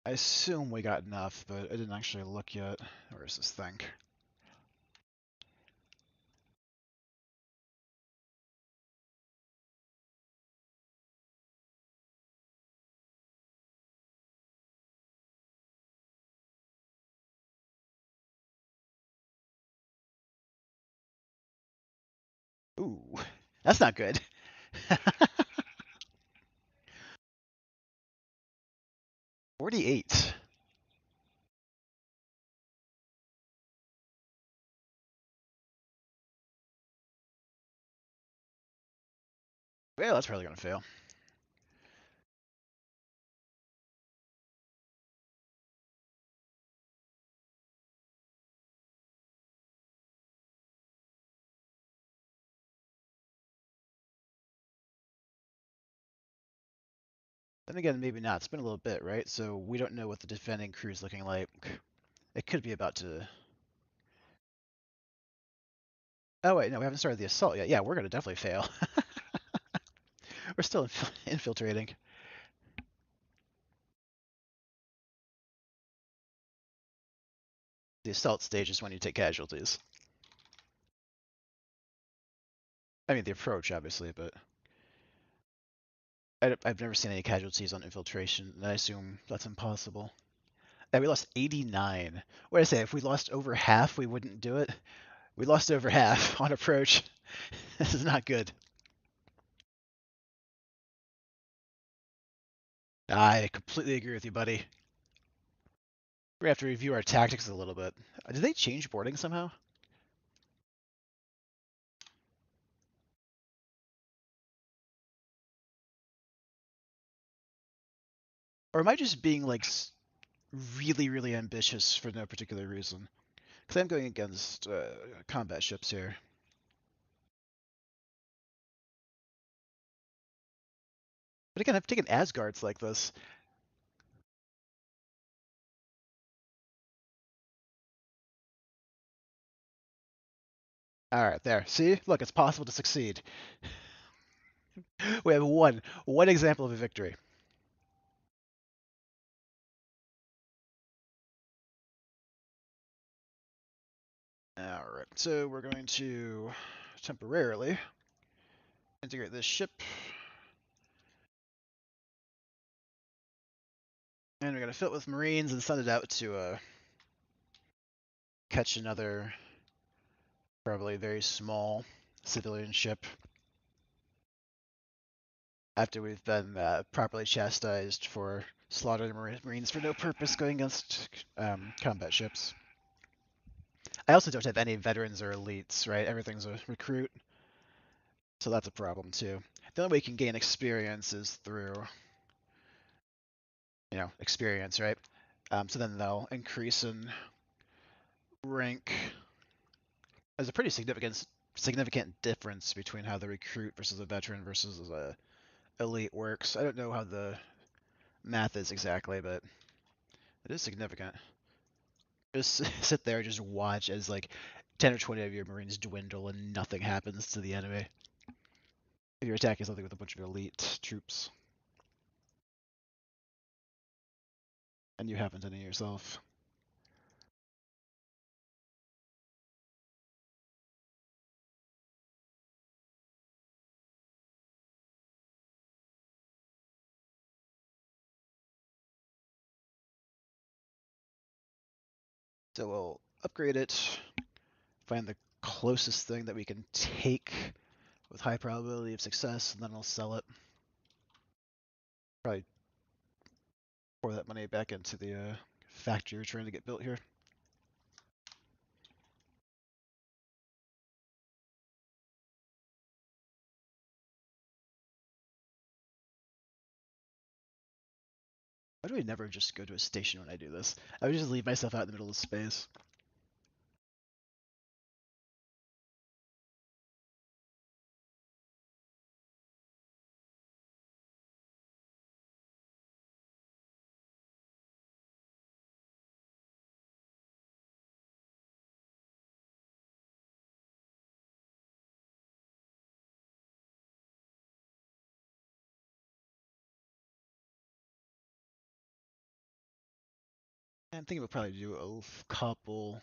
I assume we got enough, but I didn't actually look yet. Where is this thing? Ooh. That's not good. 48. Well, that's probably gonna fail. Then again, maybe not. It's been a little bit, right? So we don't know what the defending crew is looking like. It could be about to. Oh wait, no, we haven't started the assault yet. Yeah, we're gonna definitely fail. We're still infiltrating. The assault stage is when you take casualties. I mean, the approach, obviously, but I've never seen any casualties on infiltration, and I assume that's impossible. Yeah, we lost 89. What did I say? If we lost over half, we wouldn't do it. We lost over half on approach. This is not good. I completely agree with you, buddy. We have to review our tactics a little bit. Did they change boarding somehow? Or am I just being like really, really ambitious for no particular reason? Because I'm going against combat ships here. But again, I've taken Asgards like this. All right, there. See? Look, it's possible to succeed. We have one example of a victory. All right, so we're going to temporarily integrate this ship, and we're going to fill it with Marines and send it out to catch another, probably very small civilian ship. After we've been properly chastised for slaughtering Marines for no purpose going against combat ships. I also don't have any veterans or elites, right? Everything's a recruit, so that's a problem too. The only way you can gain experience is through, experience, right? So then they'll increase in rank. There's a pretty significant difference between how the recruit versus a veteran versus a elite works. I don't know how the math is exactly, but it is significant. Just sit there and just watch as like 10 or 20 of your Marines dwindle and nothing happens to the enemy. If you're attacking something with a bunch of elite troops and you haven't any yourself. So we'll upgrade it, find the closest thing that we can take with high probability of success, and then I'll sell it. Probably pour that money back into the factory we're trying to get built here. Why do I never just go to a station when I do this? I would just leave myself out in the middle of space. I'm thinking we'll probably do a couple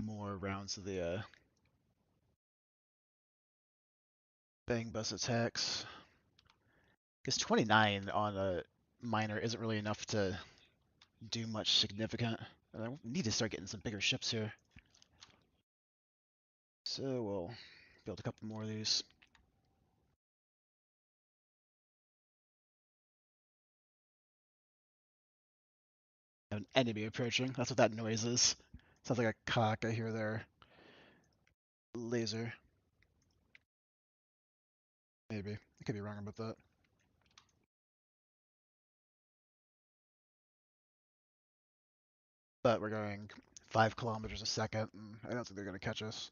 more rounds of the bang bus attacks. Because 29 on a minor isn't really enough to do much significant. I need to start getting some bigger ships here. So we'll build a couple more of these. An enemy approaching. That's what that noise is. Sounds like a cock. I hear their laser. Maybe. I could be wrong about that. But we're going 5 kilometers a second, and I don't think they're going to catch us.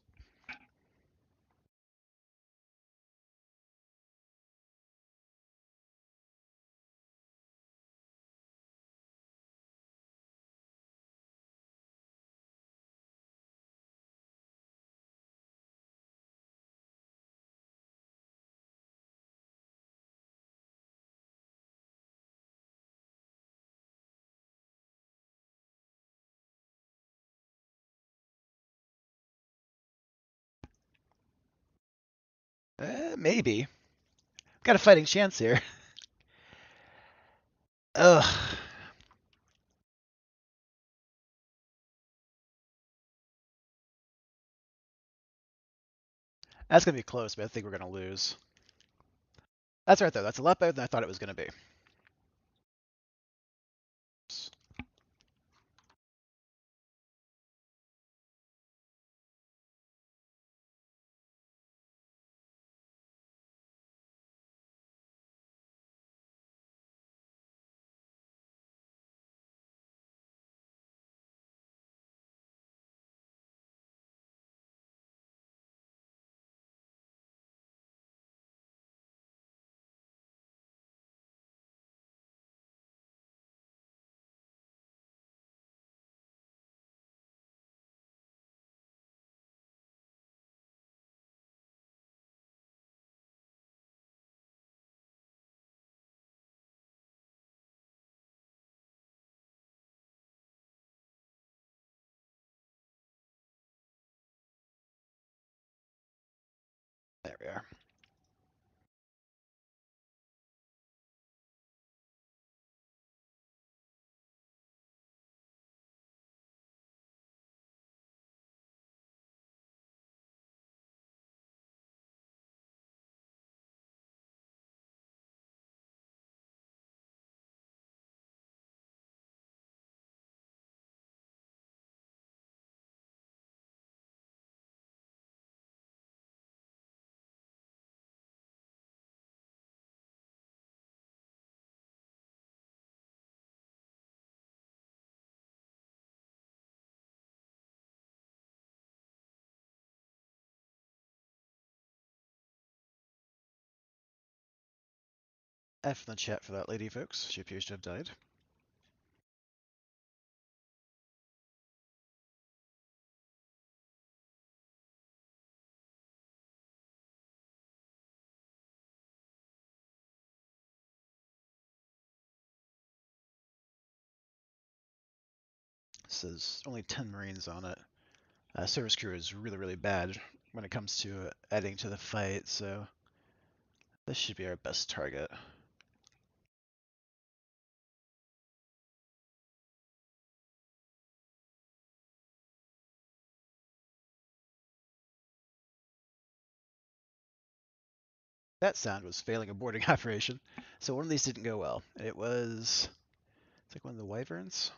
Maybe. Got a fighting chance here. Ugh. That's going to be close, but I think we're going to lose. That's right, though. That's a lot better than I thought it was going to be. There we are. F in the chat for that lady, folks. She appears to have died. It says only 10 Marines on it. Service crew is really, really bad when it comes to adding to the fight, so this should be our best target. That sound was failing a boarding operation, so one of these didn't go well. It was, it's like one of the wyverns.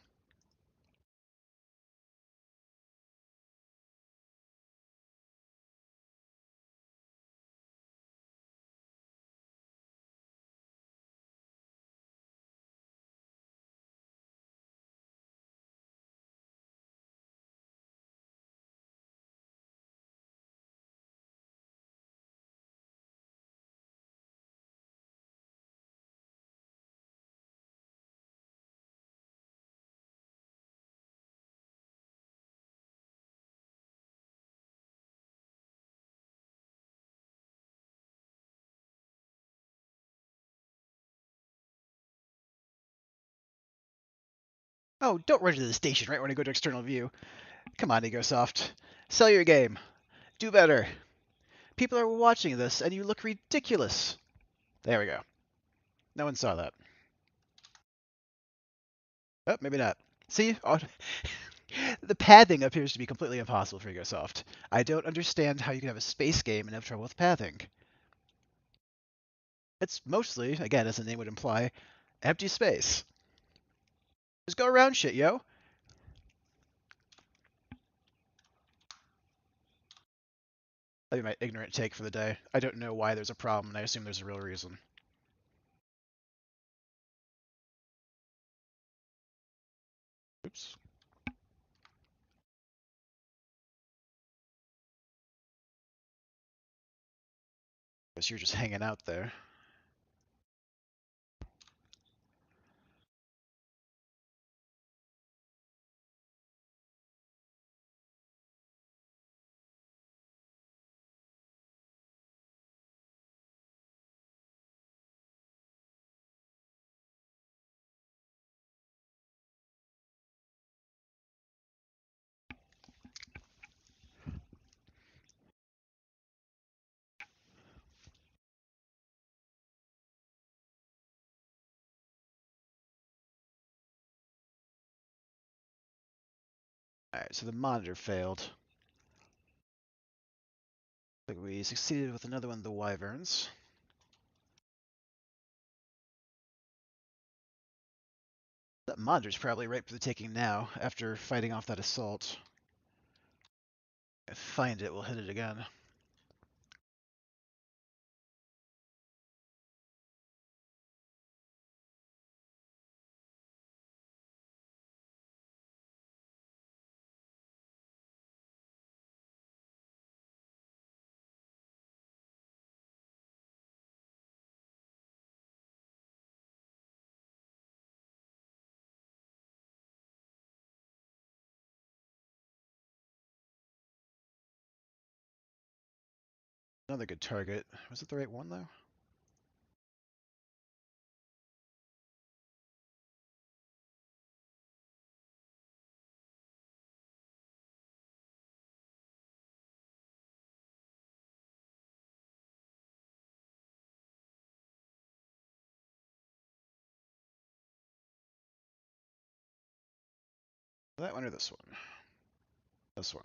Oh, don't run to the station right when I go to external view. Come on, EgoSoft. Sell your game. Do better. People are watching this, and you look ridiculous. There we go. No one saw that. Oh, maybe not. See? The pathing appears to be completely impossible for Egosoft. I don't understand how you can have a space game and have trouble with pathing. It's mostly, again, as the name would imply, empty space. Just go around shit, yo. That'd be my ignorant take for the day. I don't know why there's a problem, and I assume there's a real reason. Oops. Guess you're just hanging out there. Alright, so the monitor failed. But we succeeded with another one of the wyverns. That monitor's probably ripe for the taking now, after fighting off that assault. If I find it, we'll hit it again. Another good target. Was it the right one, though? That one or this one? This one.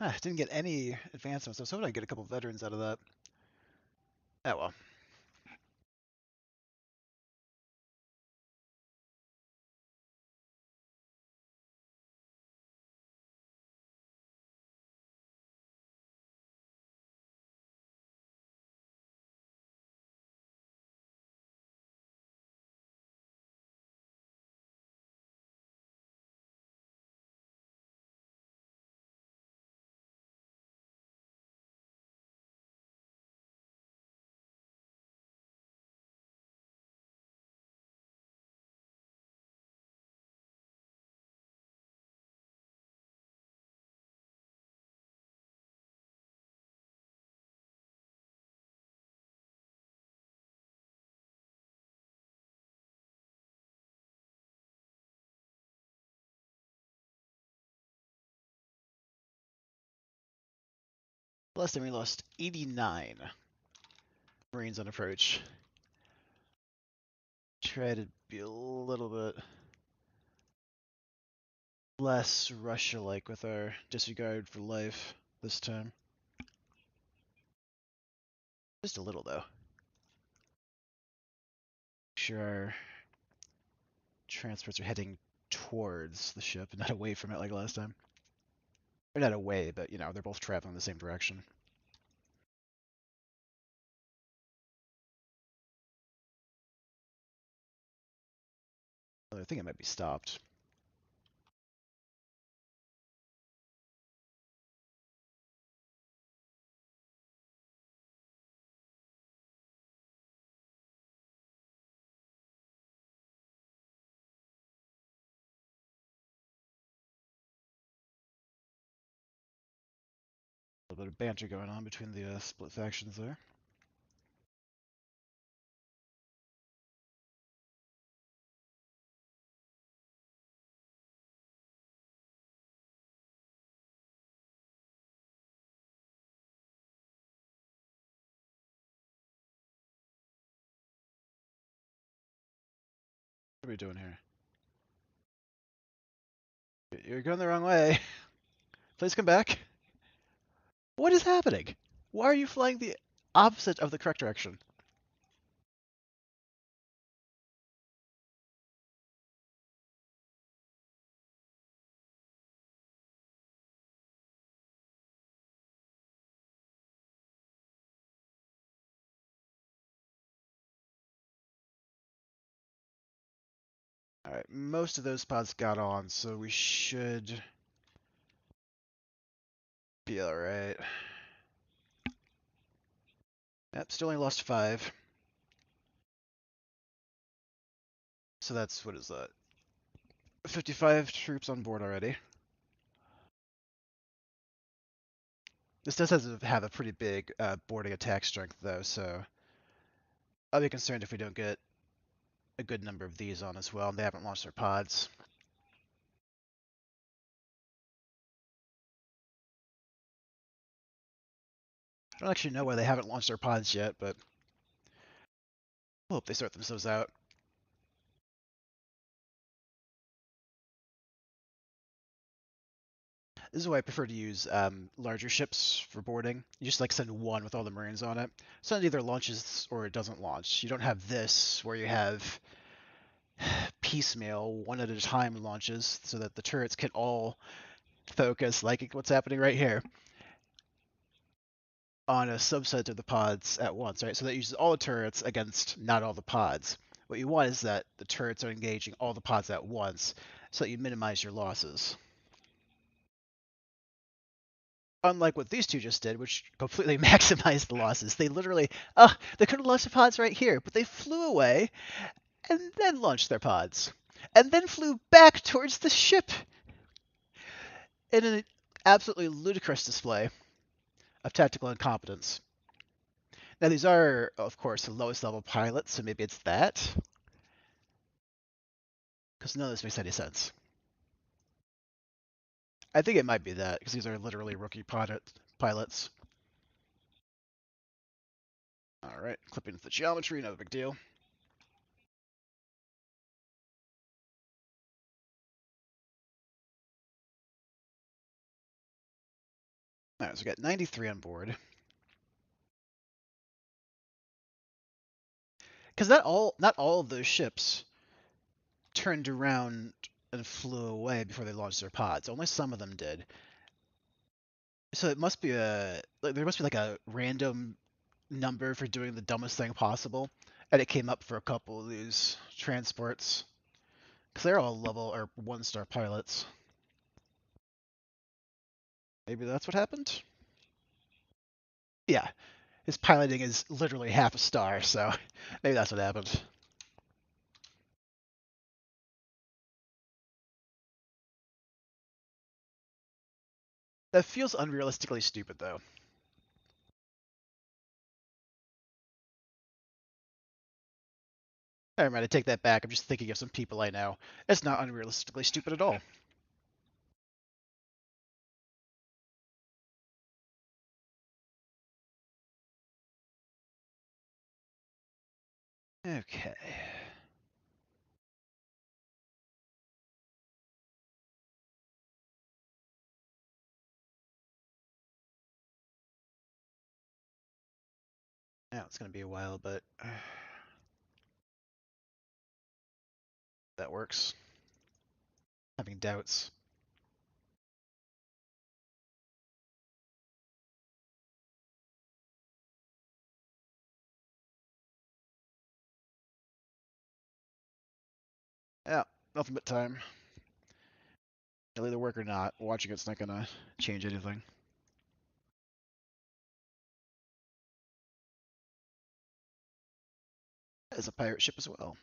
Ah, didn't get any advancements. I was hoping I'd get a couple veterans out of that. Oh well. Last time we lost 89 Marines on approach. Try to be a little bit less Russia-like with our disregard for life this time. Just a little, though. Make sure our transports are heading towards the ship and not away from it like last time. Or not away, but, you know, they're both traveling in the same direction. I think it might be stopped. A little bit of banter going on between the split factions there. What are we doing here? You're going the wrong way. Please come back. What is happening? Why are you flying the opposite of the correct direction? Alright, most of those pods got on, so we should be alright. Yep, still only lost 5. So that's, what is that? 55 troops on board already. This does have a pretty big boarding attack strength, though, so I'll be concerned if we don't get a good number of these on as well, and they haven't launched their pods. I don't actually know why they haven't launched their pods yet, but I hope they sort themselves out. This is why I prefer to use larger ships for boarding. You just like send one with all the Marines on it. So it either launches or it doesn't launch. You don't have this where you have piecemeal, one at a time launches, so that the turrets can all focus, like what's happening right here, on a subset of the pods at once, right? So that uses all the turrets against not all the pods. What you want is that the turrets are engaging all the pods at once, so that you minimize your losses. Unlike what these two just did, which completely maximized the losses. They literally, they could have launched the pods right here, but they flew away and then launched their pods. And then flew back towards the ship in an absolutely ludicrous display of tactical incompetence. Now, these are, of course, the lowest level pilots, so maybe it's that. Because none of this makes any sense. I think it might be that, because these are literally rookie pilots. Alright, clipping the geometry, no big deal. Alright, so we got 93 on board. Because not all of those ships turned around and flew away before they launched their pods. Only some of them did. So it must be there must be like a random number for doing the dumbest thing possible, and it came up for a couple of these transports because they're all level or 1-star pilots. Maybe that's what happened. Yeah, his piloting is literally half a star, so maybe that's what happened. That feels unrealistically stupid, though. Never mind, I take that back. I'm just thinking of some people I know. It's not unrealistically stupid at all. Okay. Yeah, it's going to be a while, but that works. Having doubts. Yeah, Nothing but time. It'll either work or not. Watching it's not gonna change anything. It's a pirate ship as well.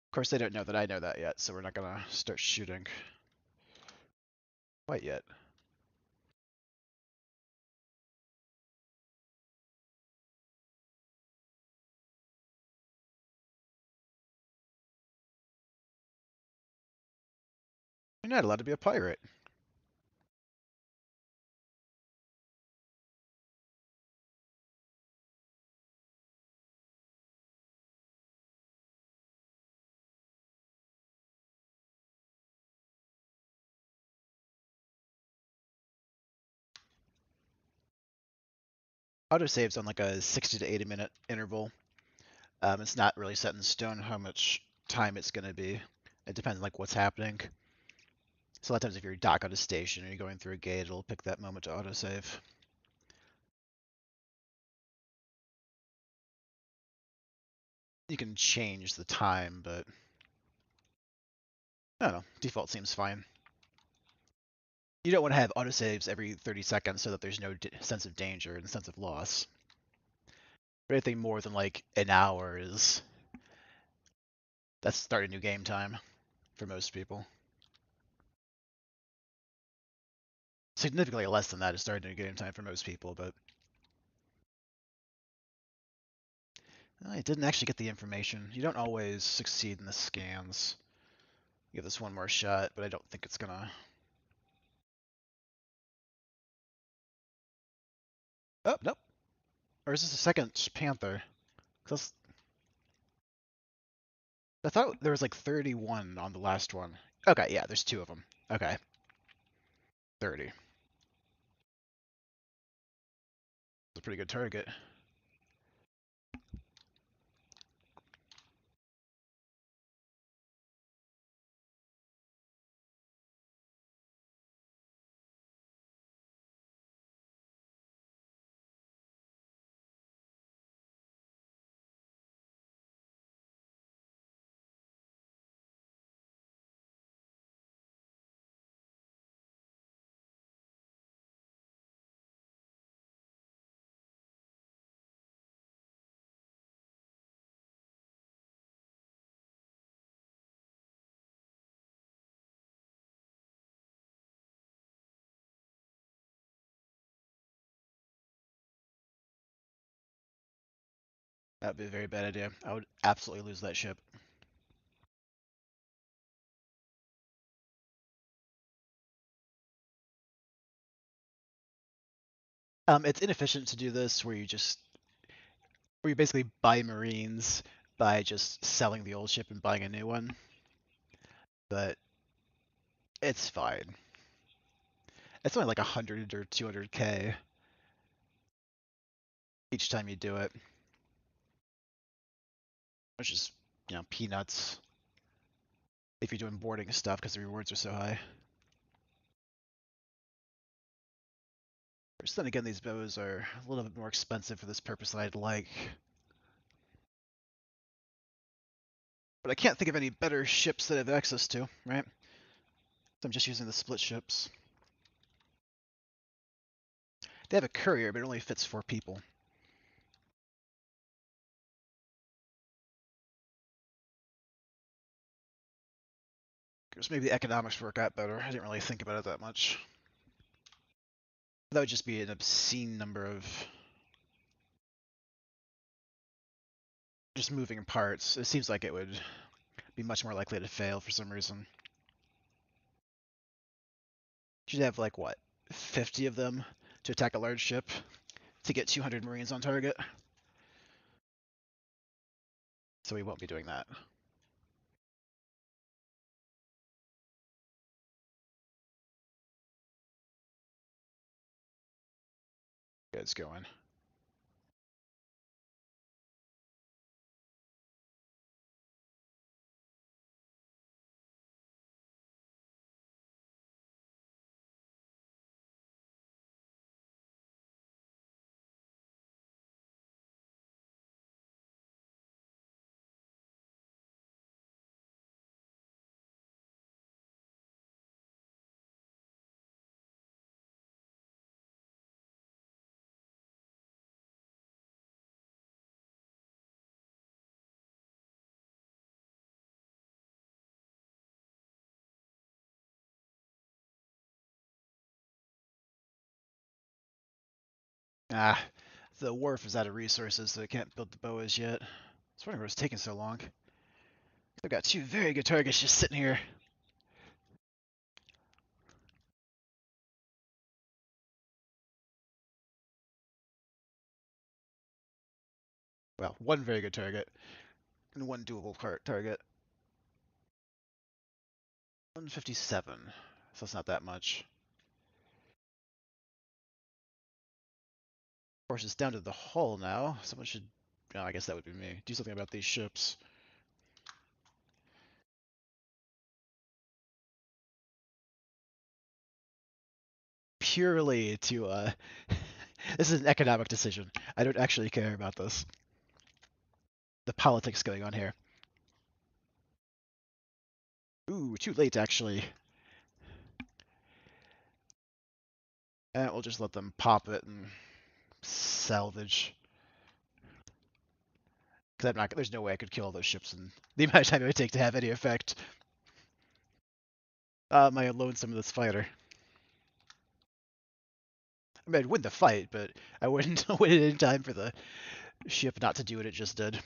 Of course, they don't know that I know that yet, so we're not gonna start shooting quite yet. You're not allowed to be a pirate. Autosave's on like a 60 to 80 minute interval. It's not really set in stone how much time it's gonna be. It depends on like what's happening. So a lot of times if you're dock at a station or you're going through a gate, it'll pick that moment to autosave. You can change the time, but I don't know. Default seems fine. You don't want to have autosaves every 30 seconds so that there's no sense of danger and sense of loss. But anything more than like an hour that's start a new game time for most people. Significantly less than that is start a new game time for most people, but I didn't actually get the information. You don't always succeed in the scans. Give this one more shot, but I don't think it's gonna. Oh, nope. Or is this a second Panther? I thought there was like 31 on the last one. Okay, yeah, there's two of them. Okay, 30. It's a pretty good target. That would be a very bad idea. I would absolutely lose that ship. It's inefficient to do this where you basically buy Marines by just selling the old ship and buying a new one. But it's fine. It's only like 100 or 200k each time you do it, which is, peanuts if you're doing boarding stuff because the rewards are so high. But then again, these bows are a little bit more expensive for this purpose than I'd like. But I can't think of any better ships that I have access to, right? So I'm just using the split ships. They have a courier, but it only fits 4 people. Because maybe the economics work out better. I didn't really think about it that much. That would just be an obscene number of just moving parts. It seems like it would be much more likely to fail for some reason. You'd have like what, 50 of them to attack a large ship to get 200 Marines on target. So we won't be doing that. Guys going. Ah, the wharf is out of resources, so I can't build the boas yet. I was wondering what was taking so long. I've got two very good targets just sitting here. Well, one very good target and one doable target. 157, so it's not that much. Of course, it's down to the hull now. Someone should, oh, I guess that would be me, do something about these ships. Purely to, this is an economic decision. I don't actually care about this. The politics going on here. Ooh, too late, actually. And we'll just let them pop it and salvage. Because I'm not, there's no way I could kill all those ships in the amount of time it would take to have any effect. My lonesome this fighter. I mean, I'd win the fight, but I wouldn't win it in time for the ship not to do what it just did.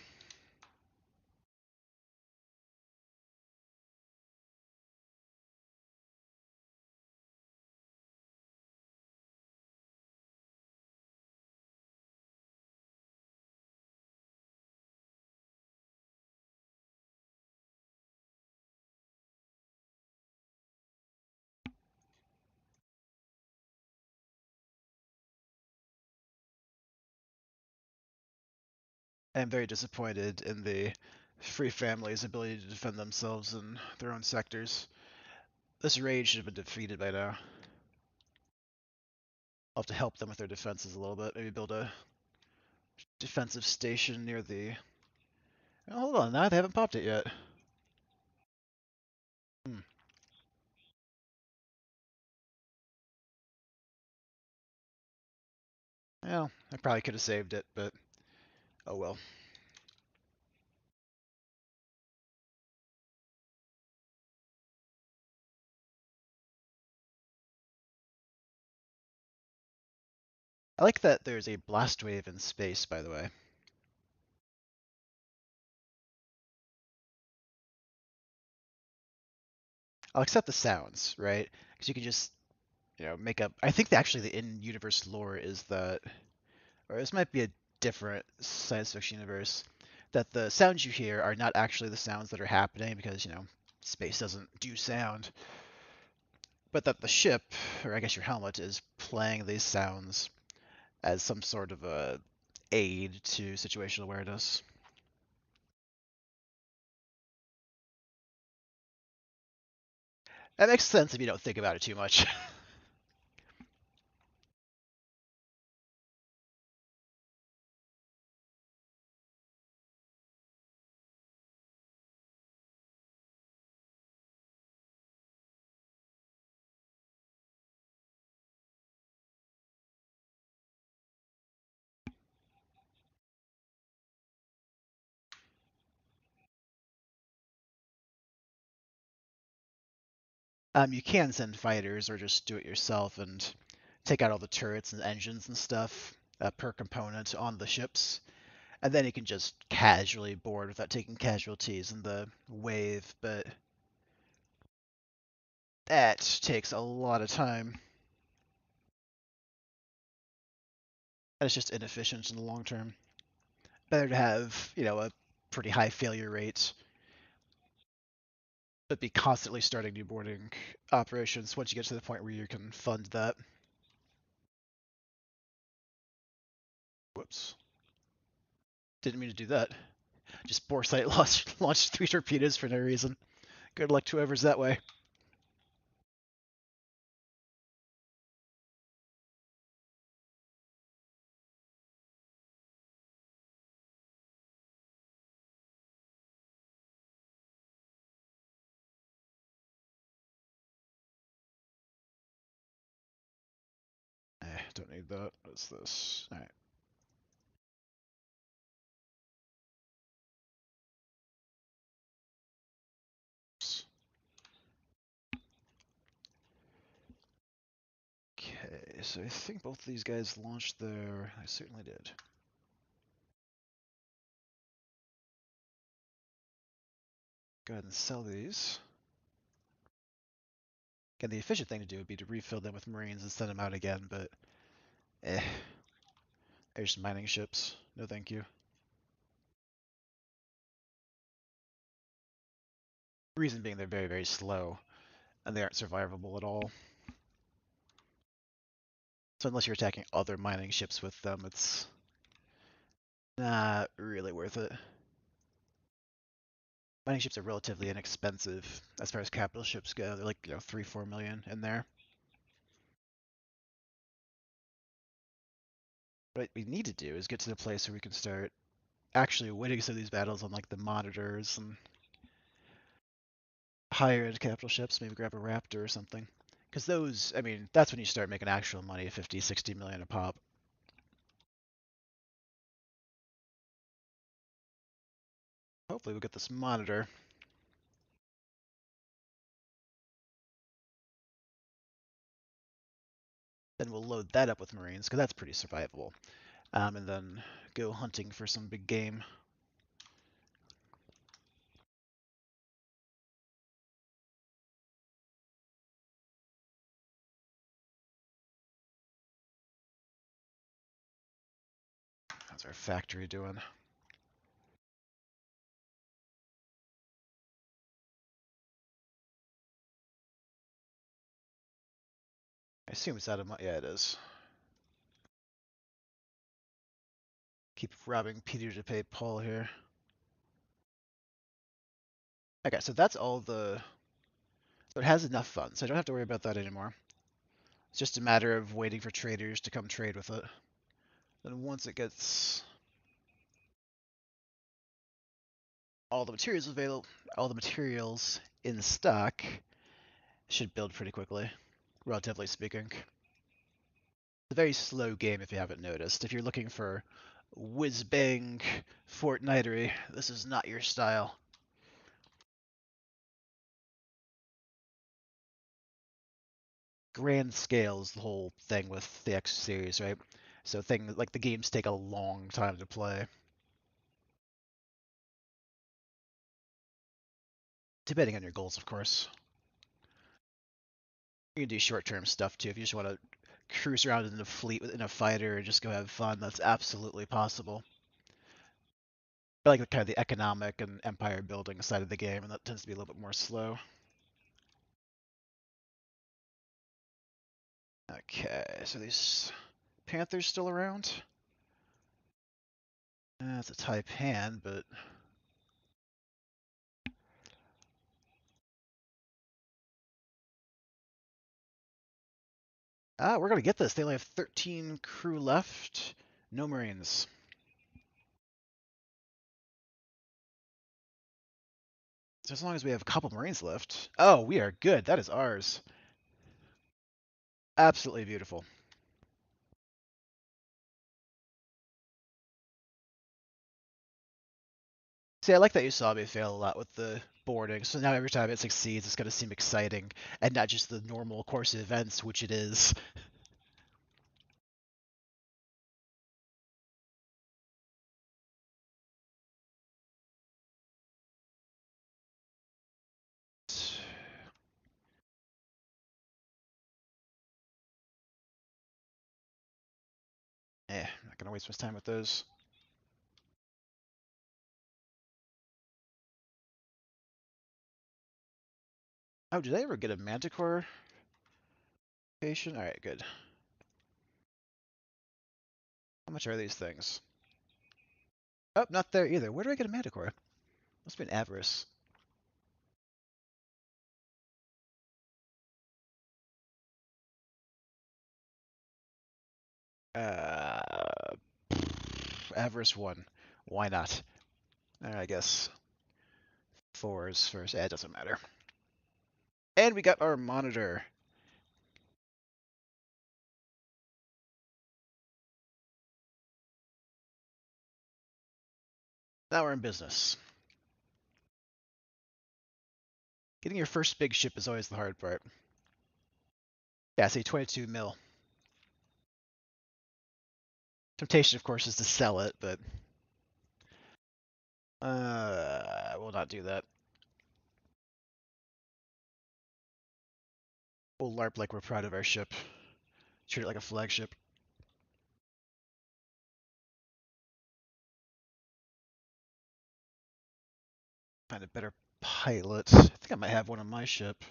I'm very disappointed in the Free Family's ability to defend themselves in their own sectors. This raid should have been defeated by now. I'll have to help them with their defenses a little bit. Maybe build a defensive station near the... Oh, hold on, now they haven't popped it yet. Hmm. Well, I probably could have saved it, but oh well. I like that there's a blast wave in space, by the way. I'll accept the sounds, right? Because you can just, make up. I think that actually the in-universe lore is that, or this might be a different science fiction universe, that the sounds you hear are not actually the sounds that are happening because, space doesn't do sound, but that the ship, or I guess your helmet, is playing these sounds as some sort of a aid to situational awareness. That makes sense if you don't think about it too much. You can send fighters or just do it yourself and take out all the turrets and engines and stuff per component on the ships, and then you can just casually board without taking casualties in the wave, but that takes a lot of time, and it's just inefficient in the long term. Better to have, a pretty high failure rate, but be constantly starting new boarding operations once you get to the point where you can fund that. Whoops. Didn't mean to do that. Just Boresight launched 3 torpedoes for no reason. Good luck to whoever's that way. Don't need that. What's this? Alright. Okay, so I think both of these guys launched their... I certainly did. Go ahead and sell these. Again, the efficient thing to do would be to refill them with Marines and send them out again, but they're just mining ships. No thank you. Reason being they're very, very slow, and they aren't survivable at all. So unless you're attacking other mining ships with them, it's not really worth it. Mining ships are relatively inexpensive as far as capital ships go. They're like, 3-4 million in there. What we need to do is get to the place where we can start actually winning some of these battles on like the monitors and higher end capital ships, maybe grab a Raptor or something. Because those, I mean, that's when you start making actual money, 50, 60 million a pop. Hopefully we'll get this monitor. Then we'll load that up with Marines, because that's pretty survivable. And then go hunting for some big game. How's our factory doing? I assume it's out of money. Yeah, it is. Keep robbing Peter to pay Paul here. Okay, so that's all the... So it has enough funds, so I don't have to worry about that anymore. It's just a matter of waiting for traders to come trade with it. Then once it gets all the materials available, all the materials in stock, should build pretty quickly, relatively speaking. It's a very slow game if you haven't noticed. If you're looking for whiz-bang Fortnitery, this is not your style. Grand scale is the whole thing with the X series, right? So things like the games take a long time to play. Depending on your goals, of course. You can do short-term stuff too. If you just want to cruise around in a fleet in a fighter and just go have fun, that's absolutely possible. I like kind of the economic and empire building side of the game, and that tends to be a little bit more slow. Okay, so these Panthers still around? It's a type hand, but we're gonna get this. They only have 13 crew left. No Marines. So as long as we have a couple Marines left. Oh, we are good. That is ours. Absolutely beautiful. See, I like that you saw me fail a lot with the boarding, so now every time it succeeds, it's going to seem exciting, and not just the normal course of events, which it is. Not going to waste much time with those. Oh, did I ever get a Manticore patient? Alright, good. How much are these things? Oh, not there either. Where do I get a Manticore? Must be an Avarice. Uh, Avarice 1. Why not? I guess 4s first. It doesn't matter. And we got our monitor. Now we're in business. Getting your first big ship is always the hard part. Yeah, say 22 mil. Temptation, of course, is to sell it, but I will not do that. We'll LARP like we're proud of our ship. Treat it like a flagship. Find a better pilot. I think I might have one on my ship.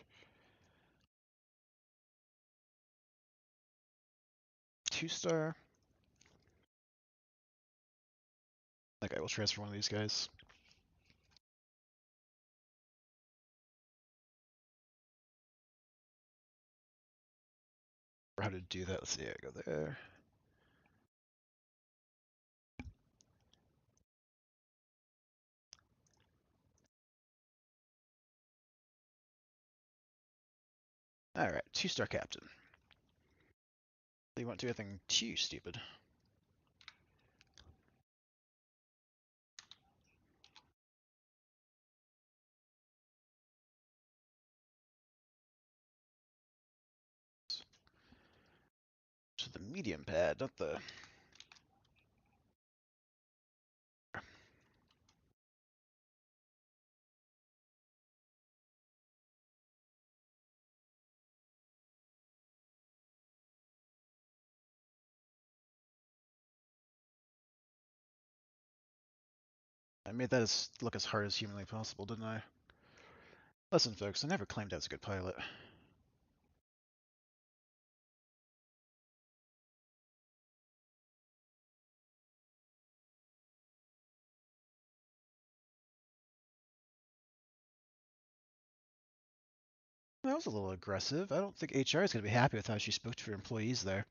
2-star. Okay, we'll transfer one of these guys. How to do that? Let's see. I go there. All right, 2-star captain. You won't do anything too stupid. To the medium pad, not the. I made that look as hard as humanly possible, didn't I? Listen, folks, I never claimed I was a good pilot. That was a little aggressive. I don't think HR is going to be happy with how she spoke to her employees there.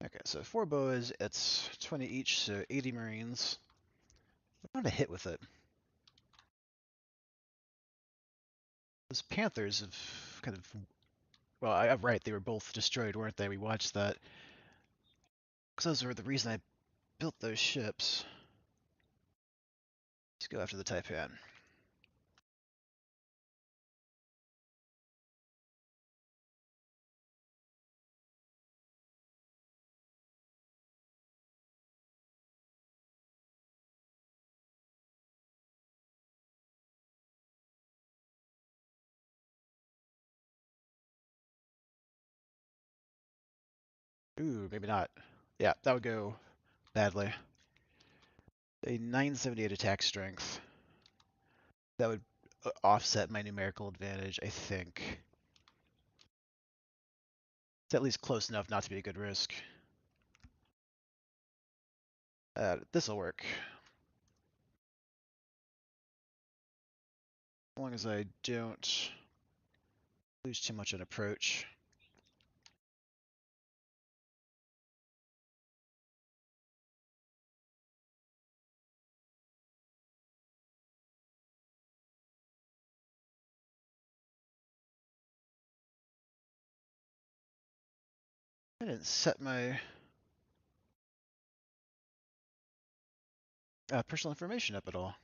Okay, so 4 boas, it's 20 each, so 80 Marines. I'm going to hit with it. Those Panthers have kind of. Well, I'm right, they were both destroyed, weren't they? We watched that. Because those were the reason I built those ships. Let's go after the Taipan. Ooh, maybe not. Yeah, that would go badly. A 978 attack strength. That would offset my numerical advantage, I think. It's at least close enough not to be a good risk. This'll work. As long as I don't lose too much on approach. I didn't set my personal information up at all.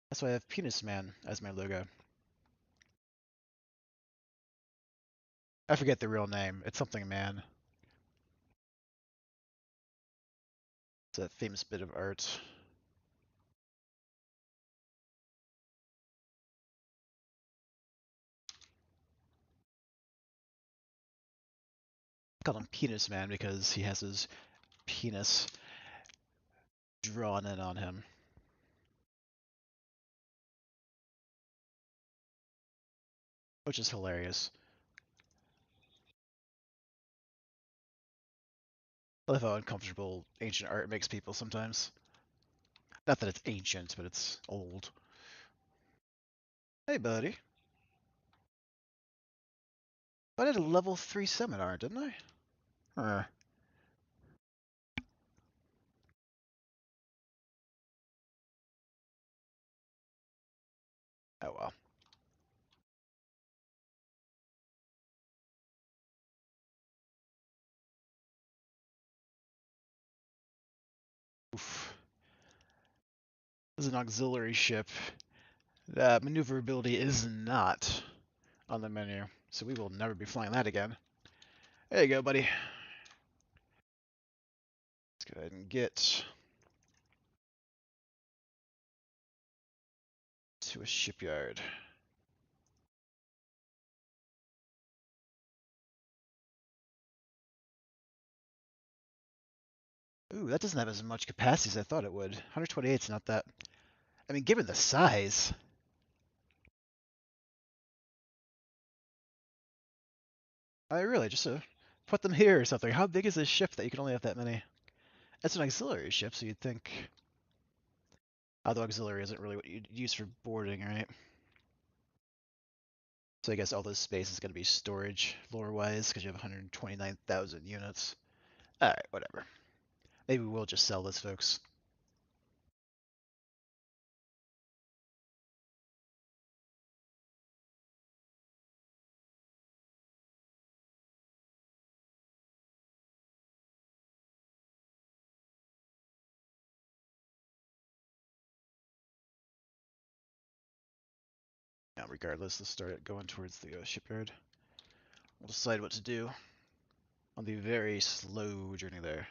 That's why I have Penis Man as my logo. I forget the real name. It's something man. It's a famous bit of art. I call him Penis Man because he has his penis drawn in on him. Which is hilarious. I love how uncomfortable ancient art makes people sometimes. Not that it's ancient, but it's old. Hey, buddy. I did a level 3 seminar, didn't I? Oh well. This is an auxiliary ship. Maneuverability is not on the menu, so we will never be flying that again. There you go, buddy. Let's go ahead and get to a shipyard. Ooh, that doesn't have as much capacity as I thought it would. 128 is not that. I mean, given the size. I really just put them here or something. How big is this ship that you can only have that many? It's an auxiliary ship, so you'd think. Although auxiliary isn't really what you'd use for boarding, right? So I guess all this space is going to be storage lore-wise because you have 129,000 units. Alright, whatever. Maybe we'll just sell this, folks. Now, regardless, let's start going towards the shipyard. We'll decide what to do on the very slow journey there.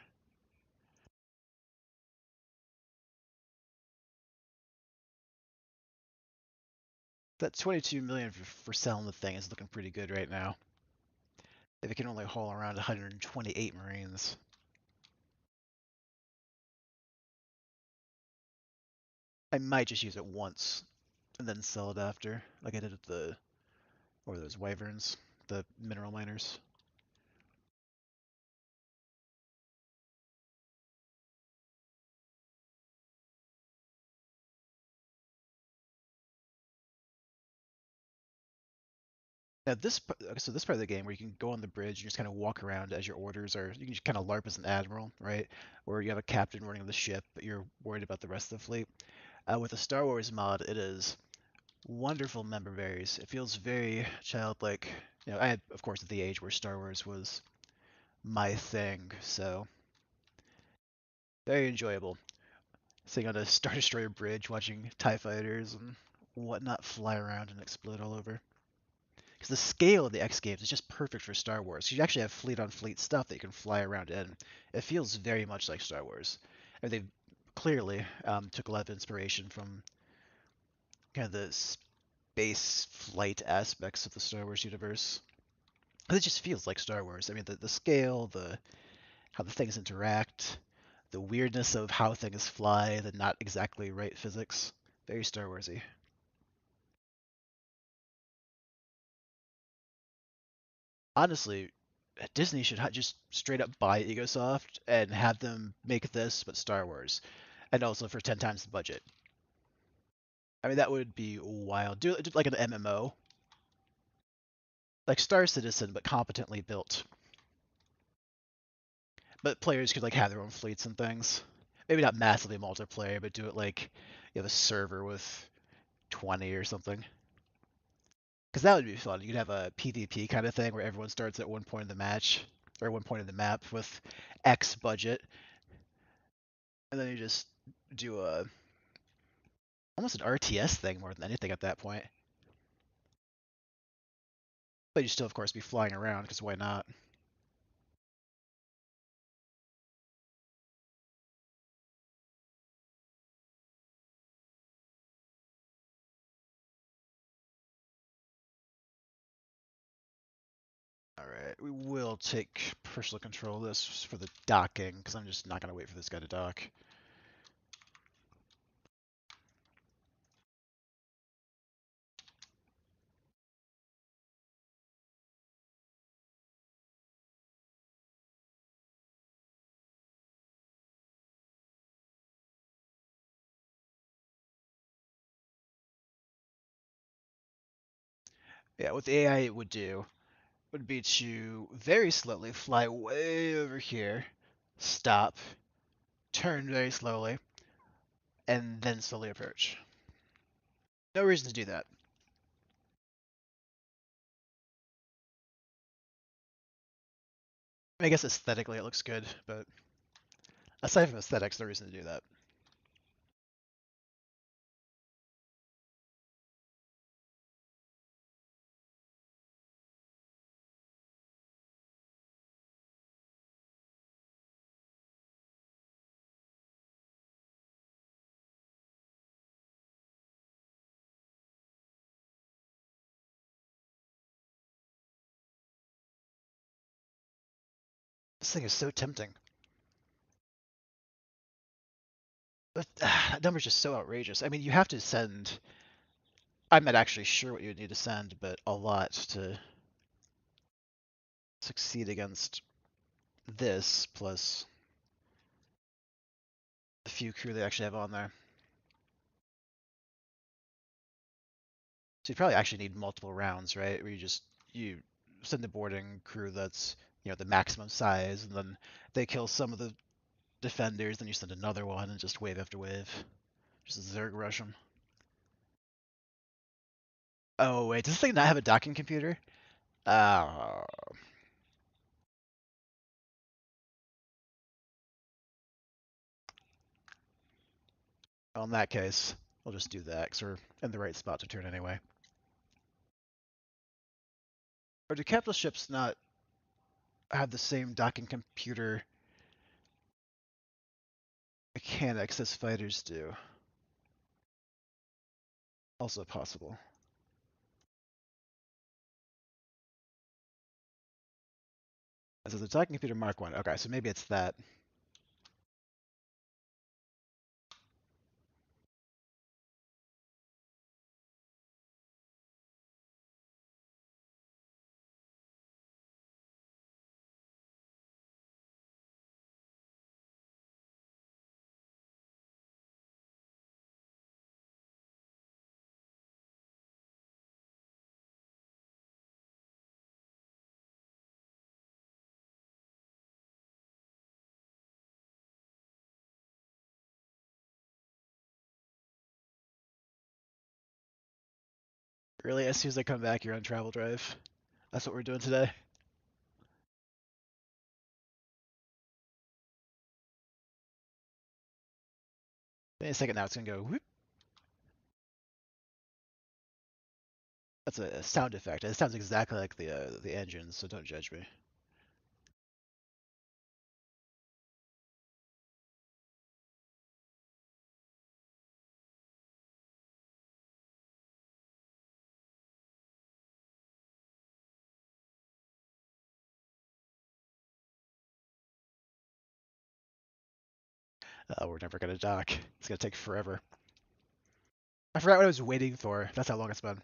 That 22 million for selling the thing is looking pretty good right now. If it can only haul around 128 Marines. I might just use it once and then sell it after, like I did with the, what were those, wyverns? The mineral miners. Now okay, so this part of the game where you can go on the bridge and just kind of walk around as your orders are, you can just kind of LARP as an admiral, right? Or you have a captain running the ship, but you're worried about the rest of the fleet. With the Star Wars mod, it is wonderful member berries. It feels very childlike. I had, of course, at the age where Star Wars was my thing, so very enjoyable. Sitting on a Star Destroyer bridge, watching TIE fighters and whatnot fly around and explode all over. Because the scale of the X Games is just perfect for Star Wars. You actually have fleet-on-fleet stuff that you can fly around in. It feels very much like Star Wars. And they clearly took a lot of inspiration from kind of the space flight aspects of the Star Wars universe. It just feels like Star Wars. I mean, the scale, how the things interact, the weirdness of how things fly, the not exactly right physics. Very Star Warsy. Honestly, Disney should just straight up buy Egosoft and have them make this, but Star Wars, and also for 10 times the budget. I mean, that would be wild. Do like an MMO, like Star Citizen, but competently built. But players could like have their own fleets and things. Maybe not massively multiplayer, but do it like you have a server with 20 or something. Because that would be fun. You could have a PvP kind of thing where everyone starts at one point in the match or one point in the map with X budget, and then you just do a almost an RTS thing more than anything at that point. But you still, of course, be flying around because why not? All right, we will take personal control of this for the docking because I'm just not gonna wait for this guy to dock. Yeah, what the AI would do would be to very slowly fly way over here, stop, turn very slowly, and then slowly approach. No reason to do that. I guess aesthetically it looks good, but aside from aesthetics, no reason to do that. This thing is so tempting. But that number's just so outrageous. I mean, you have to send. I'm not actually sure what you would need to send, but a lot to succeed against this, plus the few crew they actually have on there. So you probably actually need multiple rounds, right? Where you send the boarding crew that's the maximum size, and then they kill some of the defenders, then you send another one, and just wave after wave, just Zerg rush them. Oh wait, does this thing not have a docking computer? Oh. Well, in that case, we'll just do that, because we're in the right spot to turn anyway. Or do capital ships not have the same docking computer mechanics as fighters do? Also possible. So the docking computer Mark 1. Okay, so maybe it's that. Really, as soon as I come back, you're on travel drive. That's what we're doing today. In a second now, it's gonna go whoop. That's a sound effect. It sounds exactly like the engine, so don't judge me. We're never gonna dock. It's gonna take forever. I forgot what I was waiting for. That's how long it's been.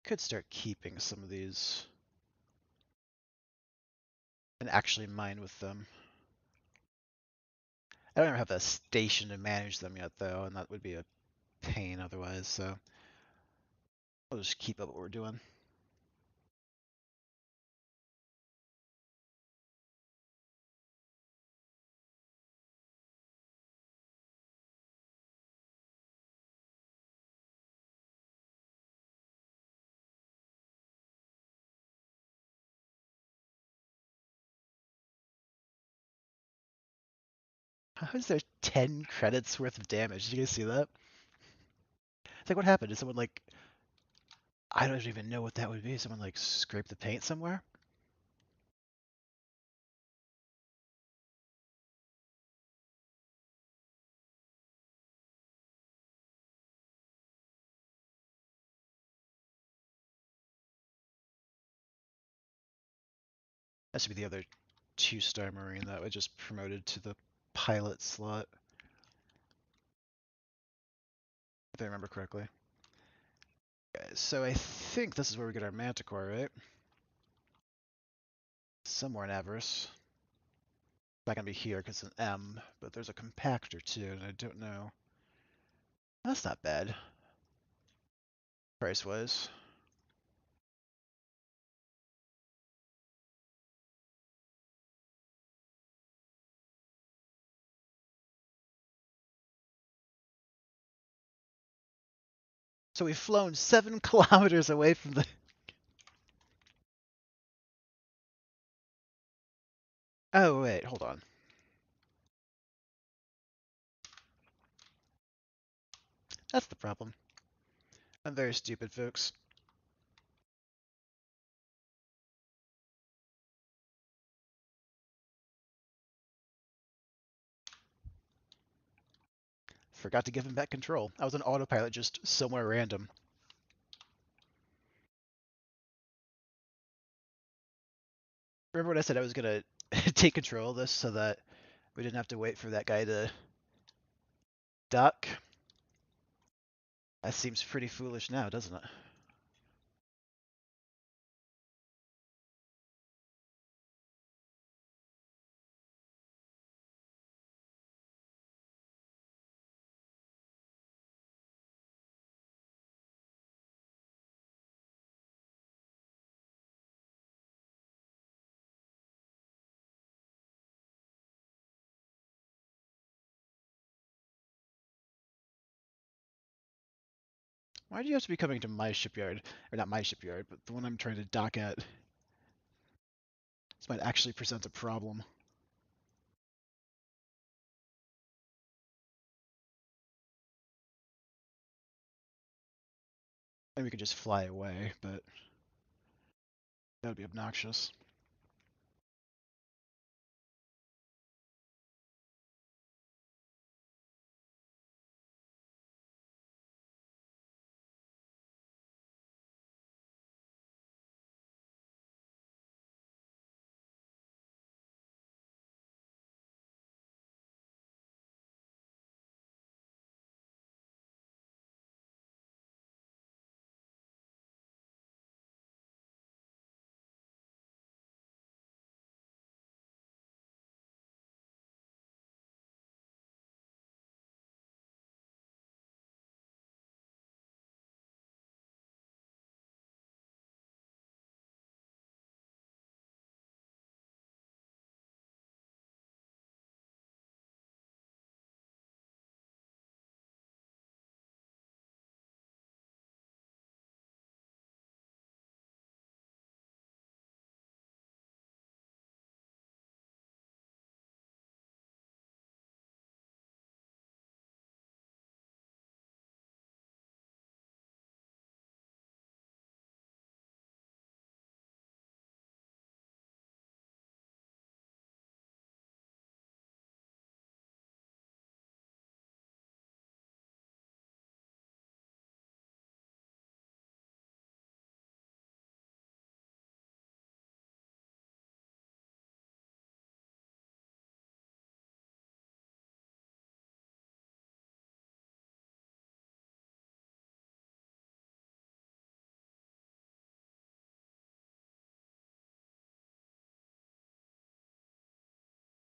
Could start keeping some of these and actually mine with them. I don't even have a station to manage them yet, though, and that would be a pain otherwise, so I'll just keep up what we're doing. How is there 10 credits worth of damage? Did you guys see that? It's like, what happened? Did someone, like, I don't even know what that would be. Someone, like, scrape the paint somewhere? That should be the other 2-star Marine that was just promoted to the pilot slot, if I remember correctly. Okay, so I think this is where we get our Manticore, right? Somewhere in Avarice. It's not gonna be here because it's an M, but there's a compactor too, and I don't know. That's not bad, price-wise. So we've flown 7 kilometers away from the... Oh, wait, hold on. That's the problem. I'm very stupid, folks. Forgot to give him back control. I was on autopilot just somewhere random. Remember when I said I was gonna take control of this so that we didn't have to wait for that guy to duck? That seems pretty foolish now, doesn't it? Why do you have to be coming to my shipyard? Or not my shipyard, but the one I'm trying to dock at. This might actually present a problem. And we could just fly away, but that would be obnoxious.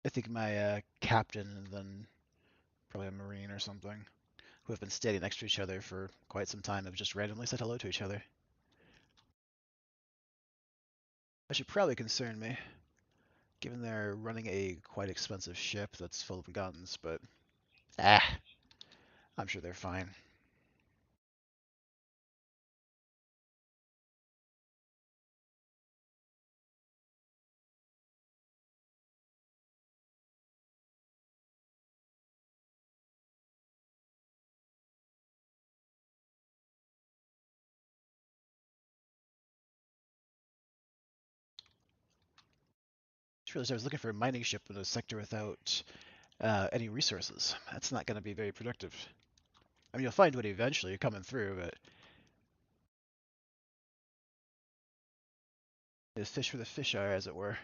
I think my captain and then probably a marine or something who have been standing next to each other for quite some time have just randomly said hello to each other. That should probably concern me, given they're running a quite expensive ship that's full of guns, but I'm sure they're fine. Just realized I was looking for a mining ship in a sector without any resources. That's not going to be very productive. I mean, you'll find one eventually coming through, but it's fish for the fish are, as it were.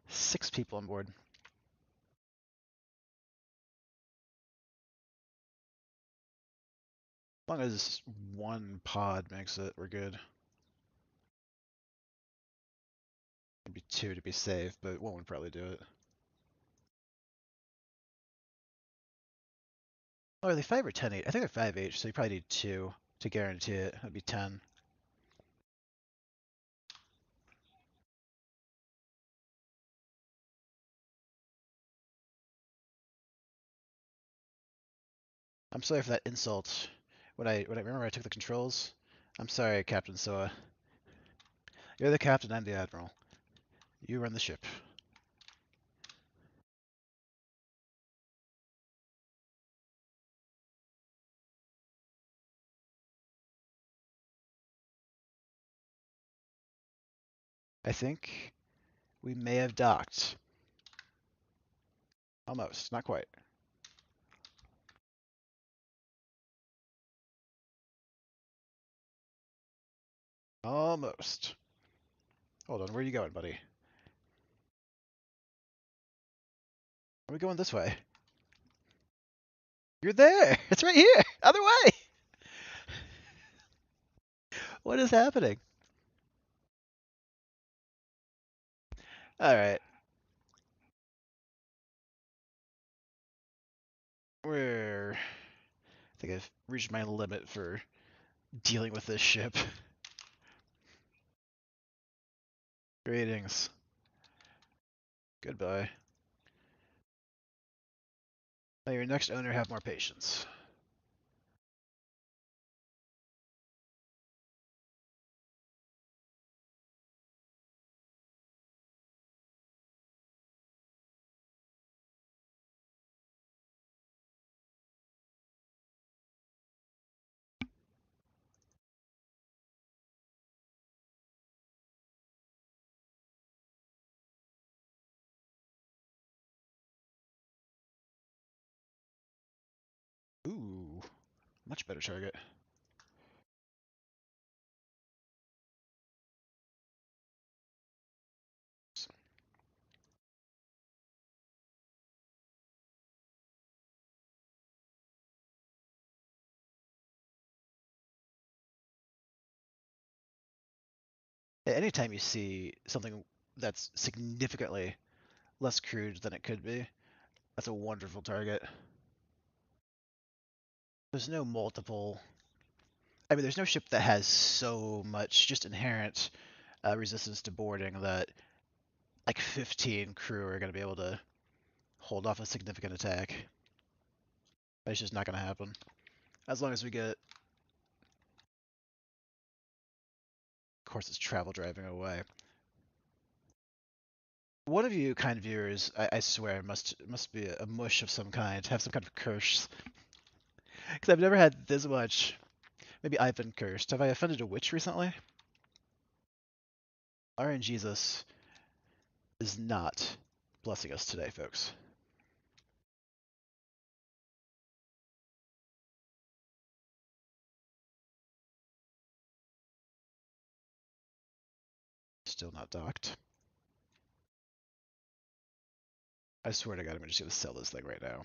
Six people on board. As long as one pod makes it, we're good. Maybe two to be safe, but one would probably do it. Oh, are they 5 or 10 each? I think they're 5 each, so you probably need two to guarantee it. That'd be 10. I'm sorry for that insult. When I remember I took the controls. I'm sorry, Captain Soa. You're the captain, I'm the admiral. You run the ship. I think we may have docked. Almost, not quite. Almost. Hold on, where are you going, buddy? Are we going this way? You're there! It's right here! Other way! What is happening? Alright. I think I've reached my limit for dealing with this ship. Greetings. Goodbye. May your next owner have more patience. Ooh, much better target. Anytime you see something that's significantly less crude than it could be, that's a wonderful target. There's no multiple. I mean, there's no ship that has so much just inherent resistance to boarding that like 15 crew are going to be able to hold off a significant attack. That's just not going to happen. As long as we get, of course, it's travel driving away. One of you kind viewers, I swear, must be a mush of some kind, have some kind of curse. Because I've never had this much. Maybe I've been cursed. Have I offended a witch recently? RN Jesus is not blessing us today, folks. Still not docked. I swear to God, I'm just gonna sell this thing right now.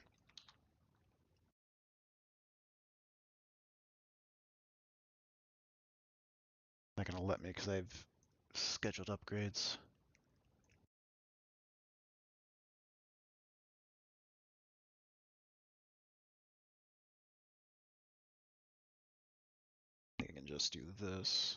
Not gonna let me because I've scheduled upgrades. I think I can just do this.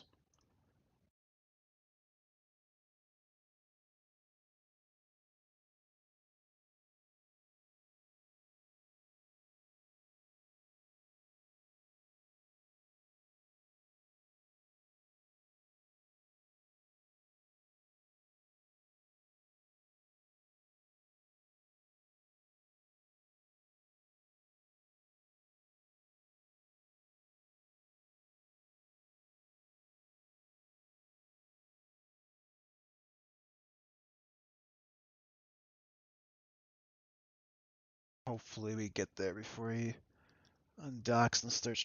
Hopefully we get there before he undocks and starts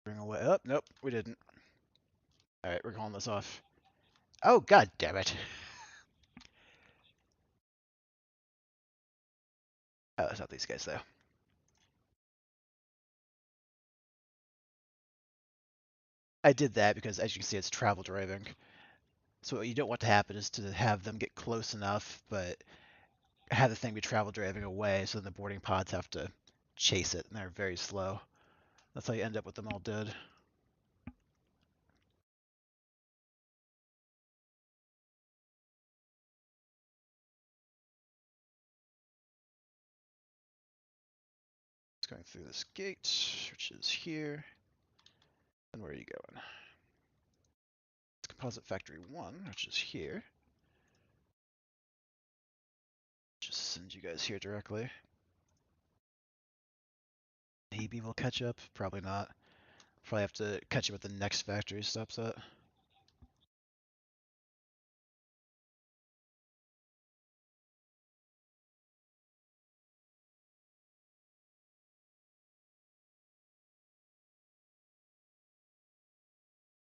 bring away. Oh, nope, we didn't. Alright, we're calling this off. Oh, god damn it. Oh, it's not these guys, though. I did that because, as you can see, it's travel driving. So what you don't want to happen is to have them get close enough, but have the thing be travel driving away, so then the boarding pods have to chase it, and they're very slow. That's how you end up with them all dead. It's going through this gate, which is here. And where are you going? It's Composite Factory 1, which is here. Just send you guys here directly. Maybe we'll catch up. Probably not. Probably have to catch up with the next factory stops at.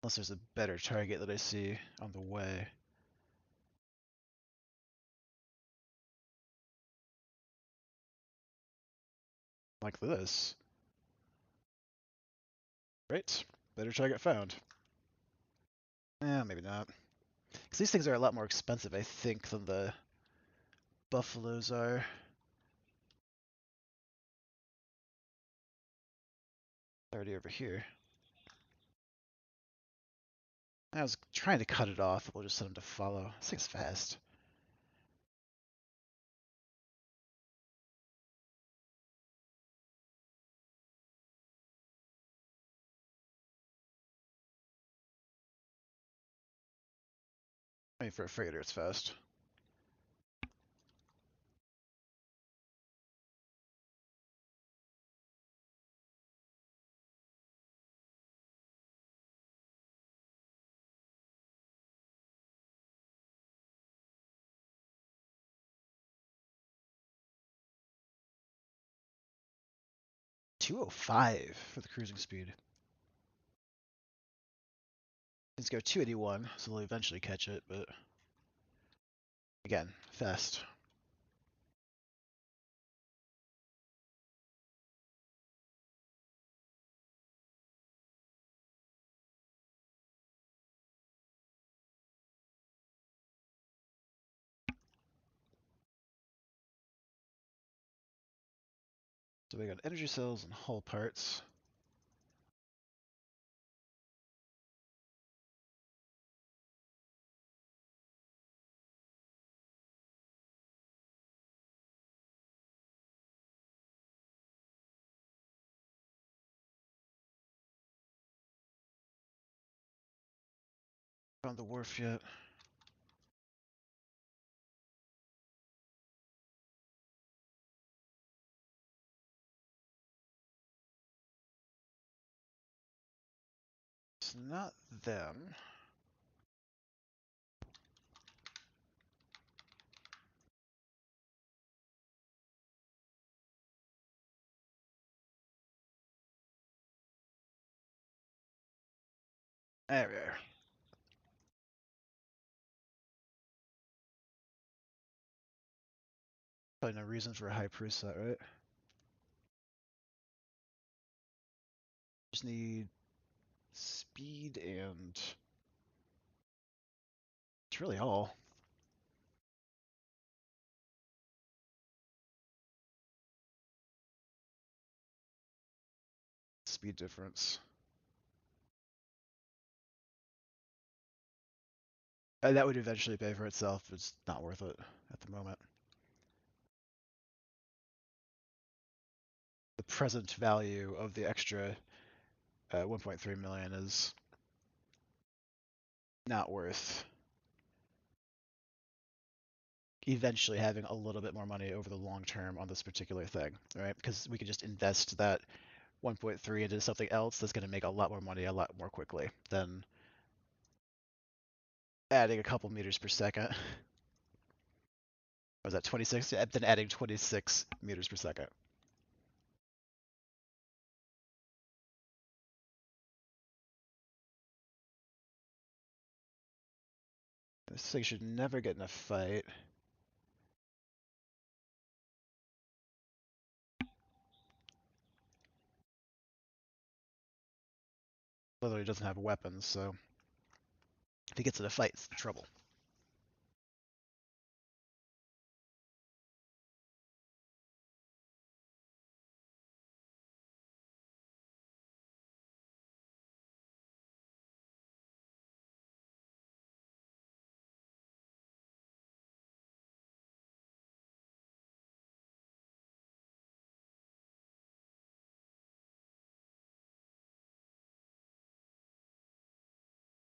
Unless there's a better target that I see on the way. Like this. Great. Better target found. Maybe not. Because these things are a lot more expensive, I think, than the buffaloes are. Already over here. I was trying to cut it off, but we'll just send him to follow. This thing's fast. I mean, for a freighter, it's fast. .205 for the cruising speed. Let's go 281, so they'll eventually catch it, but again, fast. So we got energy cells and hull parts. On the wharf yet. It's not them. There we are. Probably no reason for a high preset, right? Just need speed and it's really all. Speed difference. That would eventually pay for itself, but it's not worth it at the moment. The present value of the extra 1.3 million is not worth eventually having a little bit more money over the long term on this particular thing, right? Because we can just invest that 1.3 into something else that's going to make a lot more money a lot more quickly than adding a couple meters per second. Was that 26? Yeah, then adding 26 meters per second. This thing should never get in a fight. Literally doesn't have weapons, so if he gets in a fight, it's trouble.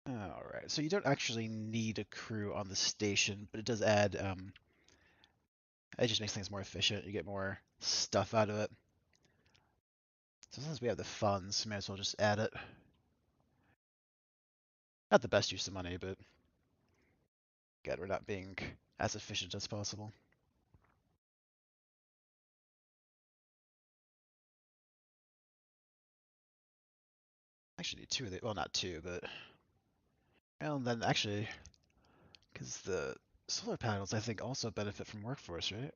Alright, so you don't actually need a crew on the station, but it does add, it just makes things more efficient. You get more stuff out of it. So since we have the funds, we might as well just add it. Not the best use of money, but again, we're not being as efficient as possible. Actually need two of the, well, not two, but Well, then actually, because the solar panels, I think, also benefit from workforce, right?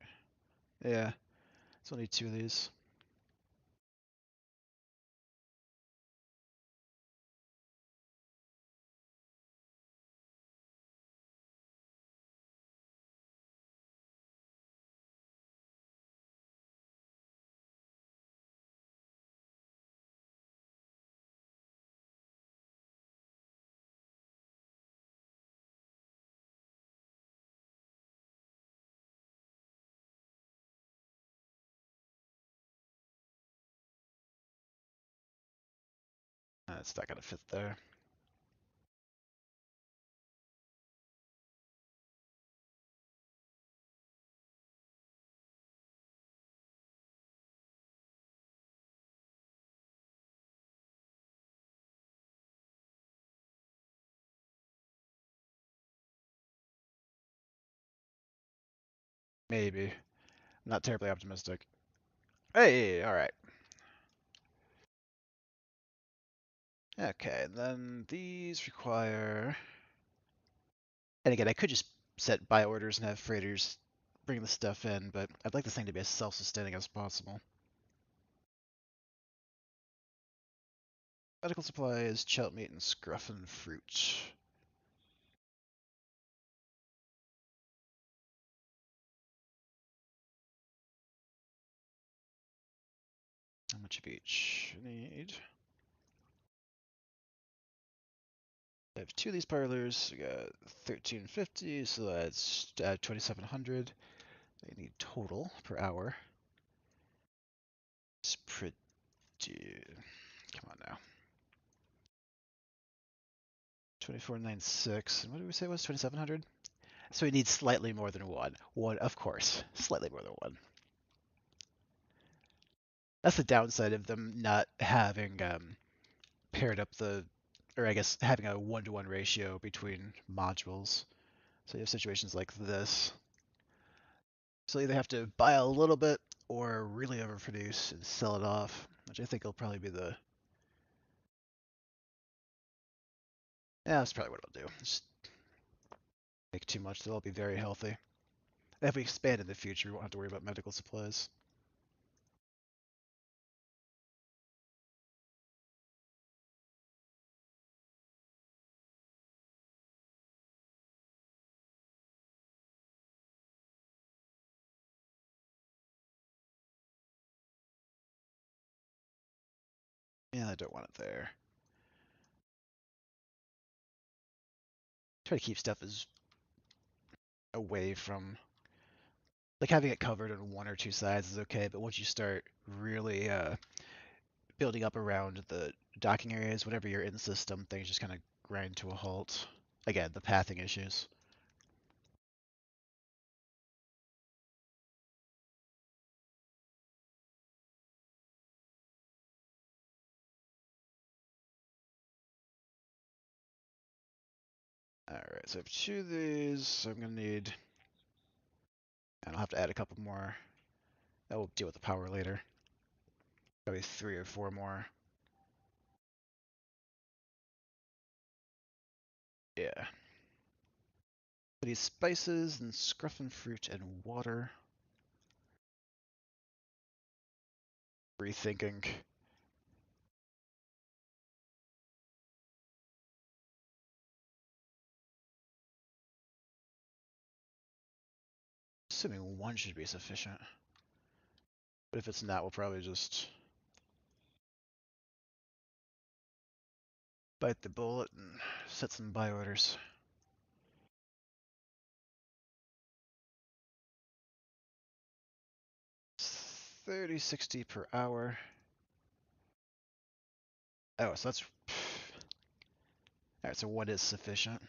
Yeah, so I need two of these. It's not gonna fit there. Maybe. I'm not terribly optimistic. Hey, all right. Okay, then these require. And again, I could just set buy orders and have freighters bring the stuff in, but I'd like this thing to be as self-sustaining as possible. Medical supplies, chelt meat, and scruffin fruit. How much of each? I need. I have two of these parlors. I got 1350, so that's 2700. I need total per hour. It's pretty. Come on now. 2496. And what did we say it was? 2700? So we need slightly more than one. One, of course. Slightly more than one. That's the downside of them not having paired up the, or I guess having a one-to-one ratio between modules. So you have situations like this. So you either have to buy a little bit or really overproduce and sell it off, which I think will probably be the. Yeah, that's probably what I'll do. Just make too much, they'll all be very healthy. And if we expand in the future, we won't have to worry about medical supplies. Yeah, I don't want it there. Try to keep stuff as away from like having it covered on one or two sides is okay, but once you start really building up around the docking areas, whenever you're in system, things just kind of grind to a halt. Again, the pathing issues. Alright, so I have two of these, so I'm gonna need, and I'll have to add a couple more. I will deal with the power later. Probably three or four more. Yeah. These spices and scruffin fruit and water. Rethinking. Assuming one should be sufficient. But if it's not, we'll probably just bite the bullet and set some buy orders. 3060 per hour. Oh, so that's. Alright, so what is sufficient?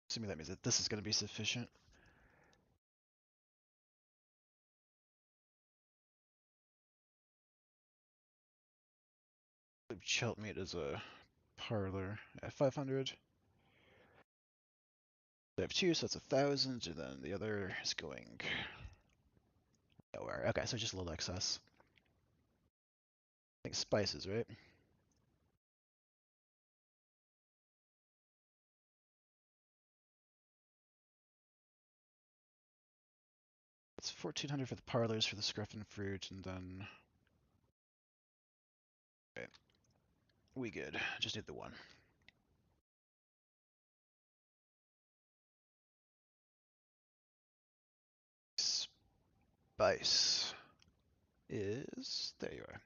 Assuming that means that this is going to be sufficient. Chelt meat is a parlor at 500. I have two, so that's 1,000, and then the other is going nowhere. Okay, so just a little excess. spices, right? It's 1400 for the parlors for the scruffin fruit, and then okay, we good. Just need the one. Spice is there. You are.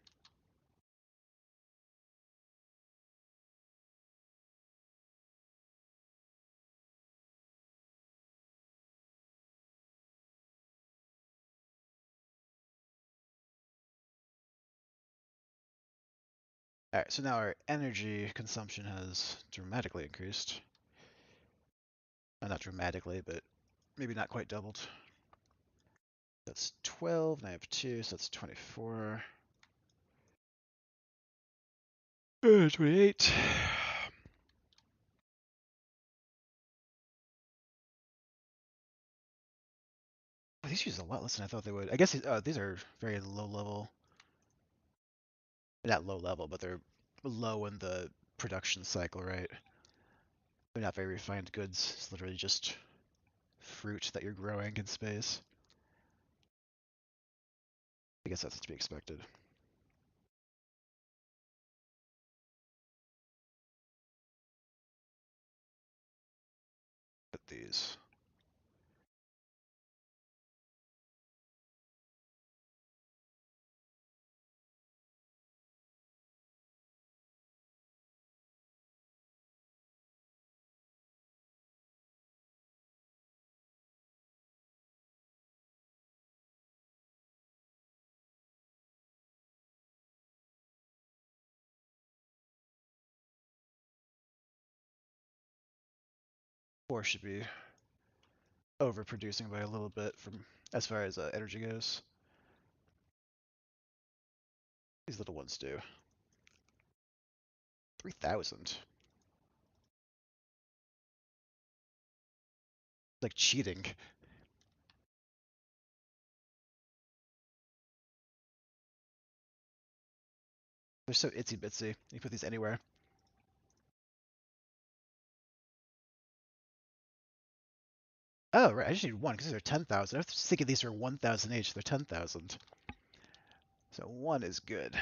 All right, so now our energy consumption has dramatically increased. Not dramatically, but maybe not quite doubled. That's 12, and I have 2, so that's 24. 28. These use a lot less than I thought they would. I guess these are very low level. Not low level, but they're low in the production cycle, right? They're not very refined goods. It's literally just fruit that you're growing in space. I guess that's to be expected. Put these. Four should be overproducing by a little bit from as far as energy goes. These little ones do. 3,000. Like cheating. They're so itsy bitsy. You put these anywhere. Oh, right. I just need one because these are 10,000. I was thinking these are 1,000 each. They're 10,000. So one is good.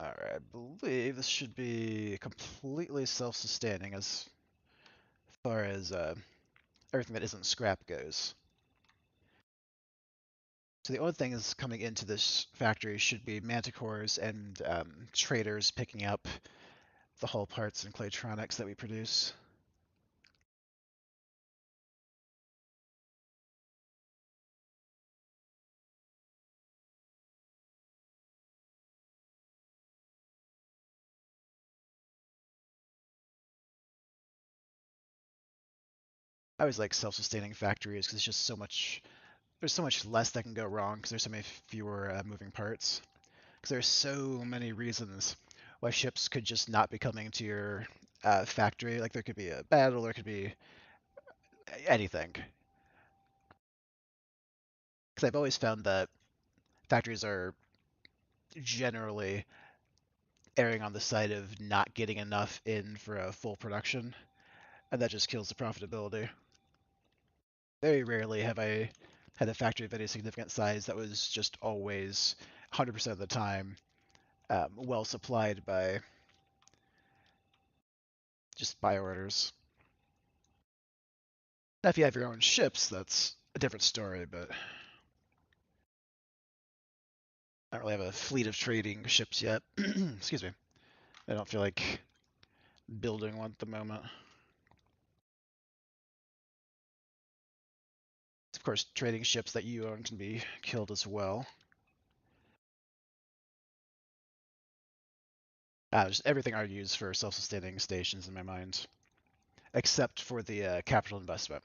Alright, I believe this should be completely self-sustaining as far as everything that isn't scrap goes. So the only thing that's coming into this factory should be manticores and traders picking up the hull parts and claytronics that we produce. I always like self-sustaining factories because it's just so much. There's so much less that can go wrong because there's so many fewer moving parts. Because there's so many reasons why ships could just not be coming to your factory. Like there could be a battle, there could be anything. Because I've always found that factories are generally erring on the side of not getting enough in for a full production, and that just kills the profitability. Very rarely have I had a factory of any significant size that was just always 100% of the time well supplied by just buy orders. Now, if you have your own ships, that's a different story, but I don't really have a fleet of trading ships yet. Excuse me. I don't feel like building one at the moment. Of course, trading ships that you own can be killed as well. Just everything argues for self-sustaining stations in my mind, except for the capital investment.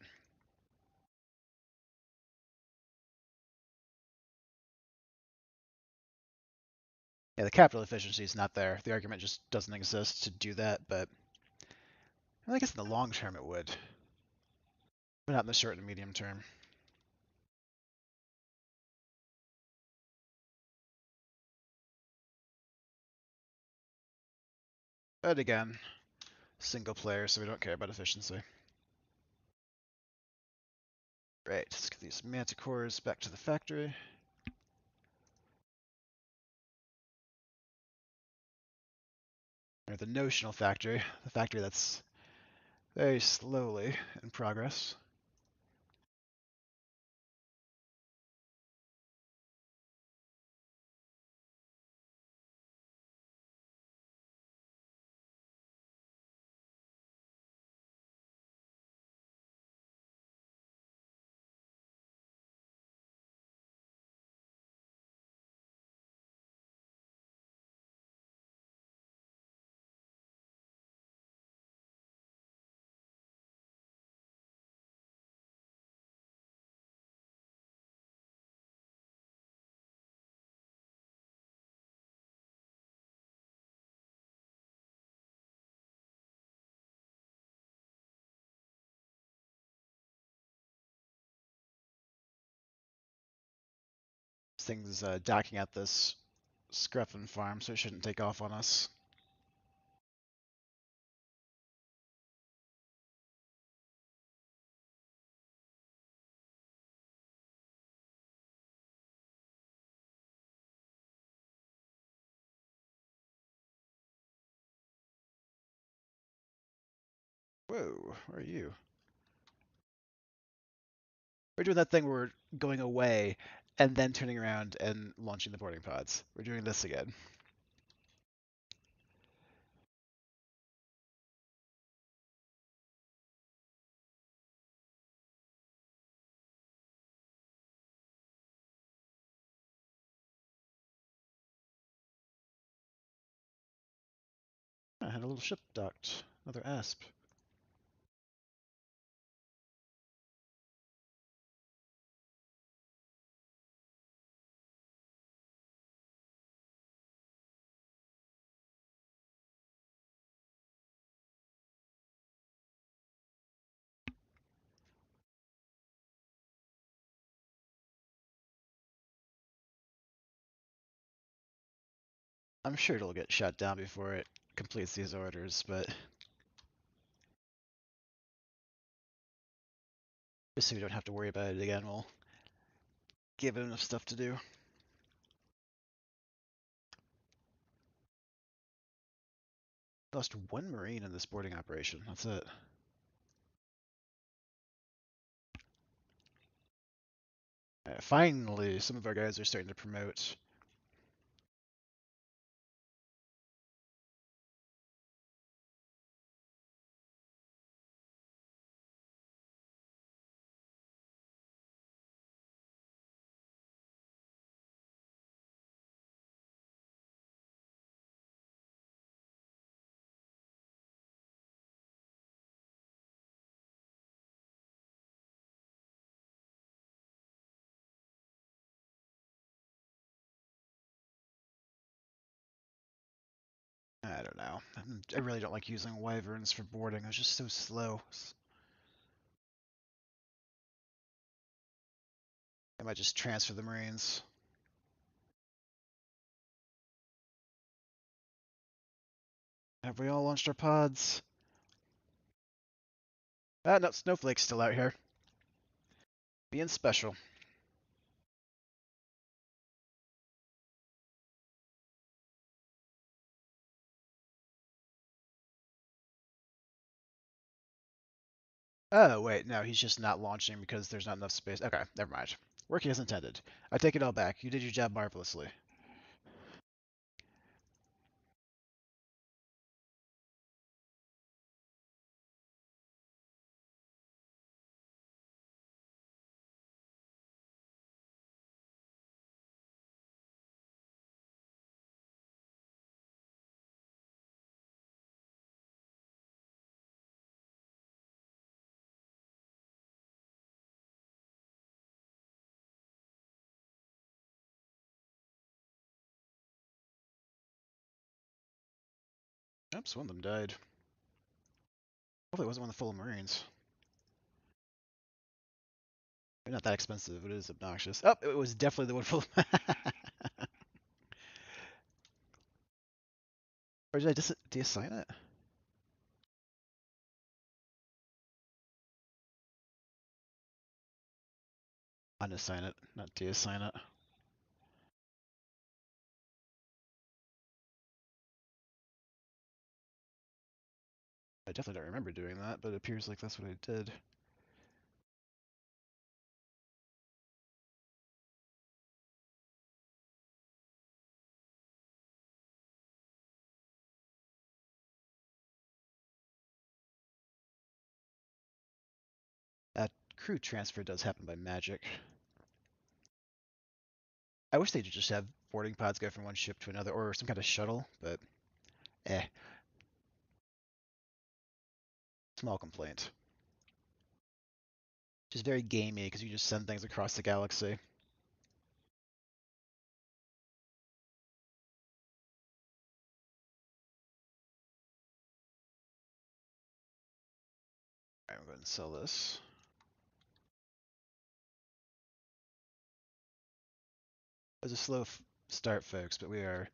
Yeah, the capital efficiency is not there. The argument just doesn't exist to do that, but I guess in the long term it would, but not in the short and medium term. But again, single player, so we don't care about efficiency. Right, let's get these manticores back to the factory. Or the notional factory, the factory that's very slowly in progress. This thing's docking at this Scruffin farm, so it shouldn't take off on us. Whoa, where are you? We're doing that thing where we're going away and then turning around and launching the boarding pods. We're doing this again. I had a little ship docked. Another asp. I'm sure it'll get shut down before it completes these orders, but just so we don't have to worry about it again, we'll give it enough stuff to do. Lost one Marine in this boarding operation. That's it. Finally, some of our guys are starting to promote. I don't know. I really don't like using wyverns for boarding. It's just so slow. I might just transfer the Marines. Have we all launched our pods? Ah, no, Snowflake's still out here. Being special. Oh, wait, no, he's just not launching because there's not enough space. Okay, never mind. Working as intended. I take it all back. You did your job marvelously. Oops, one of them died. Hopefully it wasn't one of the full of Marines. They're not that expensive, but it is obnoxious. Oh, it was definitely the one full of... Or did I deassign it? Unassign it, not deassign it. I definitely don't remember doing that, but it appears like that's what I did. That crew transfer does happen by magic. I wish they'd just have boarding pods go from one ship to another, or some kind of shuttle, but eh. Small complaint. Just very gamey, because you just send things across the galaxy. Alright, we'll go ahead and sell this. It was a slow start, folks, but we are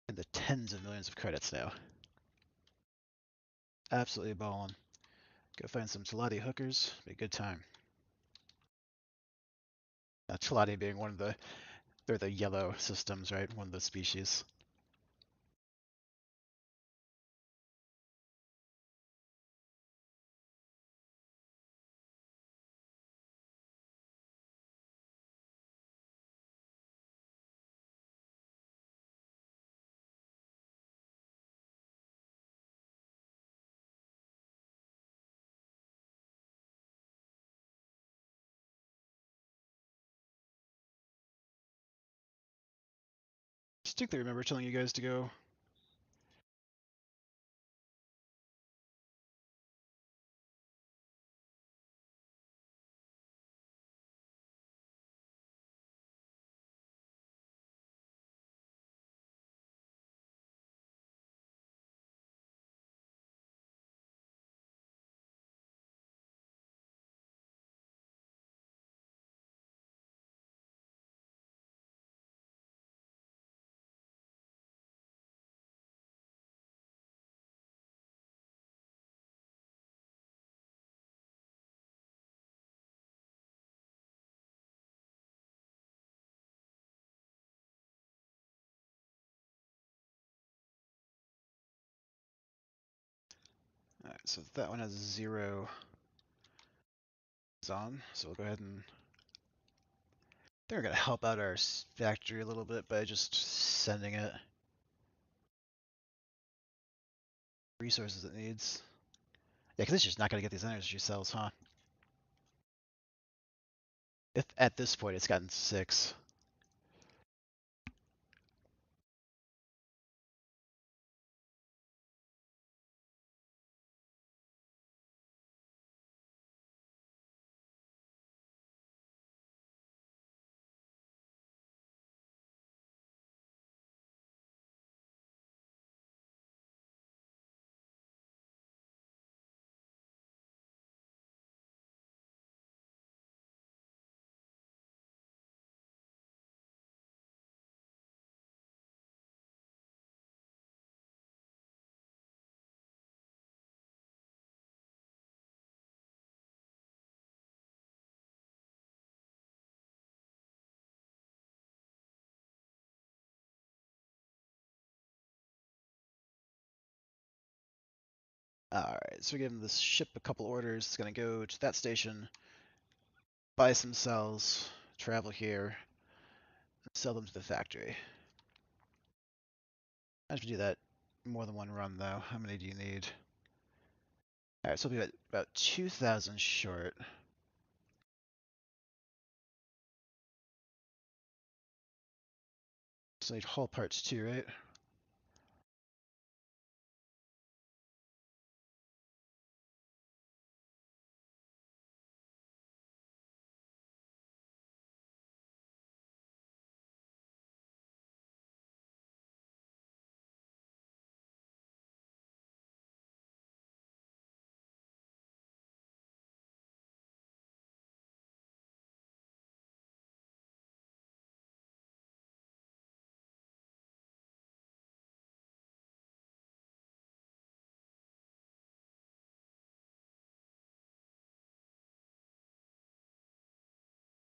in the tens of millions of credits now. Absolutely ballin'. Go find some Teladi hookers. Be a good time. Teladi being one of the... They're the yellow systems, right? One of the species. Distinctly remember telling you guys to go. Alright, so that one has 0 on, so we'll go ahead and... They're going to help out our factory a little bit by just sending it resources it needs. Yeah, because it's just not going to get these energy cells, huh? If at this point it's gotten 6. Alright, so we give them this ship a couple orders. It's going to go to that station, buy some cells, travel here, and sell them to the factory. I have to do that more than one run, though. How many do you need? Alright, so we'll be about 2,000 short. So I need hull parts too, right?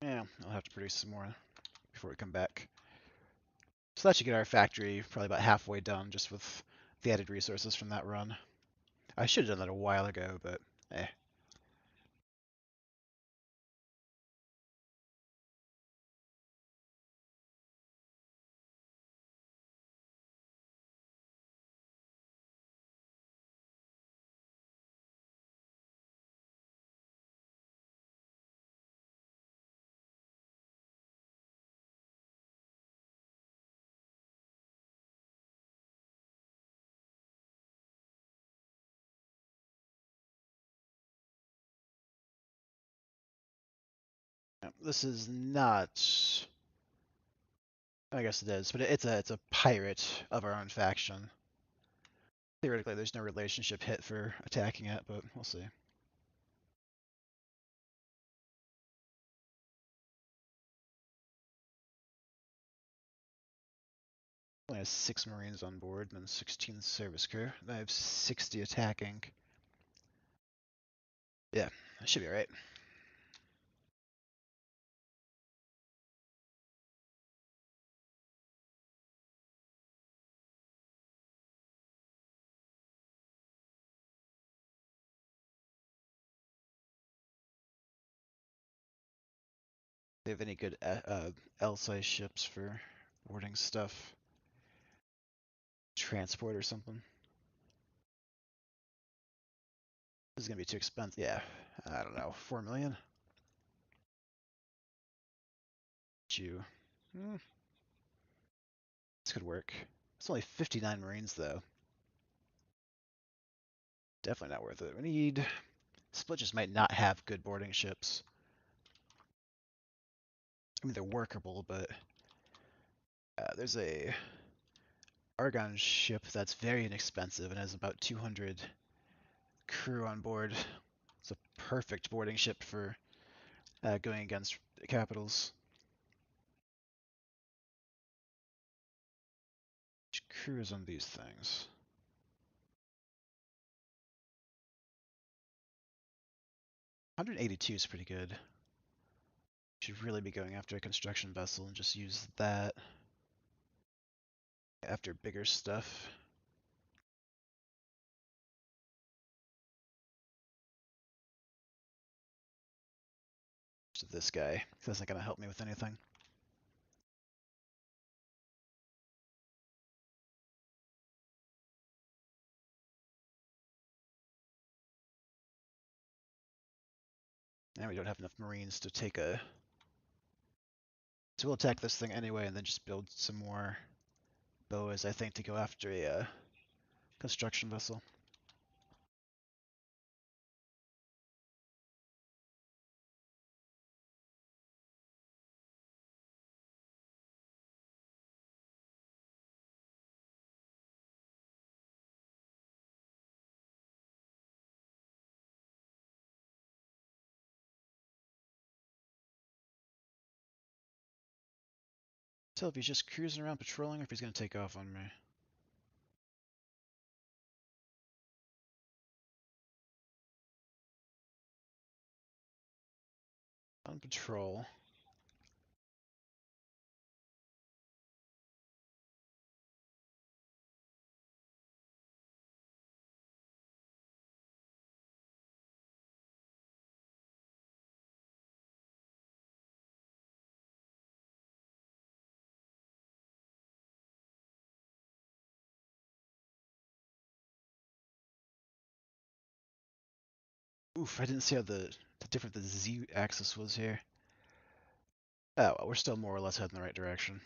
Yeah, I'll have to produce some more before we come back. So that should get our factory probably about halfway done just with the added resources from that run. I should have done that a while ago, but eh. This is not. I guess it is, but it's a pirate of our own faction. Theoretically, there's no relationship hit for attacking it, but we'll see. Only has 6 Marines on board and then 16 service crew. I have 60 attacking. Yeah, that should be alright. Do you have any good L-size ships for boarding stuff? Transport or something? This is gonna be too expensive. Yeah, I don't know. 4 million? You. Hmm, this could work. It's only 59 Marines though. Definitely not worth it. We need. Split just might not have good boarding ships. I mean, they're workable, but there's a Argon ship that's very inexpensive and has about 200 crew on board. It's a perfect boarding ship for going against capitals. Which crew is on these things? 182 is pretty good. Should really be going after a construction vessel and just use that after bigger stuff. So this guy, that's not going to help me with anything. And we don't have enough Marines to take a... So we'll attack this thing anyway and then just build some more boas, I think, to go after a construction vessel. Tell if he's just cruising around patrolling or if he's going to take off on me. On patrol. Oof, I didn't see how the different the z-axis was here. Oh, well, we're still more or less heading in the right direction.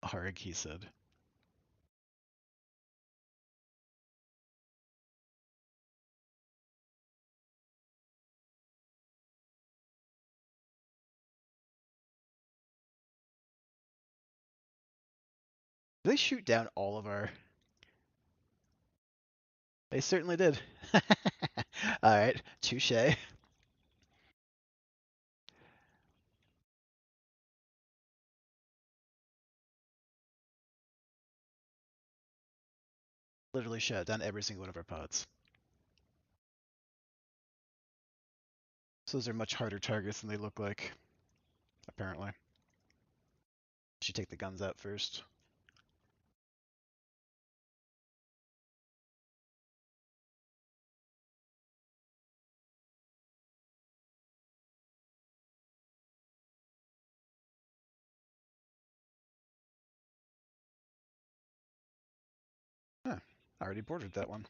Harg, he said. Did they shoot down all of our... They certainly did. Alright, touche. Literally shut down every single one of our pods. So those are much harder targets than they look like, apparently. Should take the guns out first. Huh, I already boarded that one.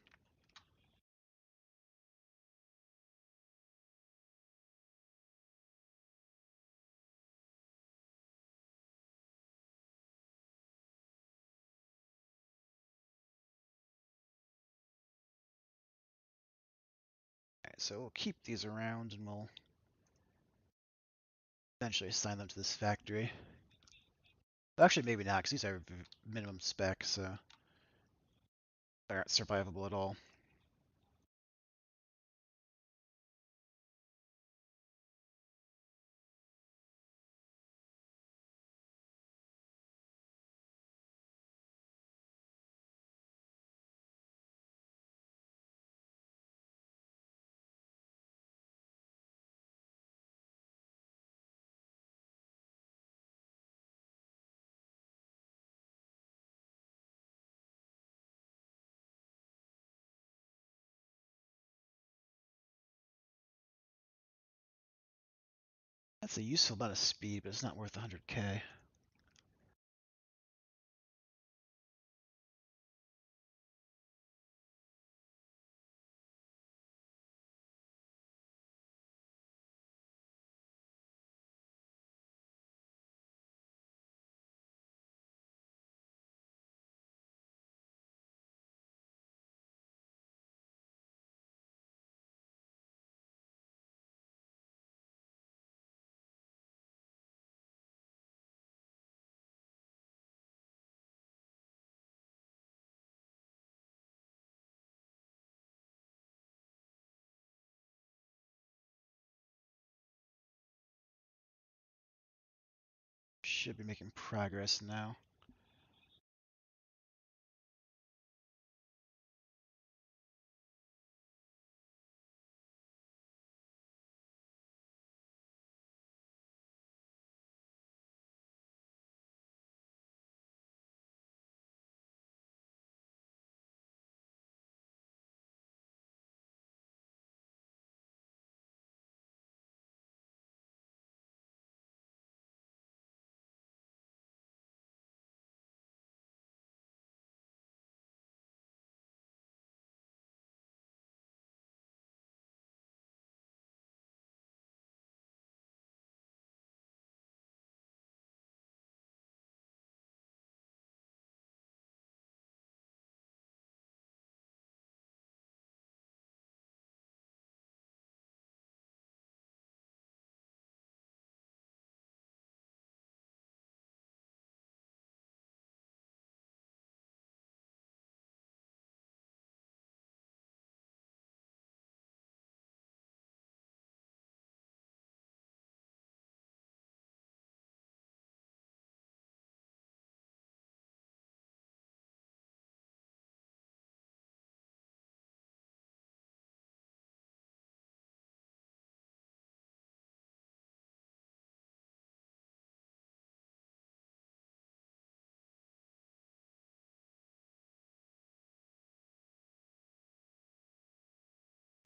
Alright, so we'll keep these around and we'll eventually assign them to this factory. Actually, maybe not, because these are minimum spec, so they aren't survivable at all. That's a useful amount of speed, but it's not worth 100k. Should be making progress now.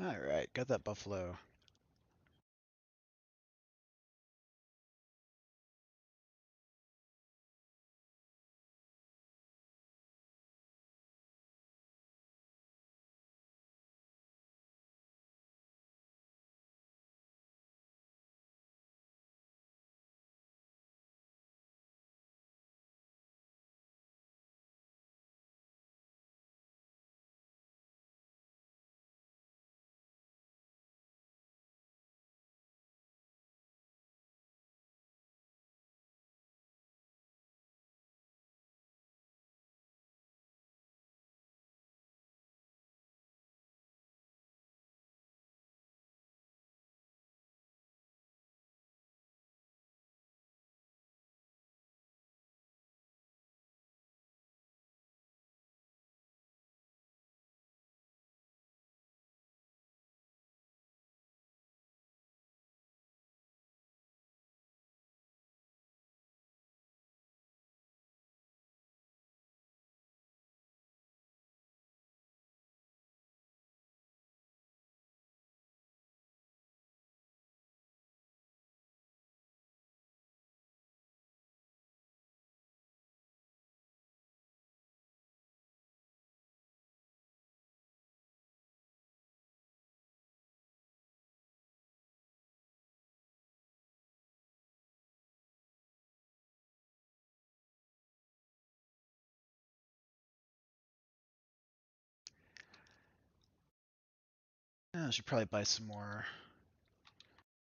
Alright, got that buffalo. I should probably buy some more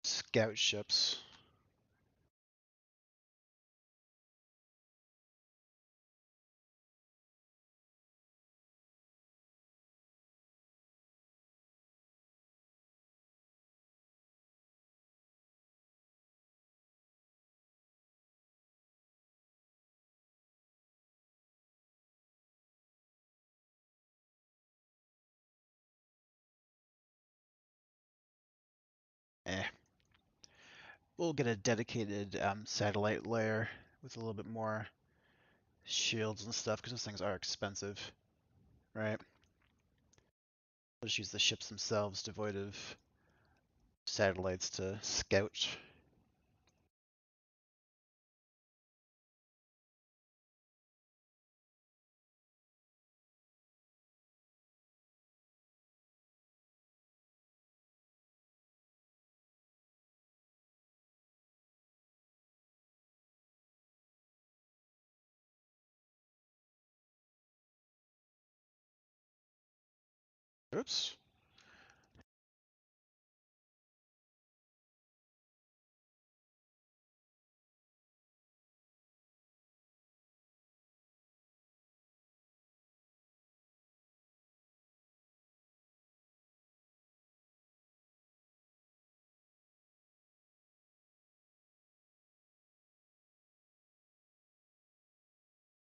scout ships. Eh. We'll get a dedicated satellite layer with a little bit more shields and stuff, because those things are expensive, right? We'll just use the ships themselves, devoid of satellites to scout. Oops.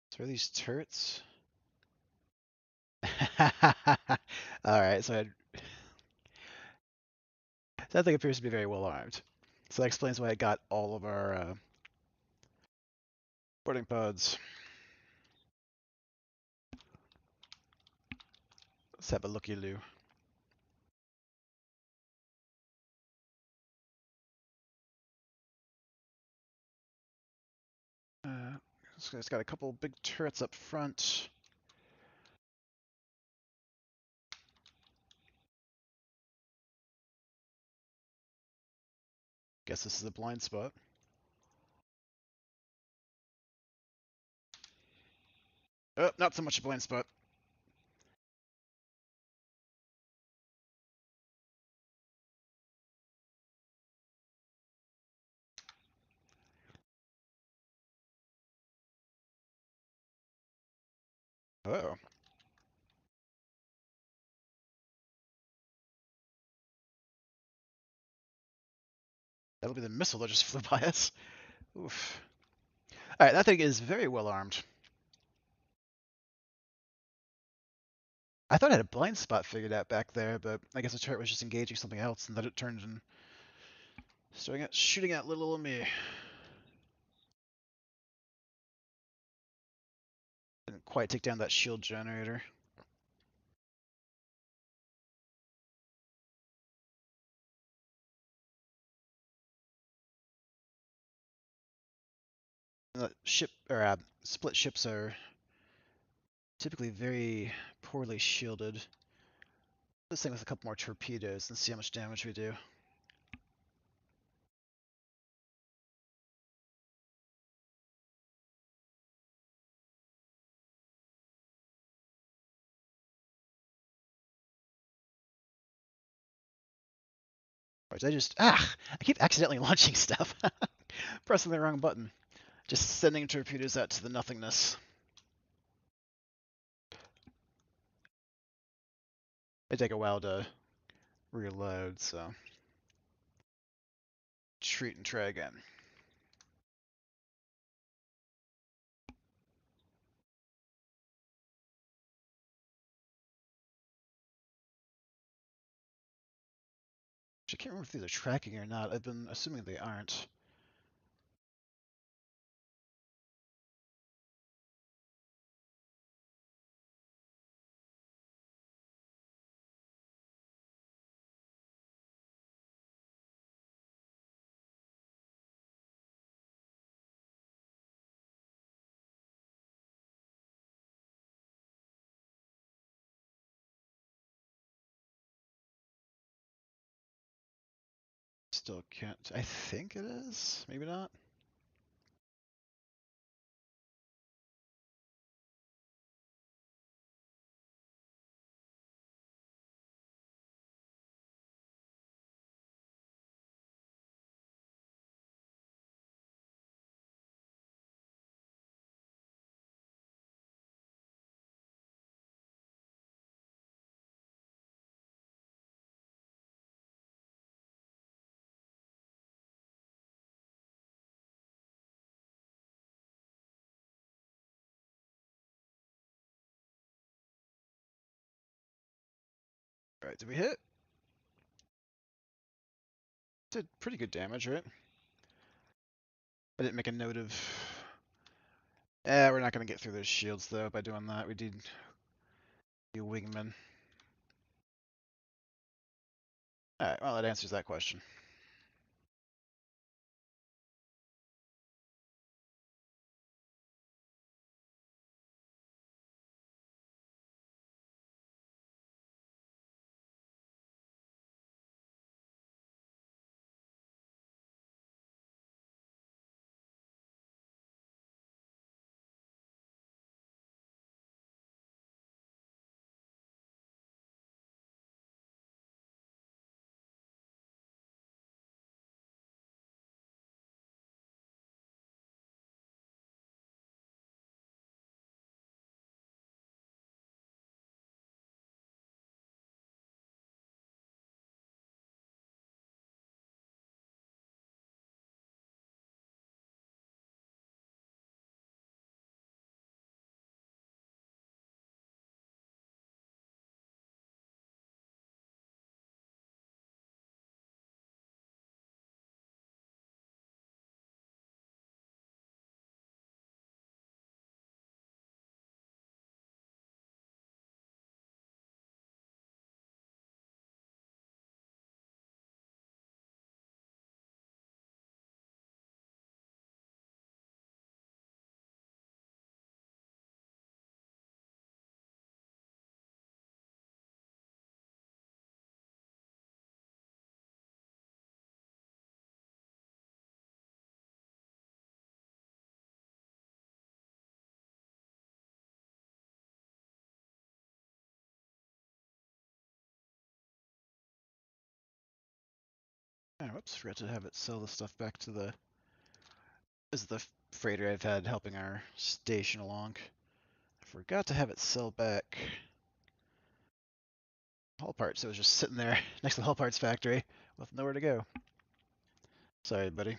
So are these turrets? Alright, so that thing appears to be very well armed. So that explains why I got all of our boarding pods. Let's have a looky-loo. This guy's got a couple big turrets up front. Guess this is a blind spot. Oh, not so much a blind spot. Oh. That'll be the missile that just flew by us. Oof. Alright, that thing is very well armed. I thought I had a blind spot figured out back there, but I guess the turret was just engaging something else, and then it turned and started shooting at little old me. Didn't quite take down that shield generator. Ship or split ships are typically very poorly shielded. This thing with a couple more torpedoes and see how much damage we do. Right, I keep accidentally launching stuff. Pressing the wrong button. Just sending torpedoes out to the nothingness. They take a while to reload, so treat and try again. I can't remember if these are tracking or not. I've been assuming they aren't. Still can't. I think it is. Maybe not. Alright, did we hit? Did pretty good damage, right? I didn't make a note of... we're not going to get through those shields, though, by doing that. We did do wingman. Alright, well, that answers that question. Oh, whoops, forgot to have it sell the stuff back to the... This is the freighter I've had helping our station along. I forgot to have it sell back hull parts. It was just sitting there next to the hull parts factory with nowhere to go. Sorry, buddy.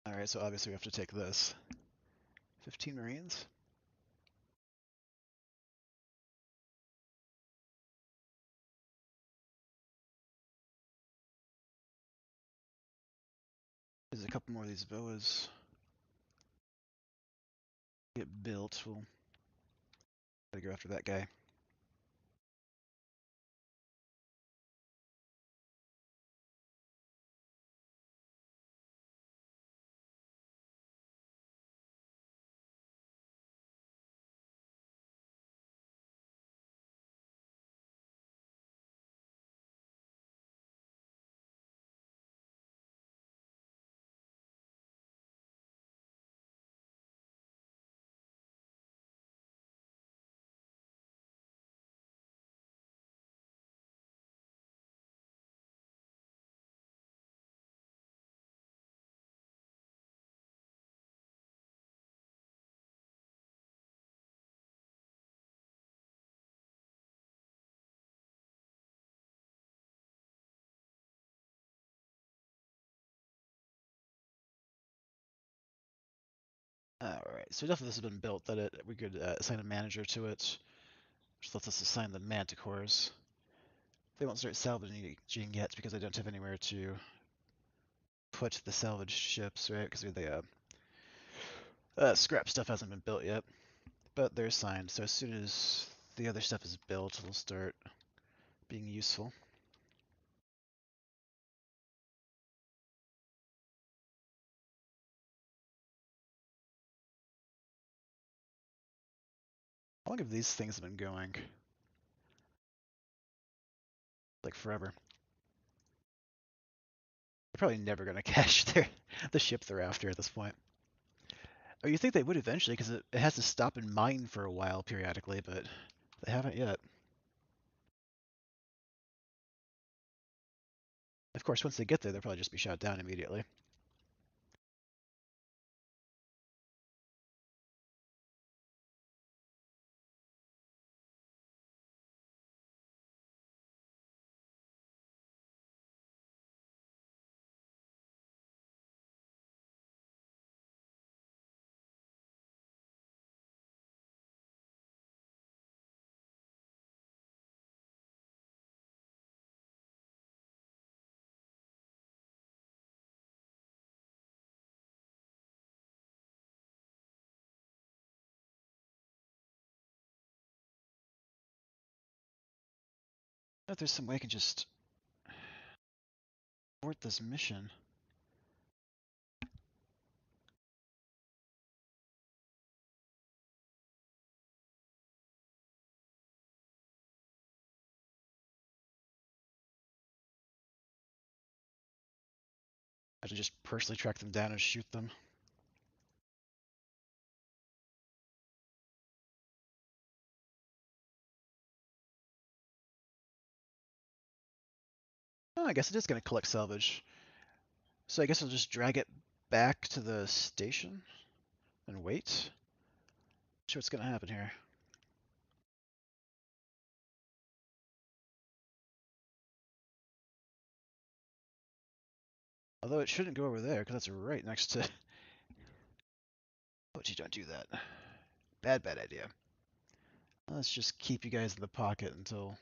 Alright, so obviously we have to take this. 15 Marines? There's a couple more of these boas. Get built. We'll gotta go after that guy. Alright, so enough of this has been built that we could assign a manager to it, which lets us assign the manticores. They won't start salvaging yet because I don't have anywhere to put the salvaged ships, right? Because the scrap stuff hasn't been built yet, but they're assigned. So as soon as the other stuff is built, it'll start being useful. How long have these things been going? Like forever. They're probably never going to catch the ship they're after at this point. Or you think they would eventually, because it has to stop and mine for a while periodically, but they haven't yet. Of course, once they get there, they'll probably just be shot down immediately. If there's some way I can just abort this mission. I have to just personally track them down and shoot them. Oh, I guess it is going to collect salvage. So I guess I'll just drag it back to the station and wait. See what's going to happen here. Although it shouldn't go over there, because that's right next to... Oh, you don't do that. Bad idea. Let's just keep you guys in the pocket until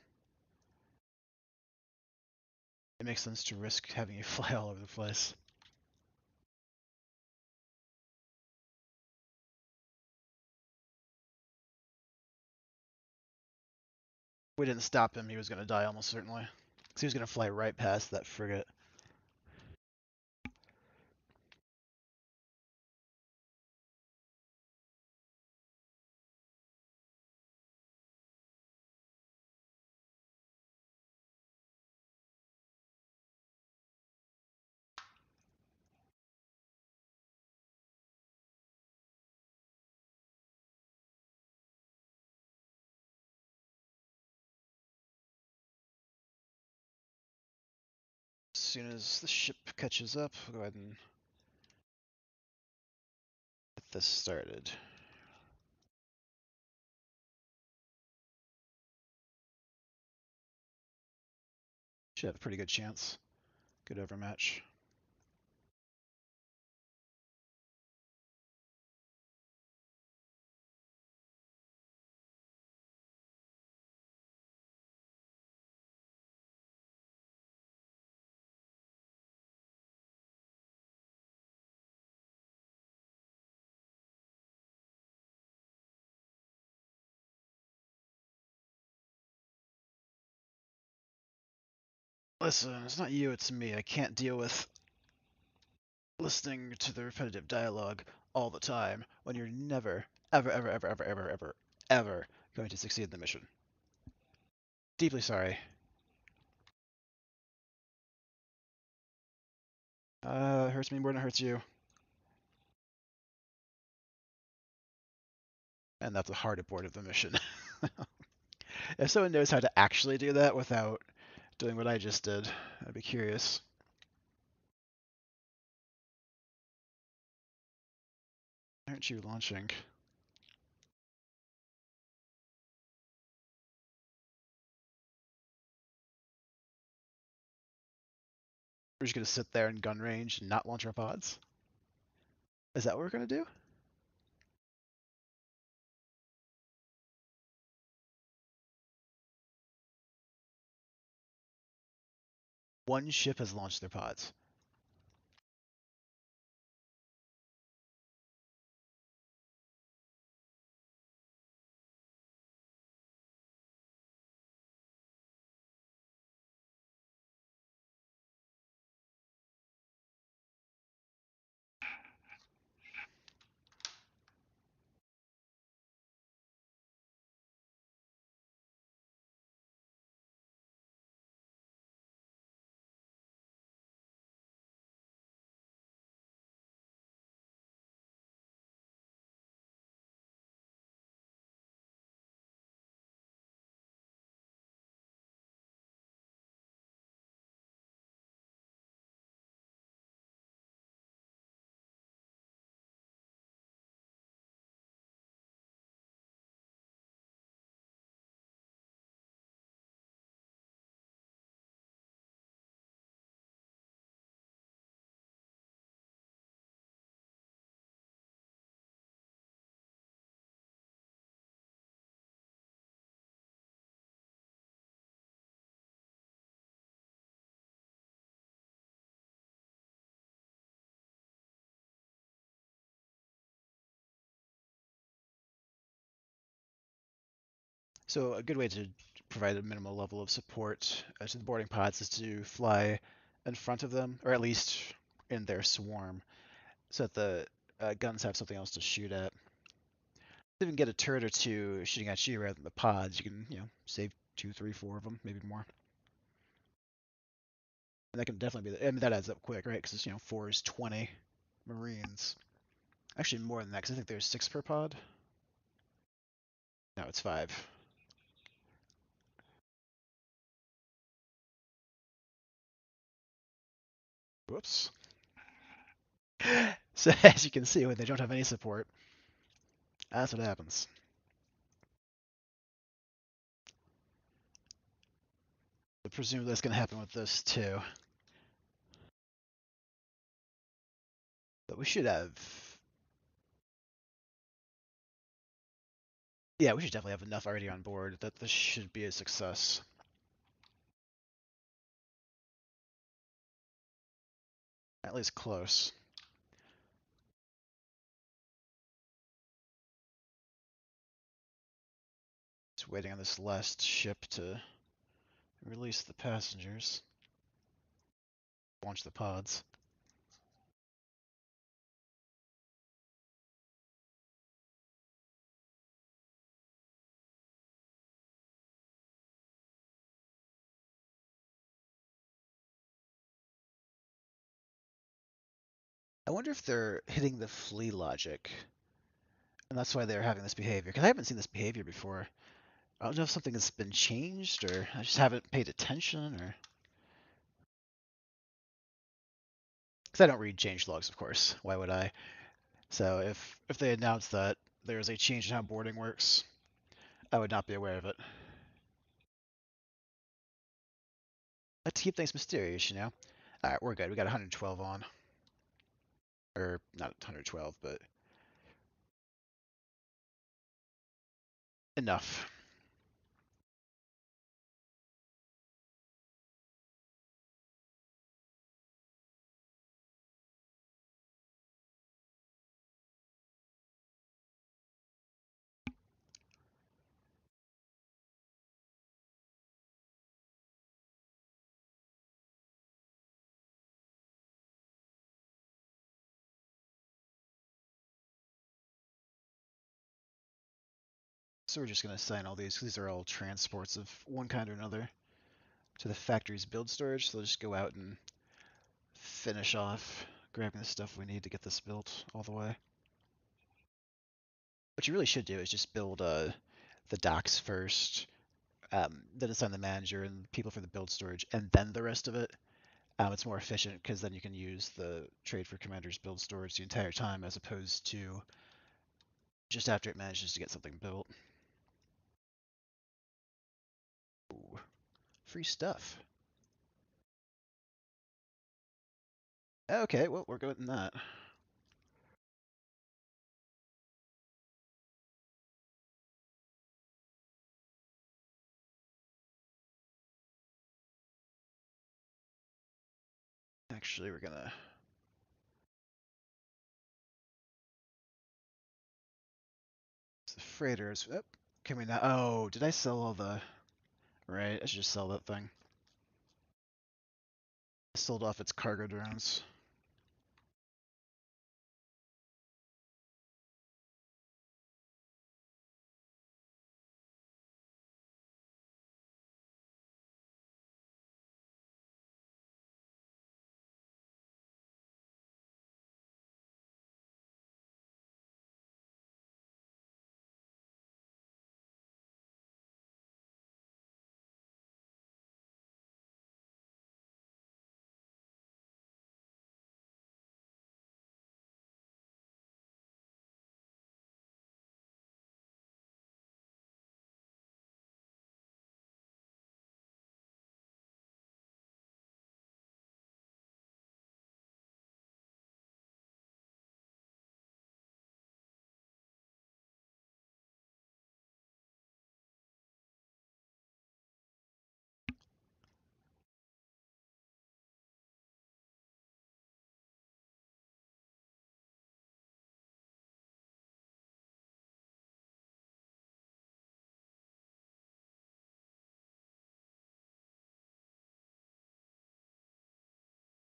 it makes sense to risk having you fly all over the place. We didn't stop him, he was going to die almost certainly. Because he was going to fly right past that frigate. As soon as the ship catches up, we'll go ahead and get this started. Should have a pretty good chance. Good overmatch. Listen, it's not you, it's me. I can't deal with listening to the repetitive dialogue all the time when you're never, ever going to succeed in the mission. Deeply sorry. It hurts me more than it hurts you. And that's a hard abort of the mission. If someone knows how to actually do that without doing what I just did, I'd be curious. Why aren't you launching? We're just gonna sit there in gun range and not launch our pods? Is that what we're gonna do? One ship has launched their pods. So a good way to provide a minimal level of support to the boarding pods is to fly in front of them, or at least in their swarm, so that the guns have something else to shoot at. If you can get a turret or two shooting at you rather than the pods, you can, save two, three, four of them, maybe more. And that can definitely be, I mean, that adds up quick, right? Because, four is 20 Marines. Actually, more than that, because I think there's six per pod. No, it's five. Whoops. So as you can see, when they don't have any support, that's what happens. But presumably that's going to happen with this too. But we should have... Yeah, we should definitely have enough already on board that this should be a success. At least close. Just waiting on this last ship to release the passengers. Launch the pods. I wonder if they're hitting the flee logic, and that's why they're having this behavior. Because I haven't seen this behavior before. I don't know if something has been changed, or I just haven't paid attention, or... Because I don't read change logs, of course. Why would I? So if they announce that there's a change in how boarding works, I would not be aware of it. Let's keep things mysterious, Alright, we're good. We got 112 on. Or, not 112, but enough. So we're just going to assign all these, because these are all transports of one kind or another, to the factory's build storage. So they'll just go out and finish off grabbing the stuff we need to get this built all the way. What you really should do is just build the docks first, then assign the manager and people for the build storage, and then the rest of it. It's more efficient because then you can use the trade for commanders build storage the entire time as opposed to just after it manages to get something built. Ooh, free stuff. Okay, well, we're good in that. Actually, we're gonna. The freighters. Oh, can we not? Oh, did I sell all the? Right, I should just sell that thing. I sold off its cargo drones.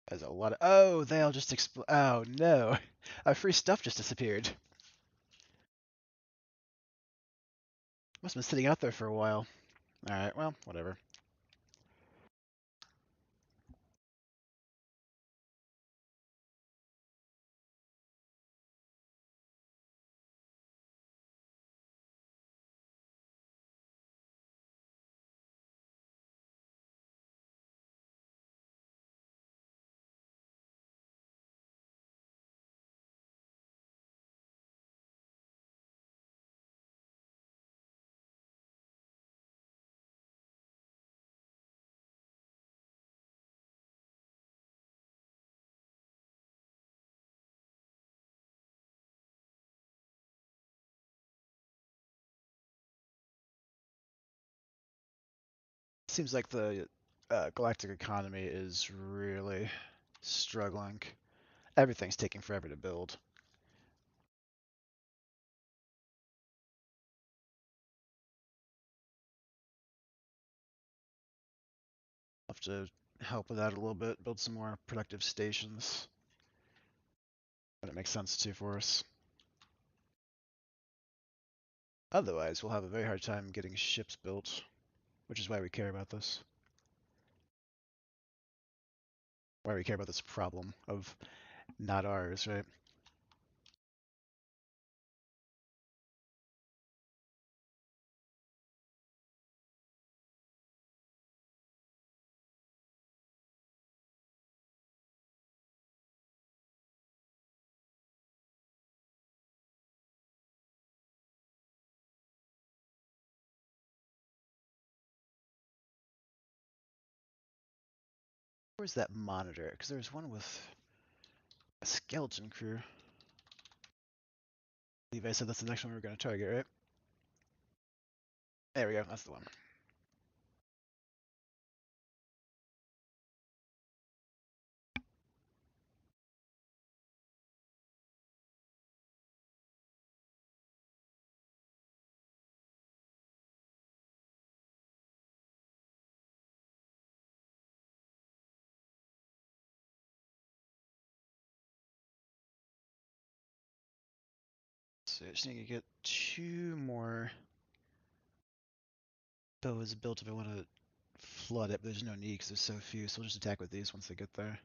There's a lot of. Oh, they all just explode. Oh no, our free stuff just disappeared. Must have been sitting out there for a while. All right, well, whatever. Seems like the galactic economy is really struggling. Everything's taking forever to build. I'll have to help with that a little bit, build some more productive stations. But it makes sense too for us. Otherwise, we'll have a very hard time getting ships built, which is why we care about this. Why we care about this problem of not ours, right? Where's that monitor? Because there's one with a skeleton crew. Levi said that's the next one we were going to target, right? There we go, that's the one. So I just need to get 2 more bows built if I want to flood it, but there's no need because there's so few, so we'll just attack with these once they get there.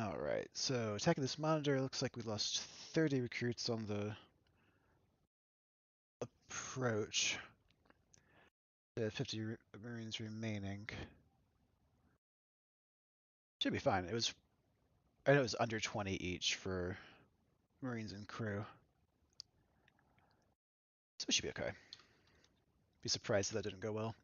Alright, so attacking this monitor, looks like we lost 30 recruits on the approach. 50 Marines remaining. Should be fine. I know it was under 20 each for Marines and crew. So we should be okay. Be surprised if that didn't go well.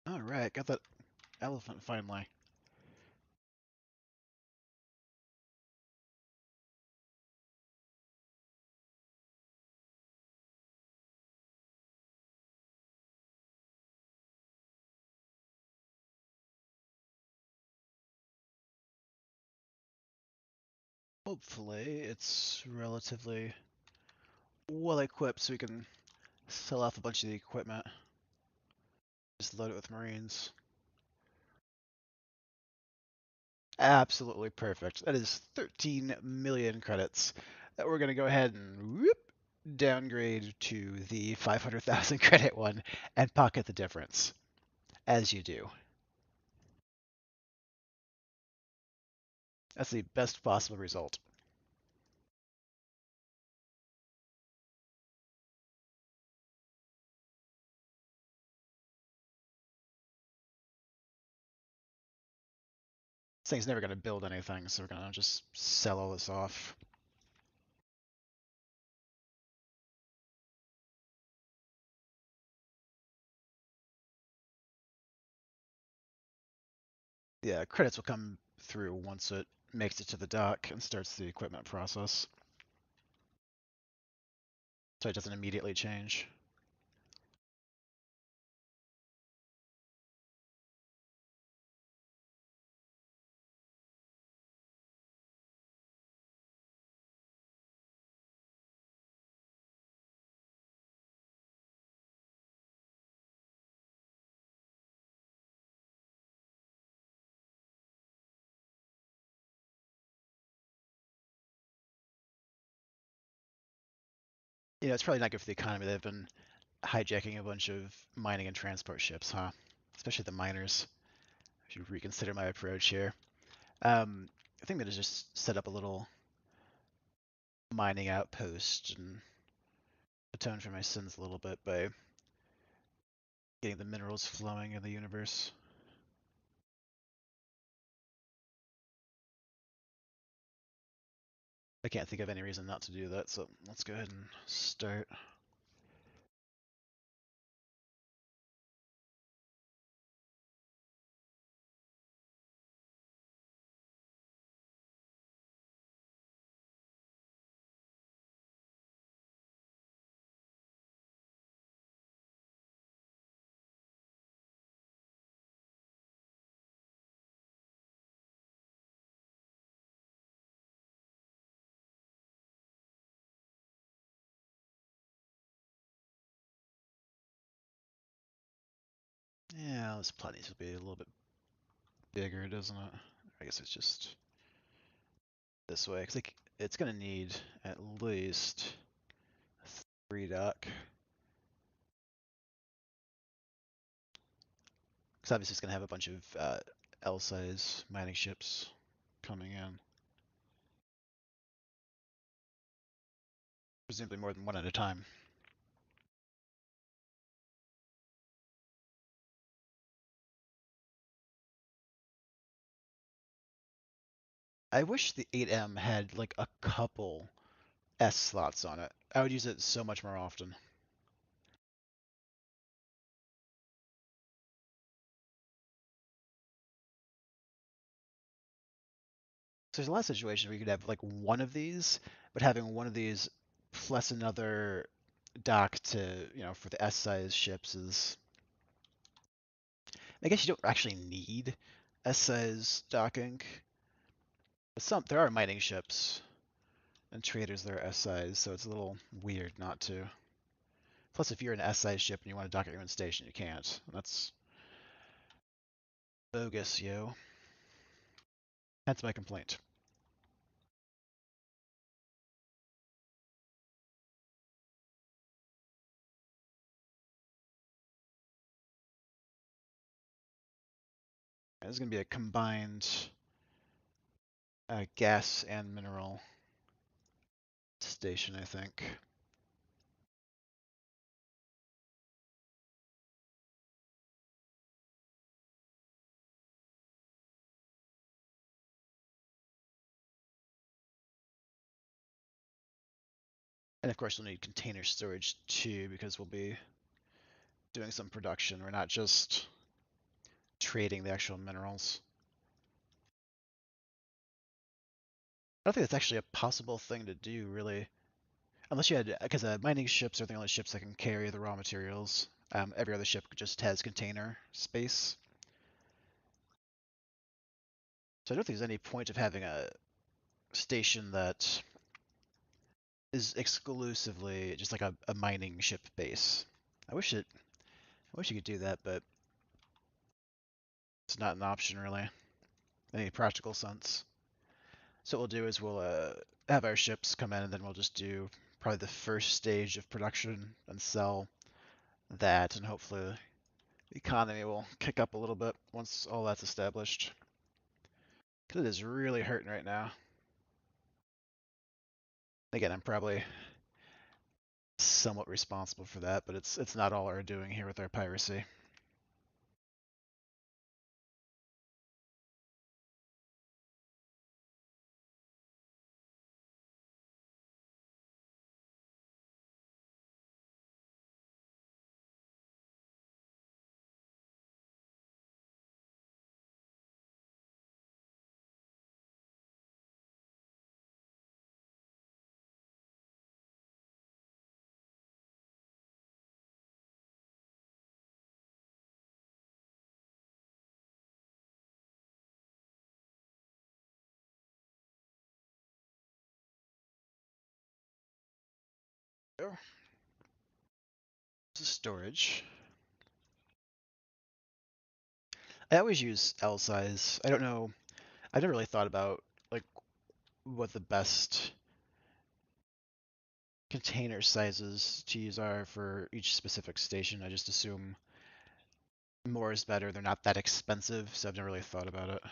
Alright, got that elephant finally. Hopefully, it's relatively well equipped so we can sell off a bunch of the equipment. Just load it with Marines. Absolutely perfect. That is 13 million credits that we're going to go ahead and downgrade to the 500,000 credit one and pocket the difference, as you do. That's the best possible result. This thing's never going to build anything, so we're going to just sell all this off. Yeah, credits will come through once it makes it to the dock and starts the equipment process. So it doesn't immediately change. It's probably not good for the economy. They've been hijacking a bunch of mining and transport ships, huh? Especially the miners. I should reconsider my approach here. I think that is just set up a little mining outpost and atone for my sins a little bit by getting the minerals flowing in the universe. I can't think of any reason not to do that, so let's go ahead and start. Yeah, this plot needs to be a little bit bigger, doesn't it? I guess it's just this way, because it's going to need at least 3 dock. Because obviously it's going to have a bunch of L-size mining ships coming in. Presumably more than one at a time. I wish the 8M had like a couple S slots on it. I would use it so much more often. So there's a lot of situations where you could have like one of these, but having one of these plus another dock to, for the S-size ships is. I guess you don't actually need S-size docking. But there are mining ships and traders that are S-size, so it's a little weird not to. Plus, if you're an S-size ship and you want to dock at your own station, you can't. That's bogus, yo. Hence my complaint. This is going to be a combined gas and mineral station, I think. And of course, we'll need container storage too, because we'll be doing some production. We're not just trading the actual minerals. I don't think that's actually a possible thing to do, really. Unless you had, because mining ships are the only ships that can carry the raw materials. Every other ship just has container space. So I don't think there's any point of having a station that is exclusively just like a mining ship base. I wish you could do that, but it's not an option really, in any practical sense. So what we'll do is we'll have our ships come in, and then we'll just do probably the first stage of production and sell that, and hopefully the economy will kick up a little bit once all that's established. Because it is really hurting right now. Again, I'm probably somewhat responsible for that, but it's not all our doing here with our piracy. go. This is storage. I always use L size. I don't know. I never really thought about like what the best container sizes to use are for each specific station. I just assume more is better. They're not that expensive, so I've never really thought about it.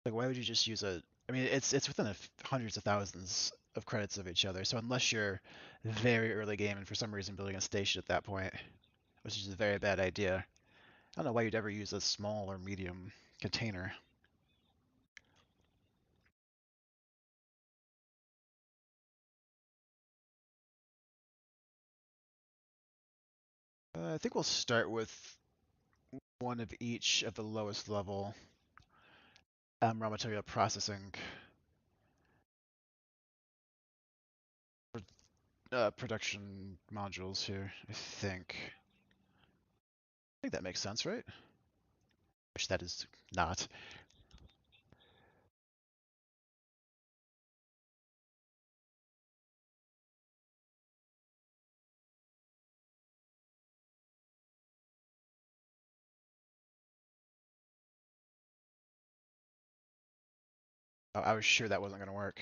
Like, why would you just use a? I mean, it's within hundreds of thousands of credits of each other. So unless you're very early game and for some reason building a station at that point, which is a very bad idea, I don't know why you'd ever use a small or medium container. I think we'll start with one of each of the lowest level raw material processing production modules here. I think that makes sense, right? Which that is not. Oh, I was sure that wasn't going to work.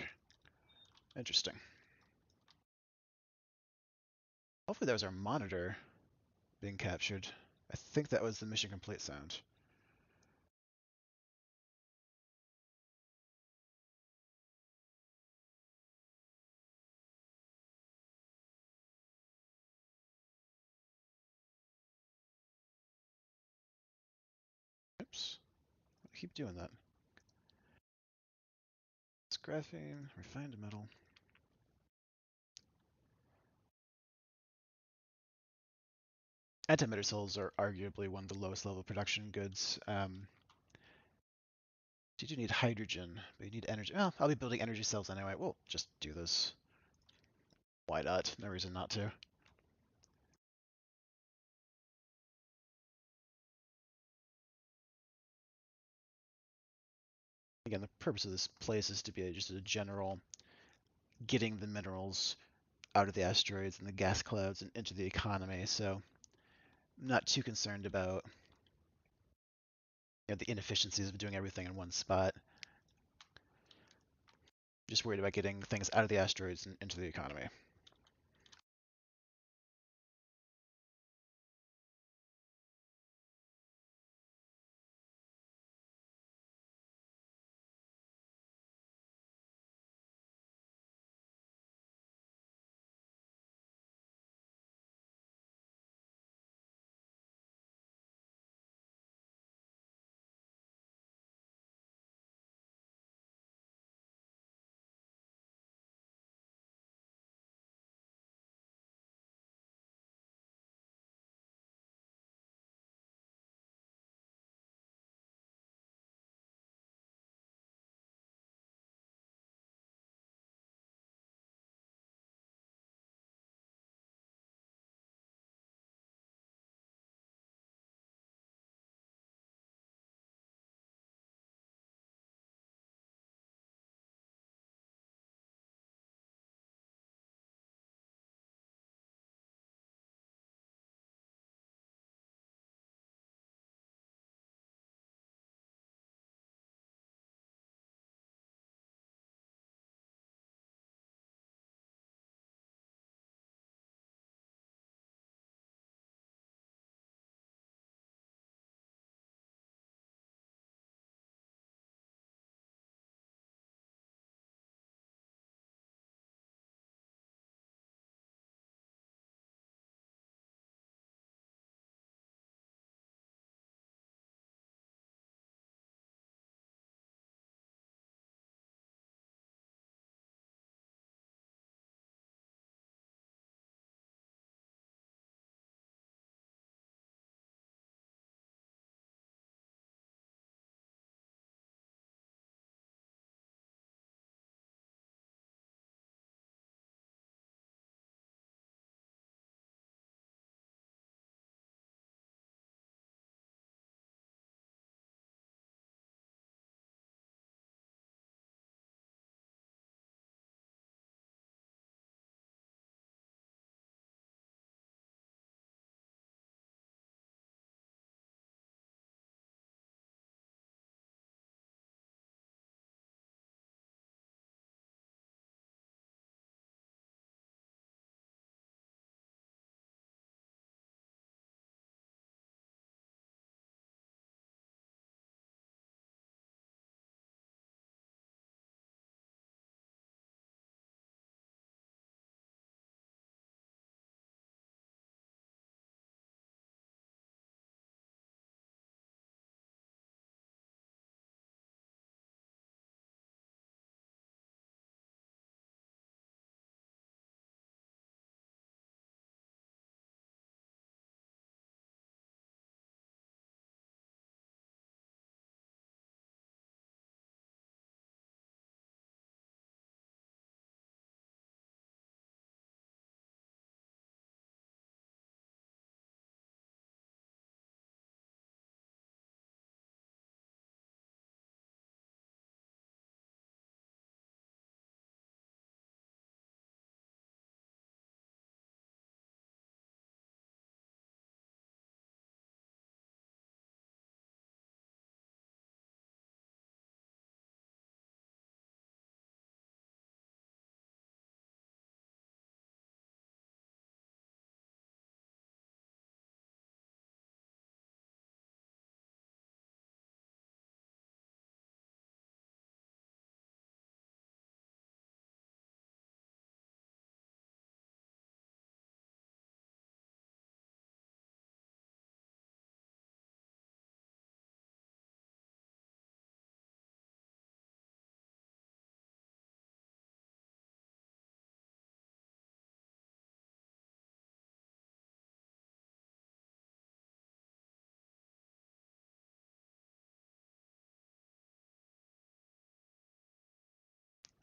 Interesting. Hopefully that was our monitor being captured. I think that was the mission complete sound. Oops. I keep doing that. It's graphene, refined metal. Antimatter cells are arguably one of the lowest level production goods. You do need hydrogen, but you need energy. Well, I'll be building energy cells anyway. We'll just do this. Why not? No reason not to. Again, the purpose of this place is to be just a general getting the minerals out of the asteroids and the gas clouds and into the economy. So I'm not too concerned about the inefficiencies of doing everything in one spot. Just worried about getting things out of the asteroids and into the economy.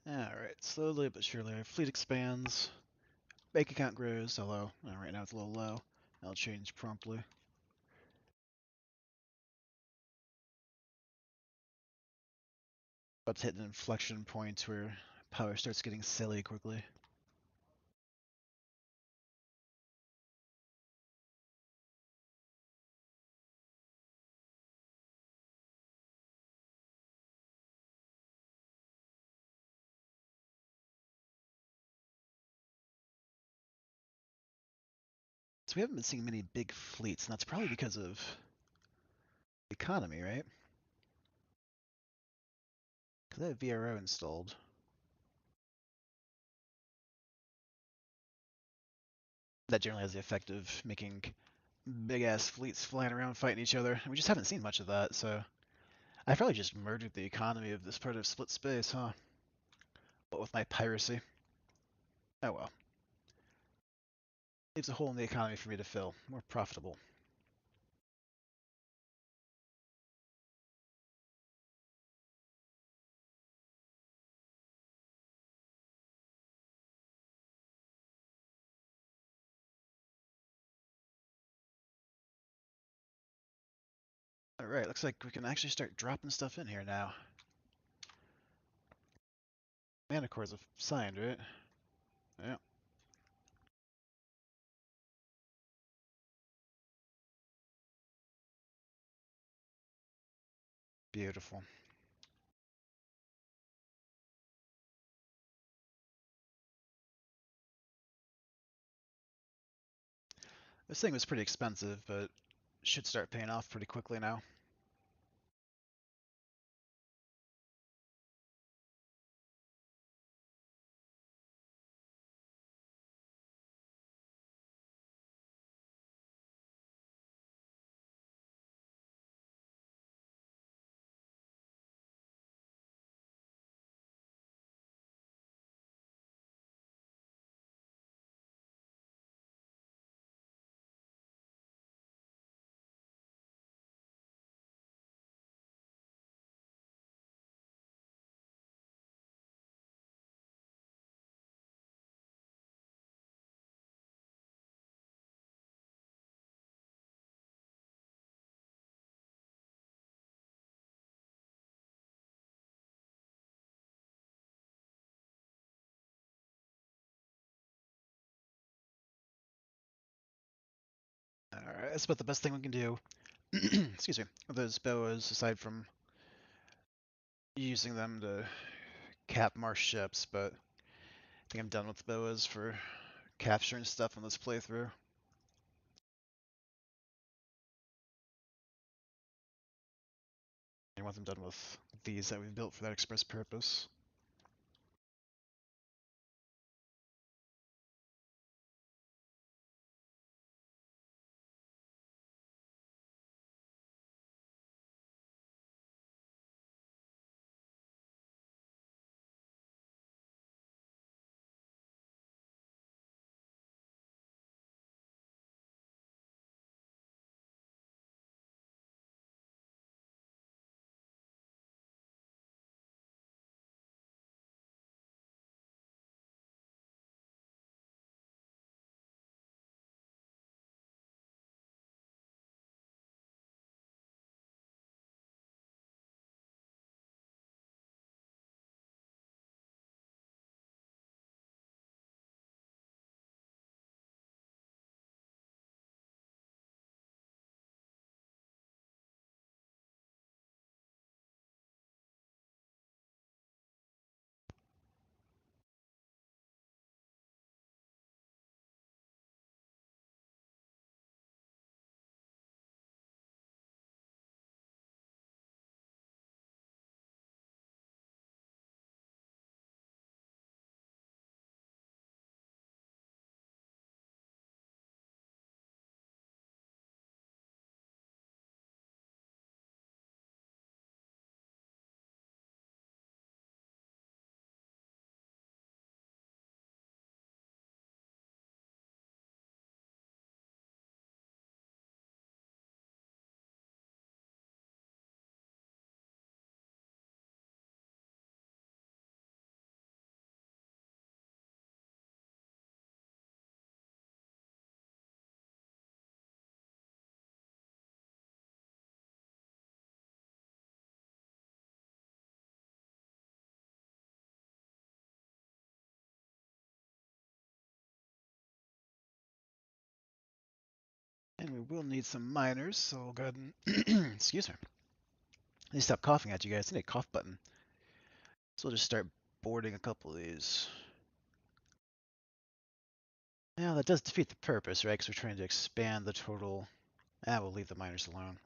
Alright, slowly but surely our fleet expands. Bank account grows, although right now it's a little low. That'll change promptly. About to hit an inflection point where power starts getting silly quickly. So we haven't been seeing many big fleets, and that's probably because of the economy, right? Because I have VRO installed. That generally has the effect of making big ass fleets flying around fighting each other. And we just haven't seen much of that, so I probably just murdered the economy of this part of split space, huh? What with my piracy? Oh well. Leaves a hole in the economy for me to fill. More profitable. Alright, looks like we can actually start dropping stuff in here now. Mana cores have signed, right? Yeah. Beautiful. This thing was pretty expensive, but should start paying off pretty quickly now. Alright, that's about the best thing we can do. Excuse me. With those boas, aside from using them to cap more ships, but I think I'm done with boas for capturing stuff in this playthrough. I want them done with these that we've built for that express purpose. And we will need some miners, so I'll go ahead and excuse me. I need to stop coughing at you guys. I need a cough button. So we'll just start boarding a couple of these. Now that does defeat the purpose, right? Because we're trying to expand the total. We'll leave the miners alone.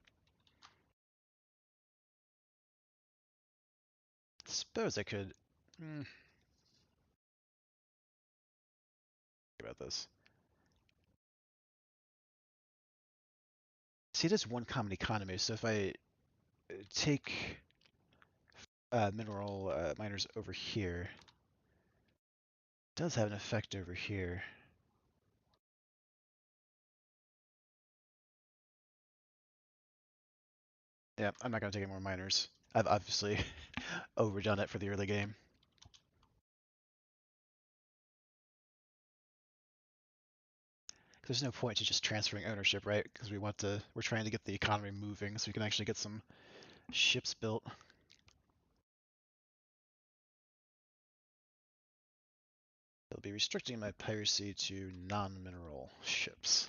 Suppose I could. Think about this. See, it is one common economy, so if I take mineral miners over here, it does have an effect over here. Yeah, I'm not going to take any more miners. I've obviously overdone it for the early game. There's no point to just transferring ownership, right? Because we're trying to get the economy moving so we can actually get some ships built. They'll be restricting my piracy to non-mineral ships.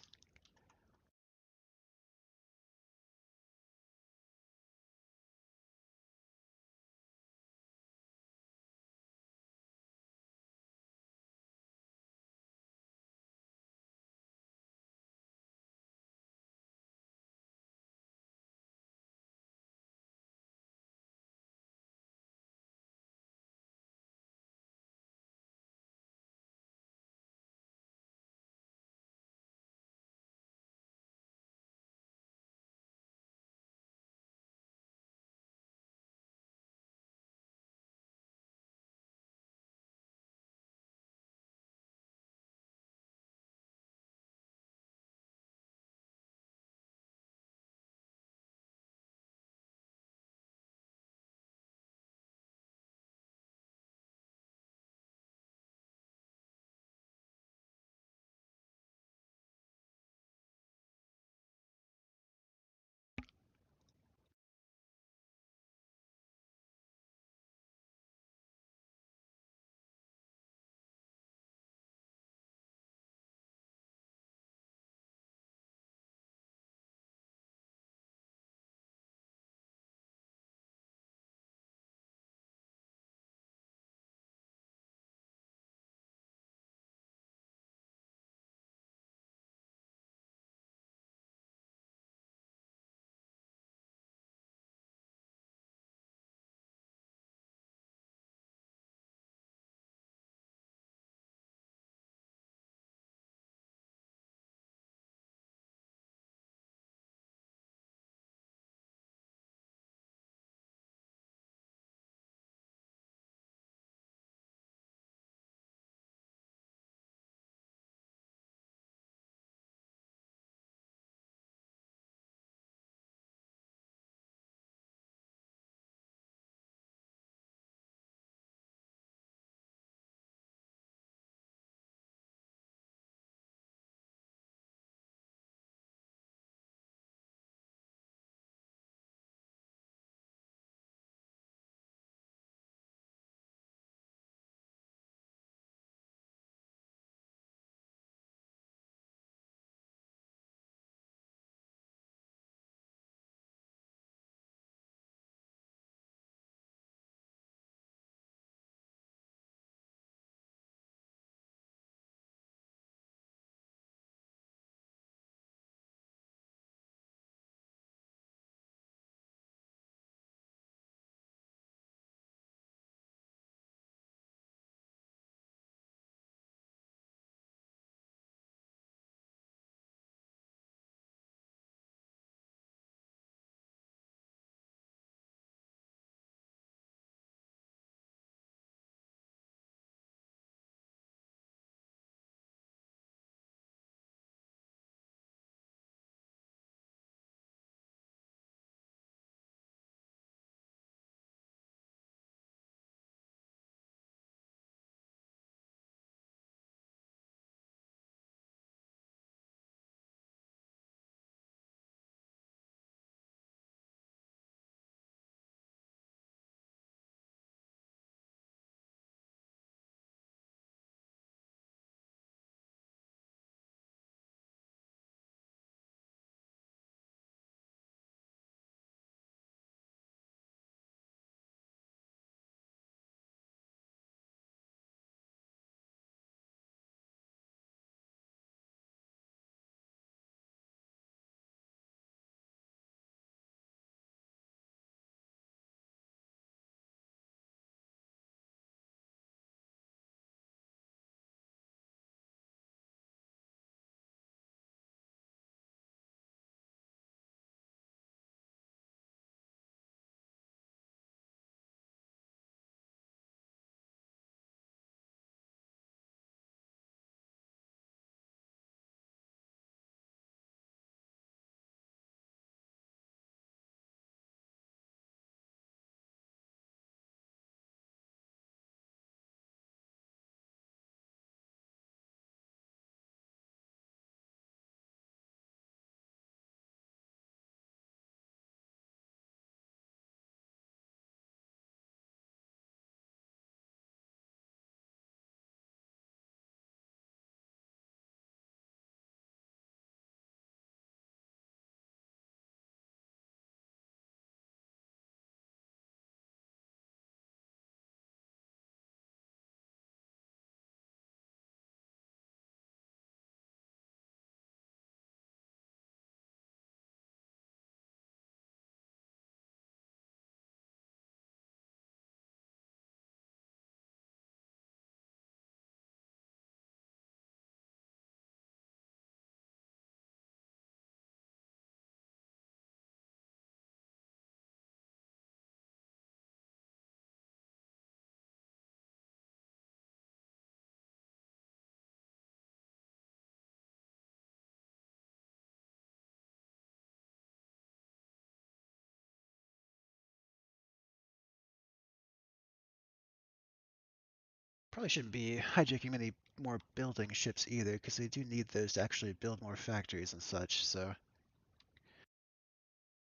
Probably shouldn't be hijacking many more building ships either, because they do need those to actually build more factories and such. So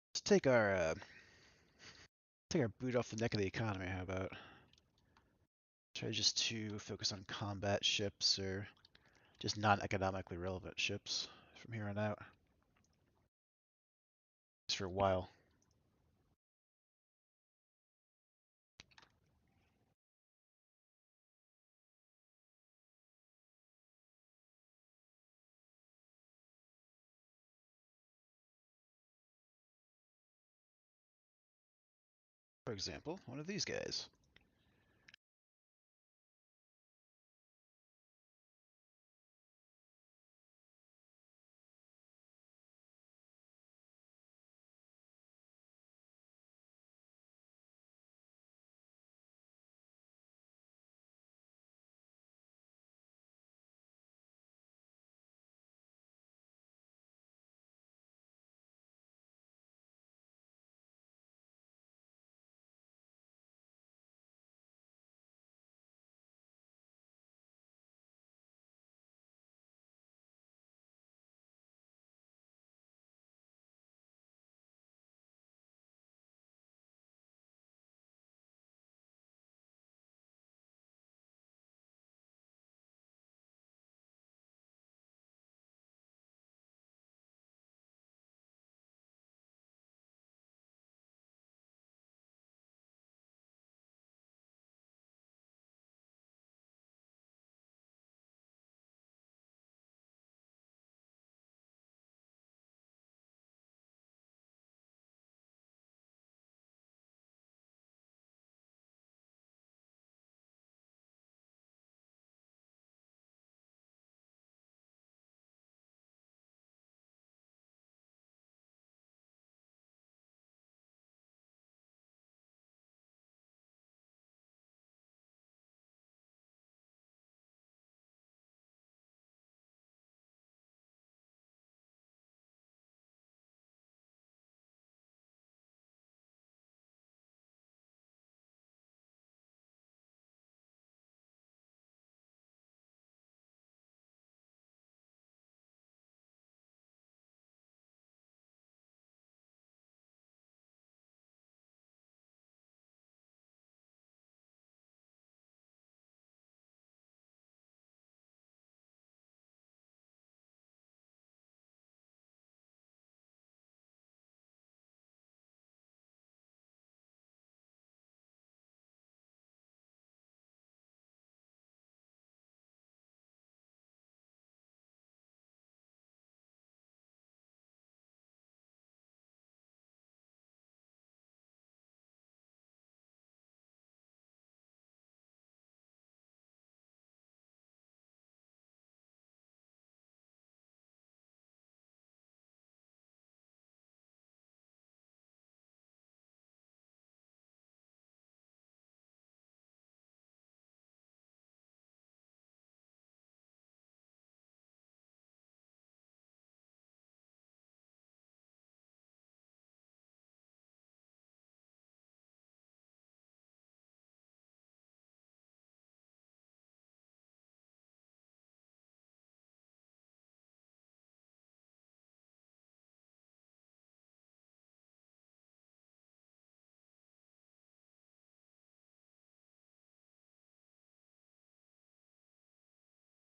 let's take our boot off the neck of the economy. How about try just to focus on combat ships or just non-economically relevant ships from here on out, just for a while. For example, one of these guys.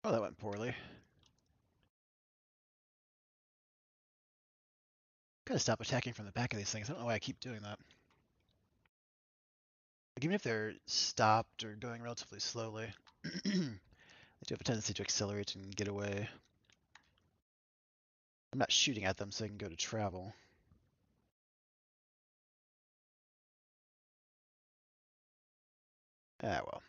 Oh, that went poorly. Gotta stop attacking from the back of these things. I don't know why I keep doing that. Like, even if they're stopped or going relatively slowly, they do have a tendency to accelerate and get away. I'm not shooting at them so they can go to travel. Ah, well.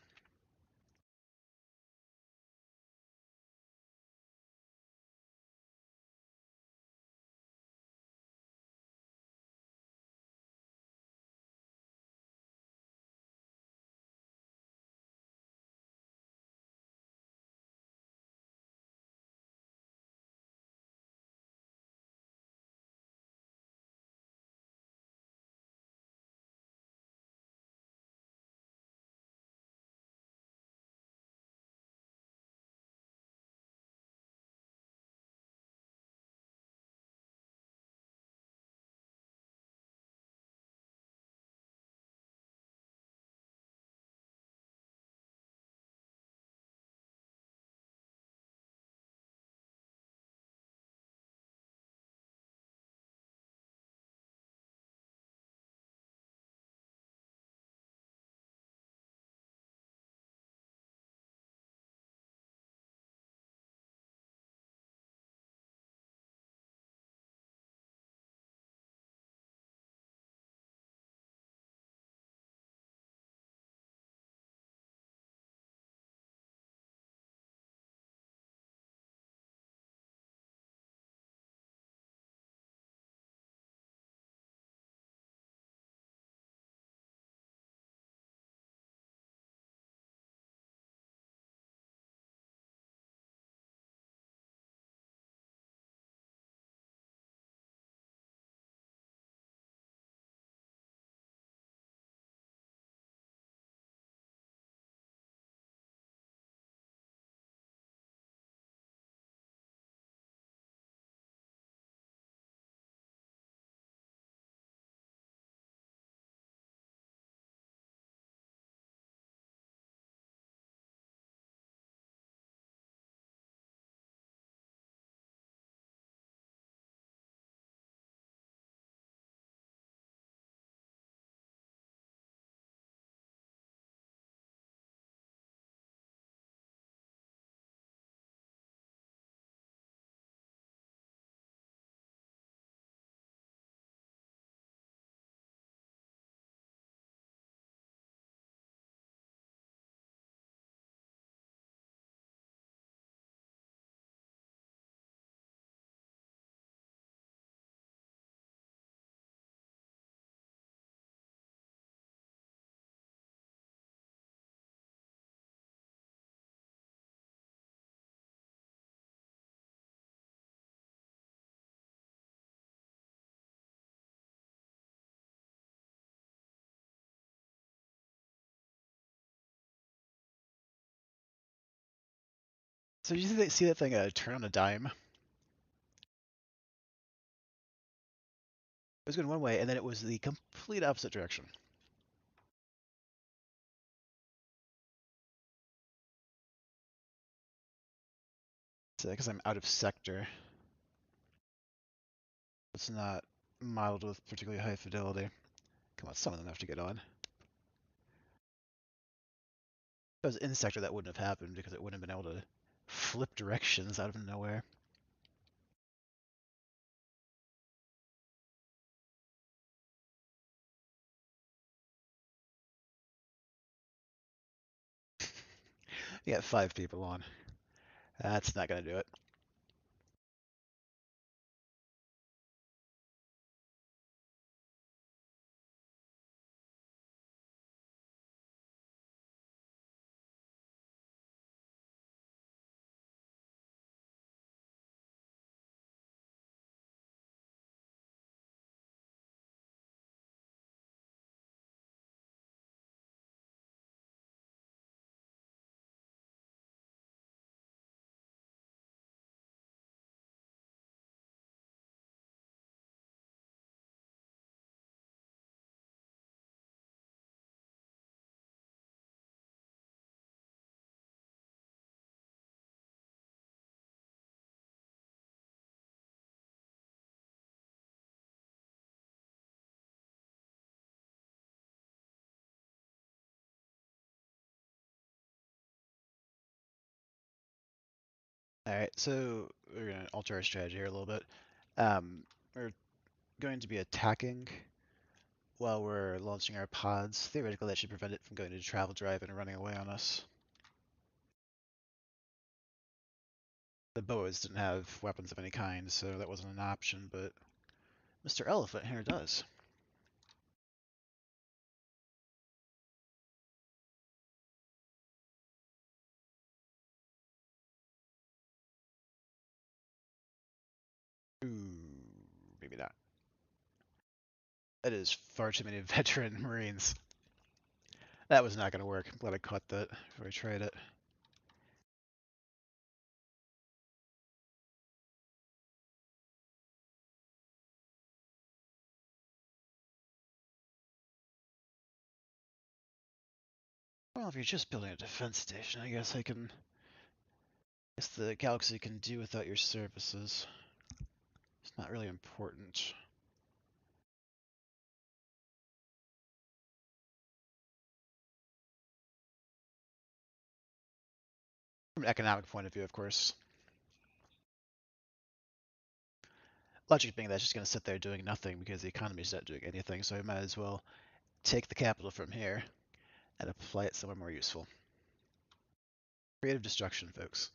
So you see that thing turn on a dime? It was going one way, and then it was the complete opposite direction. So because I'm out of sector, it's not modeled with particularly high fidelity. Come on, some of them have to get on. If I was in sector, that wouldn't have happened because it wouldn't have been able to flip directions out of nowhere. You got 5 people on. That's not going to do it. All right, so we're going to alter our strategy here a little bit. We're going to be attacking while we're launching our pods. Theoretically, that should prevent it from going into travel drive and running away on us. The boas didn't have weapons of any kind, so that wasn't an option, but Mr. Elephant here does. Ooh, maybe not. That is far too many veteran Marines. That was not going to work. I'm glad I caught that before I tried it. Well, if you're just building a defense station, I guess the galaxy can do without your services. It's not really important. From an economic point of view, of course. Logic being that's just going to sit there doing nothing because the economy's not doing anything, so I might as well take the capital from here and apply it somewhere more useful. Creative destruction, folks.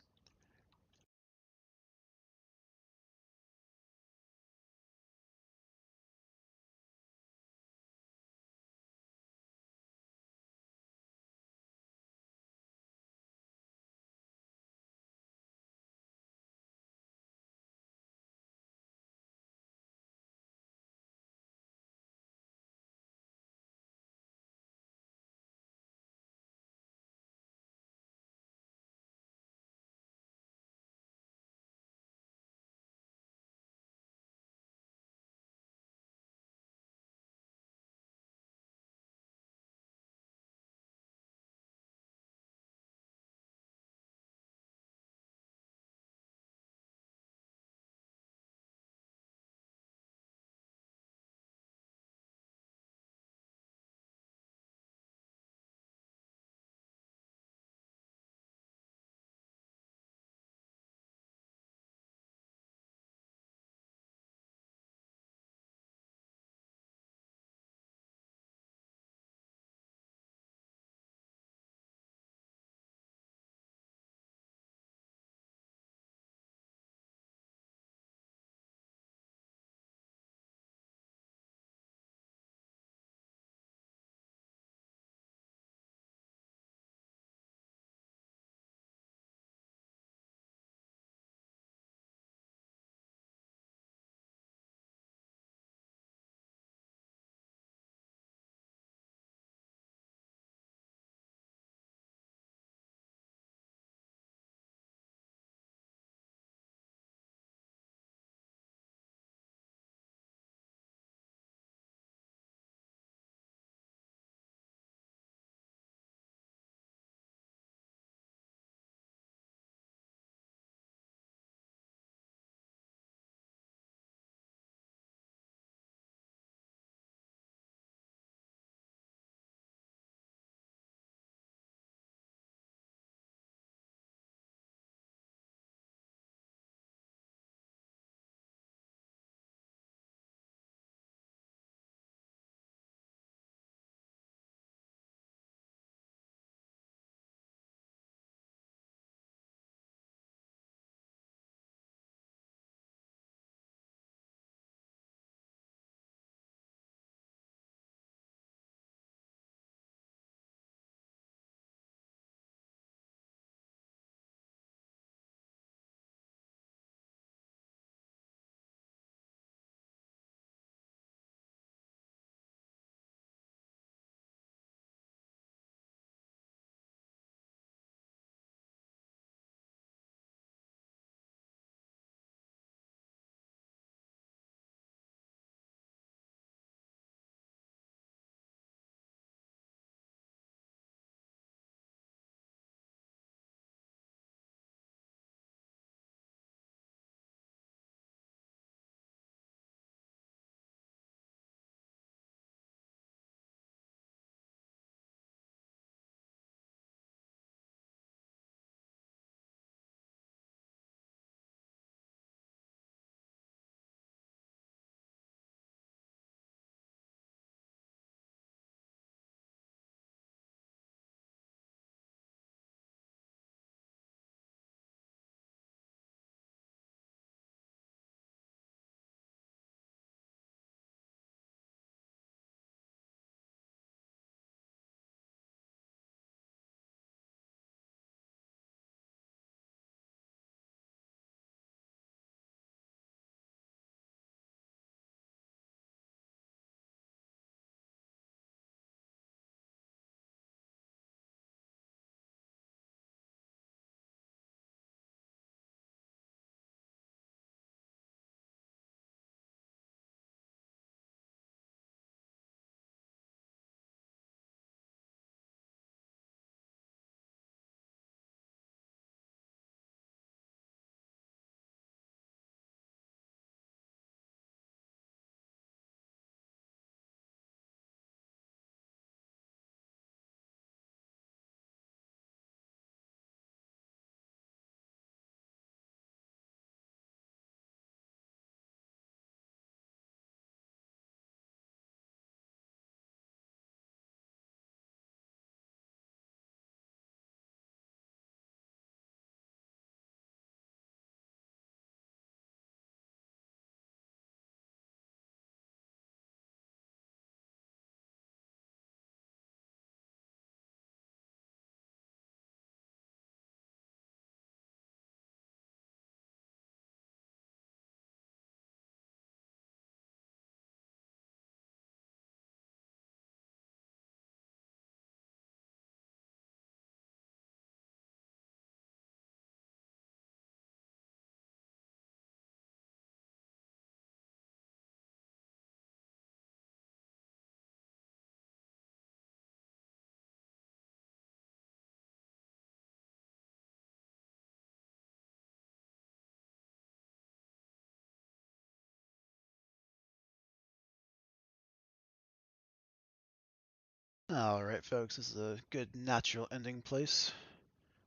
Alright, folks, this is a good natural ending place.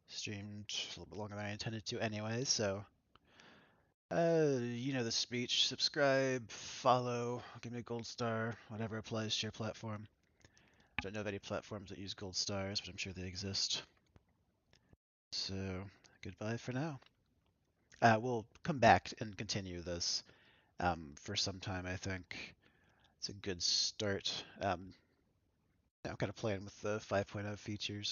Streamed a little bit longer than I intended to anyway, so you know the speech. Subscribe, follow, give me a gold star, whatever applies to your platform. I don't know of any platforms that use gold stars, but I'm sure they exist. So, goodbye for now. We'll come back and continue this for some time, I think. It's a good start. I'm kind of playing with the 5.0 features.